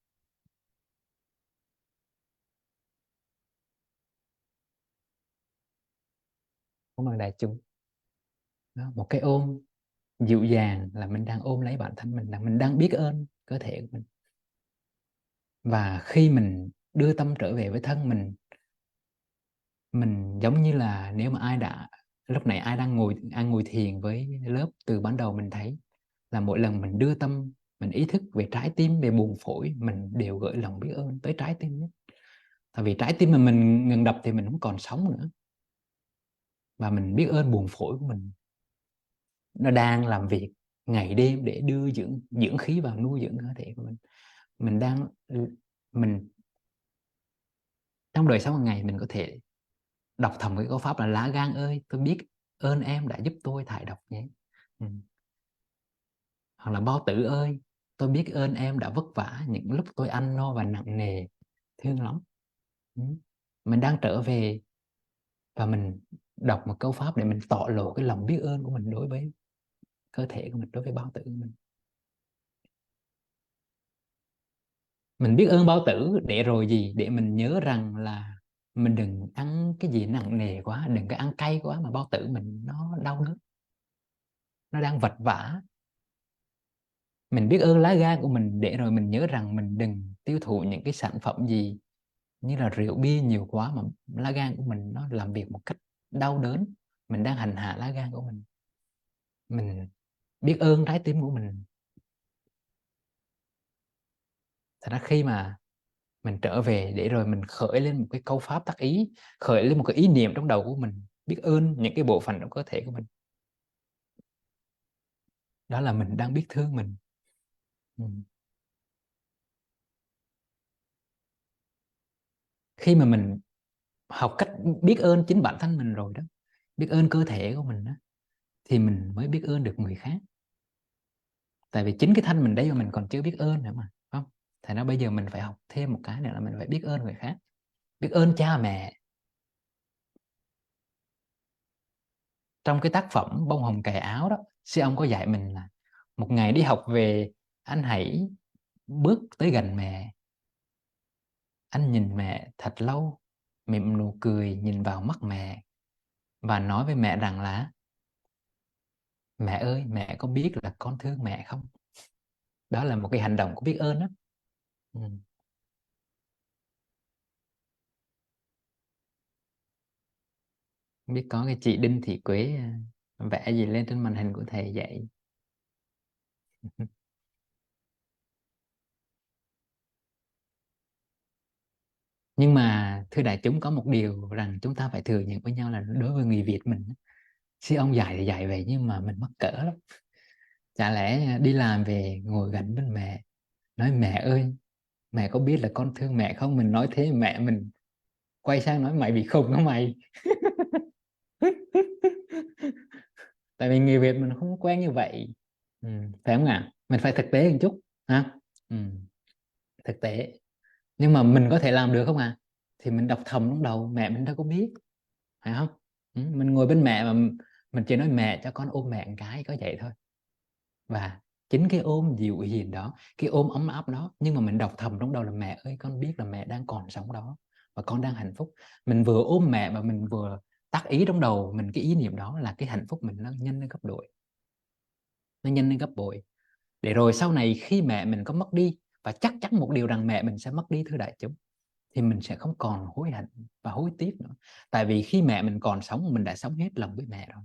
Cảm ơn đại chúng. Đó, một cái ôm dịu dàng là mình đang ôm lấy bản thân mình, là mình đang biết ơn cơ thể của mình. Và khi mình đưa tâm trở về với thân mình giống như là nếu mà lúc nãy ai đang ngồi thiền với lớp, từ ban đầu mình thấy là mỗi lần mình đưa tâm, mình ý thức về trái tim, về buồng phổi, mình đều gửi lòng biết ơn tới trái tim nhất. Tại vì trái tim mà mình ngừng đập thì mình không còn sống nữa, và mình biết ơn buồng phổi của mình, nó đang làm việc ngày đêm để đưa dưỡng khí vào, nuôi dưỡng cơ thể của mình. Mình trong đời sống hàng ngày mình có thể đọc thầm cái câu pháp là: lá gan ơi, tôi biết ơn em đã giúp tôi thải độc nhé. Ừ. Hoặc là bao tử ơi, tôi biết ơn em đã vất vả những lúc tôi ăn no và nặng nề, thương lắm. Ừ. Mình đang trở về và mình đọc một câu pháp để mình tỏ lộ cái lòng biết ơn của mình đối với cơ thể của mình, đối với bao tử của mình. Mình biết ơn bao tử để rồi gì? Để mình nhớ rằng là mình đừng ăn cái gì nặng nề quá, đừng có ăn cay quá mà bao tử mình nó đau đớn, nó đang vật vã. Mình biết ơn lá gan của mình để rồi mình nhớ rằng mình đừng tiêu thụ những cái sản phẩm gì như là rượu bia nhiều quá mà lá gan của mình nó làm việc một cách đau đớn. Mình đang hành hạ lá gan của mình. Mình biết ơn trái tim của mình. Thật ra khi mà mình trở về để rồi mình khởi lên một cái câu pháp tác ý, khởi lên một cái ý niệm trong đầu của mình biết ơn những cái bộ phận trong cơ thể của mình, đó là mình đang biết thương mình. Ừ. Khi mà mình học cách biết ơn chính bản thân mình rồi đó, biết ơn cơ thể của mình đó, thì mình mới biết ơn được người khác. Tại vì chính cái thân mình đấy mà mình còn chưa biết ơn nữa mà, không? Thành ra bây giờ mình phải học thêm một cái nữa là mình phải biết ơn người khác, biết ơn cha mẹ. Trong cái tác phẩm Bông hồng cài áo đó, sư ông có dạy mình là một ngày đi học về, anh hãy bước tới gần mẹ, anh nhìn mẹ thật lâu, mỉm nụ cười nhìn vào mắt mẹ và nói với mẹ rằng là mẹ ơi, mẹ có biết là con thương mẹ không? Đó là một cái hành động của biết ơn đó. Ừ. Không biết có cái chị Đinh Thị Quế vẽ gì lên trên màn hình của thầy vậy. Nhưng mà thưa đại chúng, có một điều rằng chúng ta phải thừa nhận với nhau là đối với người Việt mình, sư ông dạy thì dạy vậy nhưng mà mình mắc cỡ lắm. Chả lẽ đi làm về ngồi gần bên mẹ, nói mẹ ơi, mẹ có biết là con thương mẹ không? Mình nói thế mẹ mình quay sang nói mày bị khùng hả mày? Tại vì người Việt mình không quen như vậy. Ừ, phải không ạ? Mình phải thực tế một chút ha. Ừ, thực tế. Nhưng mà mình có thể làm được không ạ? Thì mình đọc thầm trong đầu, mẹ mình đâu có biết, phải không? Ừ, mình ngồi bên mẹ mà mình chỉ nói mẹ cho con ôm mẹ một cái, có vậy thôi. Và chính cái ôm dịu hiền đó, cái ôm ấm áp đó, nhưng mà mình đọc thầm trong đầu là mẹ ơi, con biết là mẹ đang còn sống đó và con đang hạnh phúc. Mình vừa ôm mẹ và mình vừa tác ý trong đầu mình cái ý niệm đó, là cái hạnh phúc mình nó nhân lên gấp bội, nó nhân lên gấp bội. Để rồi sau này khi mẹ mình có mất đi, và chắc chắn một điều rằng mẹ mình sẽ mất đi thưa đại chúng, thì mình sẽ không còn hối hận và hối tiếc nữa. Tại vì khi mẹ mình còn sống, mình đã sống hết lòng với mẹ rồi.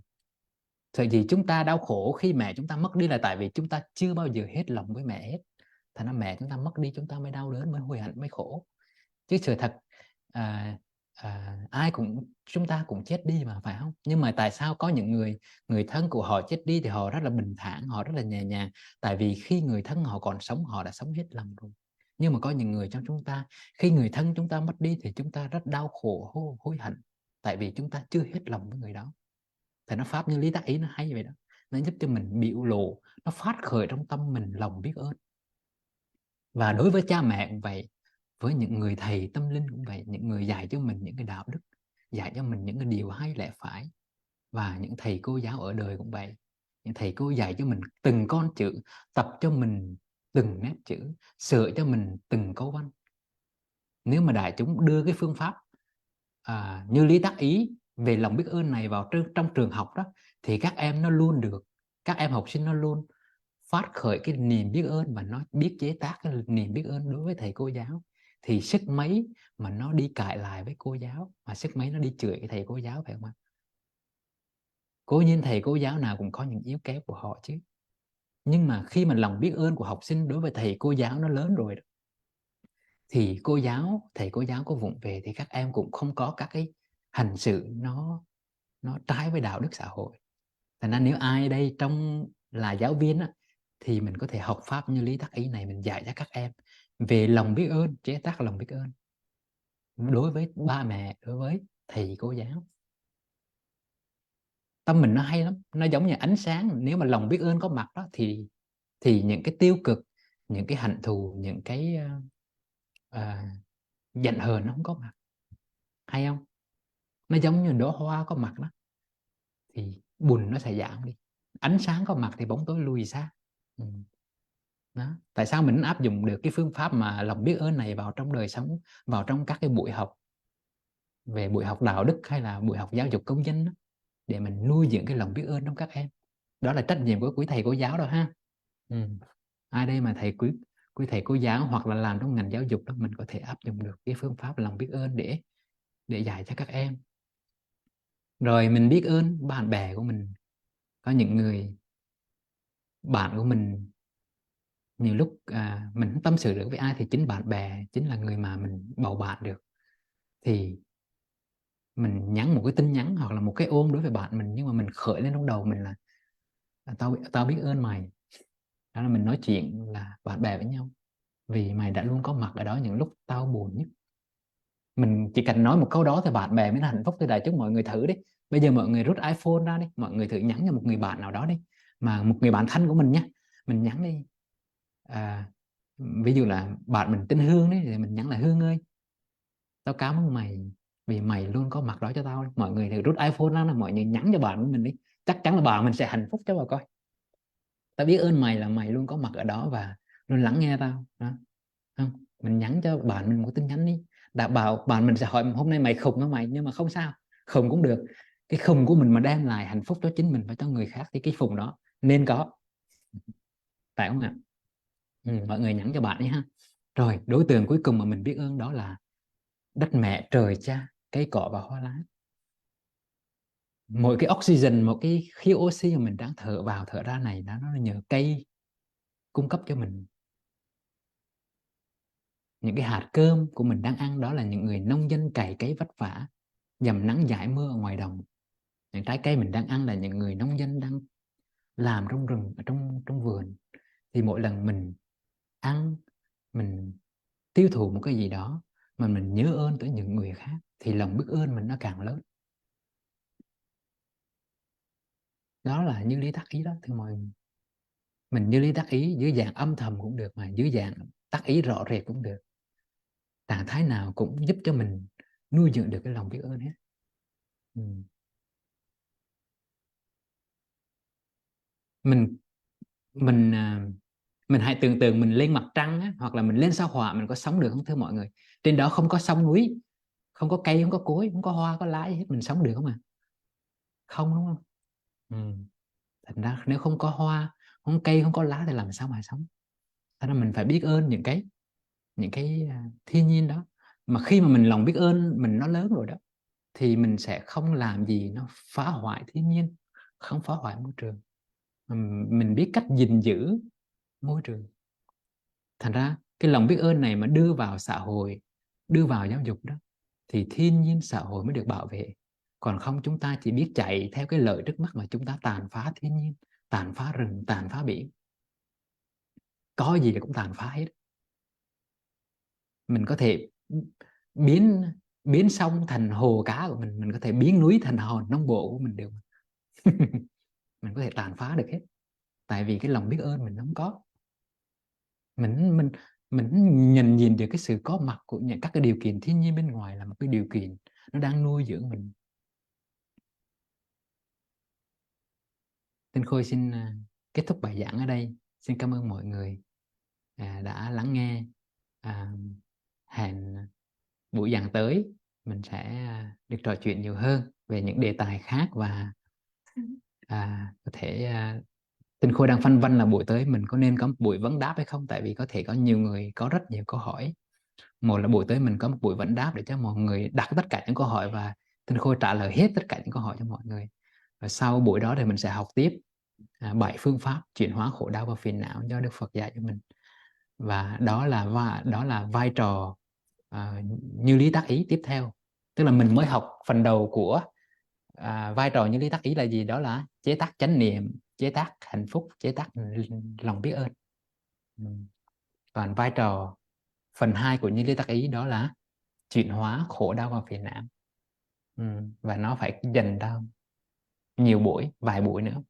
Thời gì chúng ta đau khổ khi mẹ chúng ta mất đi là tại vì chúng ta chưa bao giờ hết lòng với mẹ hết. Thành ra mẹ chúng ta mất đi chúng ta mới đau đớn, mới hối hận, mới khổ. Chứ sự thật à, ai cũng, chúng ta cũng chết đi mà, phải không? Nhưng mà tại sao có những người thân của họ chết đi thì họ rất là bình thản, họ rất là nhẹ nhàng? Tại vì khi người thân họ còn sống, họ đã sống hết lòng rồi. Nhưng mà có những người trong chúng ta, khi người thân chúng ta mất đi thì chúng ta rất đau khổ, hối hận, tại vì chúng ta chưa hết lòng với người đó. Thì nó pháp như lý tác ý nó hay vậy đó, nó giúp cho mình biểu lộ, nó phát khởi trong tâm mình lòng biết ơn. Và đối với cha mẹ cũng vậy, với những người thầy tâm linh cũng vậy, những người dạy cho mình những cái đạo đức, dạy cho mình những cái điều hay lẽ phải. Và những thầy cô giáo ở đời cũng vậy, những thầy cô dạy cho mình từng con chữ, tập cho mình từng nét chữ, sửa cho mình từng câu văn. Nếu mà đại chúng đưa cái phương pháp như lý tác ý về lòng biết ơn này vào trong trường học đó, thì các em nó luôn được, các em học sinh nó luôn phát khởi cái niềm biết ơn, và nó biết chế tác cái niềm biết ơn đối với thầy cô giáo. Thì sức mấy mà nó đi cãi lại với cô giáo, mà sức mấy nó đi chửi cái thầy cô giáo, phải không ạ? Cố nhiên thầy cô giáo nào cũng có những yếu kém của họ chứ, nhưng mà khi mà lòng biết ơn của học sinh đối với thầy cô giáo nó lớn rồi đó, thì thầy cô giáo có vụng về thì các em cũng không có các cái hành xử nó trái với đạo đức xã hội. Thành ra nếu ai đây trong là giáo viên á, thì mình có thể học pháp như lý tác ý này, mình dạy cho các em về lòng biết ơn, chế tác lòng biết ơn đối với ba mẹ, đối với thầy cô giáo. Tâm mình nó hay lắm, nó giống như ánh sáng, nếu mà lòng biết ơn có mặt đó thì những cái tiêu cực, những cái hận thù, những cái giận hờn nó không có mặt. Hay không? Nó giống như đóa hoa có mặt đó, thì buồn nó sẽ giảm đi, ánh sáng có mặt thì bóng tối lui xa. Ừ. Đó. Tại sao mình áp dụng được cái phương pháp mà lòng biết ơn này vào trong đời sống, vào trong các cái buổi học, về buổi học đạo đức hay là buổi học giáo dục công dân đó, để mình nuôi dưỡng cái lòng biết ơn trong các em. Đó là trách nhiệm của quý thầy cô giáo đâu ha. Ừ. Ai đây mà quý thầy cô giáo hoặc là làm trong ngành giáo dục đó, mình có thể áp dụng được cái phương pháp lòng biết ơn để dạy cho các em. Rồi mình biết ơn bạn bè của mình. Có những người bạn của mình, nhiều lúc mình không tâm sự được với ai thì chính bạn bè chính là người mà mình bầu bạn được. Thì mình nhắn một cái tin nhắn hoặc là một cái ôm đối với bạn mình, nhưng mà mình khởi lên trong đầu mình là tao biết ơn mày. Đó là mình nói chuyện là bạn bè với nhau, vì mày đã luôn có mặt ở đó những lúc tao buồn nhất. Mình chỉ cần nói một câu đó thì bạn bè mới là hạnh phúc. Tôi đại chúc mọi người thử đi. Bây giờ mọi người rút iPhone ra đi, mọi người thử nhắn cho một người bạn nào đó đi, mà một người bạn thân của mình nhé. Mình nhắn đi, à, ví dụ là bạn mình tên Hương đấy, thì mình nhắn là Hương ơi, tao cảm ơn mày vì mày luôn có mặt đó cho tao. Mọi người thử rút iPhone ra, là mọi người nhắn cho bạn của mình đi, chắc chắn là bạn mình sẽ hạnh phúc cho bà coi. Tao biết ơn mày là mày luôn có mặt ở đó và luôn lắng nghe tao đó. Không, mình nhắn cho bạn mình một tin nhắn đi, đã bảo bạn mình sẽ hỏi hôm nay mày khùng hả mày, nhưng mà không sao, khùng cũng được. Cái khùng của mình mà đem lại hạnh phúc cho chính mình và cho người khác thì cái khùng đó nên có, phải không ạ? Mọi người nhắn cho bạn ấy ha. Rồi đối tượng cuối cùng mà mình biết ơn đó là đất mẹ, trời cha, cây cỏ và hoa lá. Mỗi cái oxygen, một cái khí oxy mà mình đang thở vào thở ra này, nó là nhờ cây cung cấp cho mình. Những cái hạt cơm của mình đang ăn đó là những người nông dân cày cấy vất vả, dầm nắng dãi mưa ở ngoài đồng. Những trái cây mình đang ăn là những người nông dân đang làm trong rừng, ở trong trong vườn. Thì mỗi lần mình ăn, mình tiêu thụ một cái gì đó mà mình nhớ ơn tới những người khác, thì lòng biết ơn mình nó càng lớn. Đó là như lý tác ý đó thưa mọi người. Mình như lý tác ý dưới dạng âm thầm cũng được, mà dưới dạng tác ý rõ rệt cũng được. Trạng thái nào cũng giúp cho mình nuôi dưỡng được cái lòng biết ơn hết. Ừ. mình mình mình hãy tưởng tượng mình lên mặt trăng á, hoặc là mình lên sao hỏa, mình có sống được không thưa mọi người? Trên đó không có sông núi, không có cây, không có cối, không có hoa, có lá gì hết, mình sống được không à? Không, đúng không? Ừ. Thành ra nếu không có hoa, không có cây, không có lá thì làm sao mà sống? Thành ra mình phải biết ơn những cái thiên nhiên đó. Mà khi mà mình lòng biết ơn mình nó lớn rồi đó, thì mình sẽ không làm gì nó phá hoại thiên nhiên, không phá hoại môi trường. Mình biết cách gìn giữ môi trường. Thành ra cái lòng biết ơn này mà đưa vào xã hội, đưa vào giáo dục đó, thì thiên nhiên xã hội mới được bảo vệ. Còn không chúng ta chỉ biết chạy theo cái lợi trước mắt mà chúng ta tàn phá thiên nhiên, tàn phá rừng, tàn phá biển, có gì thì cũng tàn phá hết. Mình có thể biến biến sông thành hồ cá của mình có thể biến núi thành hòn non bộ của mình được. Mình có thể tàn phá được hết, tại vì cái lòng biết ơn mình không có. Mình mình nhận nhìn được cái sự có mặt của những các cái điều kiện thiên nhiên bên ngoài là một cái điều kiện nó đang nuôi dưỡng mình. Tinh Khôi xin kết thúc bài giảng ở đây. Xin cảm ơn mọi người đã lắng nghe. à, Hẹn buổi giảng tới mình sẽ được trò chuyện nhiều hơn về những đề tài khác, và có thể Tinh Khôi đang phân vân là buổi tới mình có nên có một buổi vấn đáp hay không, tại vì có thể có nhiều người có rất nhiều câu hỏi. Một là buổi tới mình có một buổi vấn đáp để cho mọi người đặt tất cả những câu hỏi và Tinh Khôi trả lời hết tất cả những câu hỏi cho mọi người. Và sau buổi đó thì mình sẽ học tiếp 7 phương pháp chuyển hóa khổ đau và phiền não do Đức Phật dạy cho mình. Và đó là vai trò như lý tác ý tiếp theo. Tức là mình mới học phần đầu của vai trò như lý tác ý là gì, đó là chế tác chánh niệm, chế tác hạnh phúc, chế tác lòng biết ơn. Còn vai trò phần 2 của như lý tác ý đó là chuyển hóa khổ đau và phiền não. Và nó phải dành ra nhiều buổi, vài buổi nữa.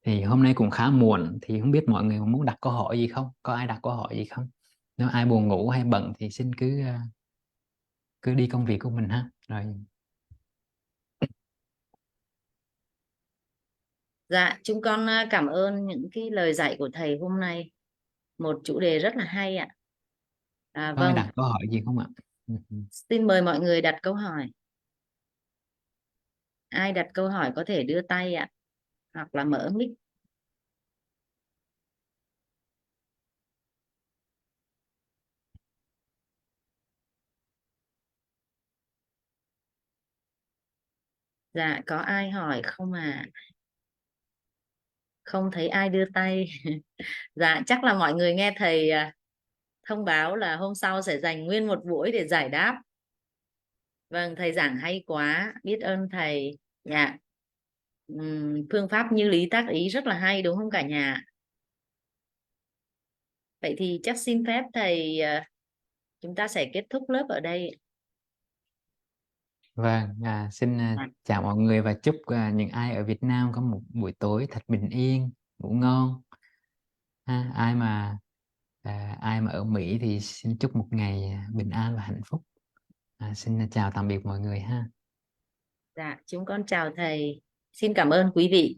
Thì hôm nay cũng khá muộn, thì không biết mọi người muốn đặt câu hỏi gì không, có ai đặt câu hỏi gì không? Nếu ai buồn ngủ hay bận thì xin cứ đi công việc của mình ha. Rồi. Dạ, chúng con cảm ơn những cái lời dạy của thầy hôm nay. Một chủ đề rất là hay ạ. Có ai Vâng, đặt câu hỏi gì không ạ? xin mời mọi người đặt câu hỏi. Ai đặt câu hỏi có thể đưa tay ạ, hoặc là mở mic. Dạ, có ai hỏi không à? Không thấy ai đưa tay. Dạ, chắc là mọi người nghe thầy thông báo là hôm sau sẽ dành nguyên một buổi để giải đáp. Vâng, thầy giảng hay quá, biết ơn thầy. Dạ. Phương pháp như lý tác ý rất là hay đúng không cả nhà? Vậy thì chắc xin phép thầy, chúng ta sẽ kết thúc lớp ở đây. Vâng, xin chào mọi người và chúc những ai ở Việt Nam có một buổi tối thật bình yên, ngủ ngon. Ai mà ai mà ở Mỹ thì xin chúc một ngày bình an và hạnh phúc. Xin chào tạm biệt mọi người ha. Dạ, chúng con chào thầy. Xin cảm ơn quý vị.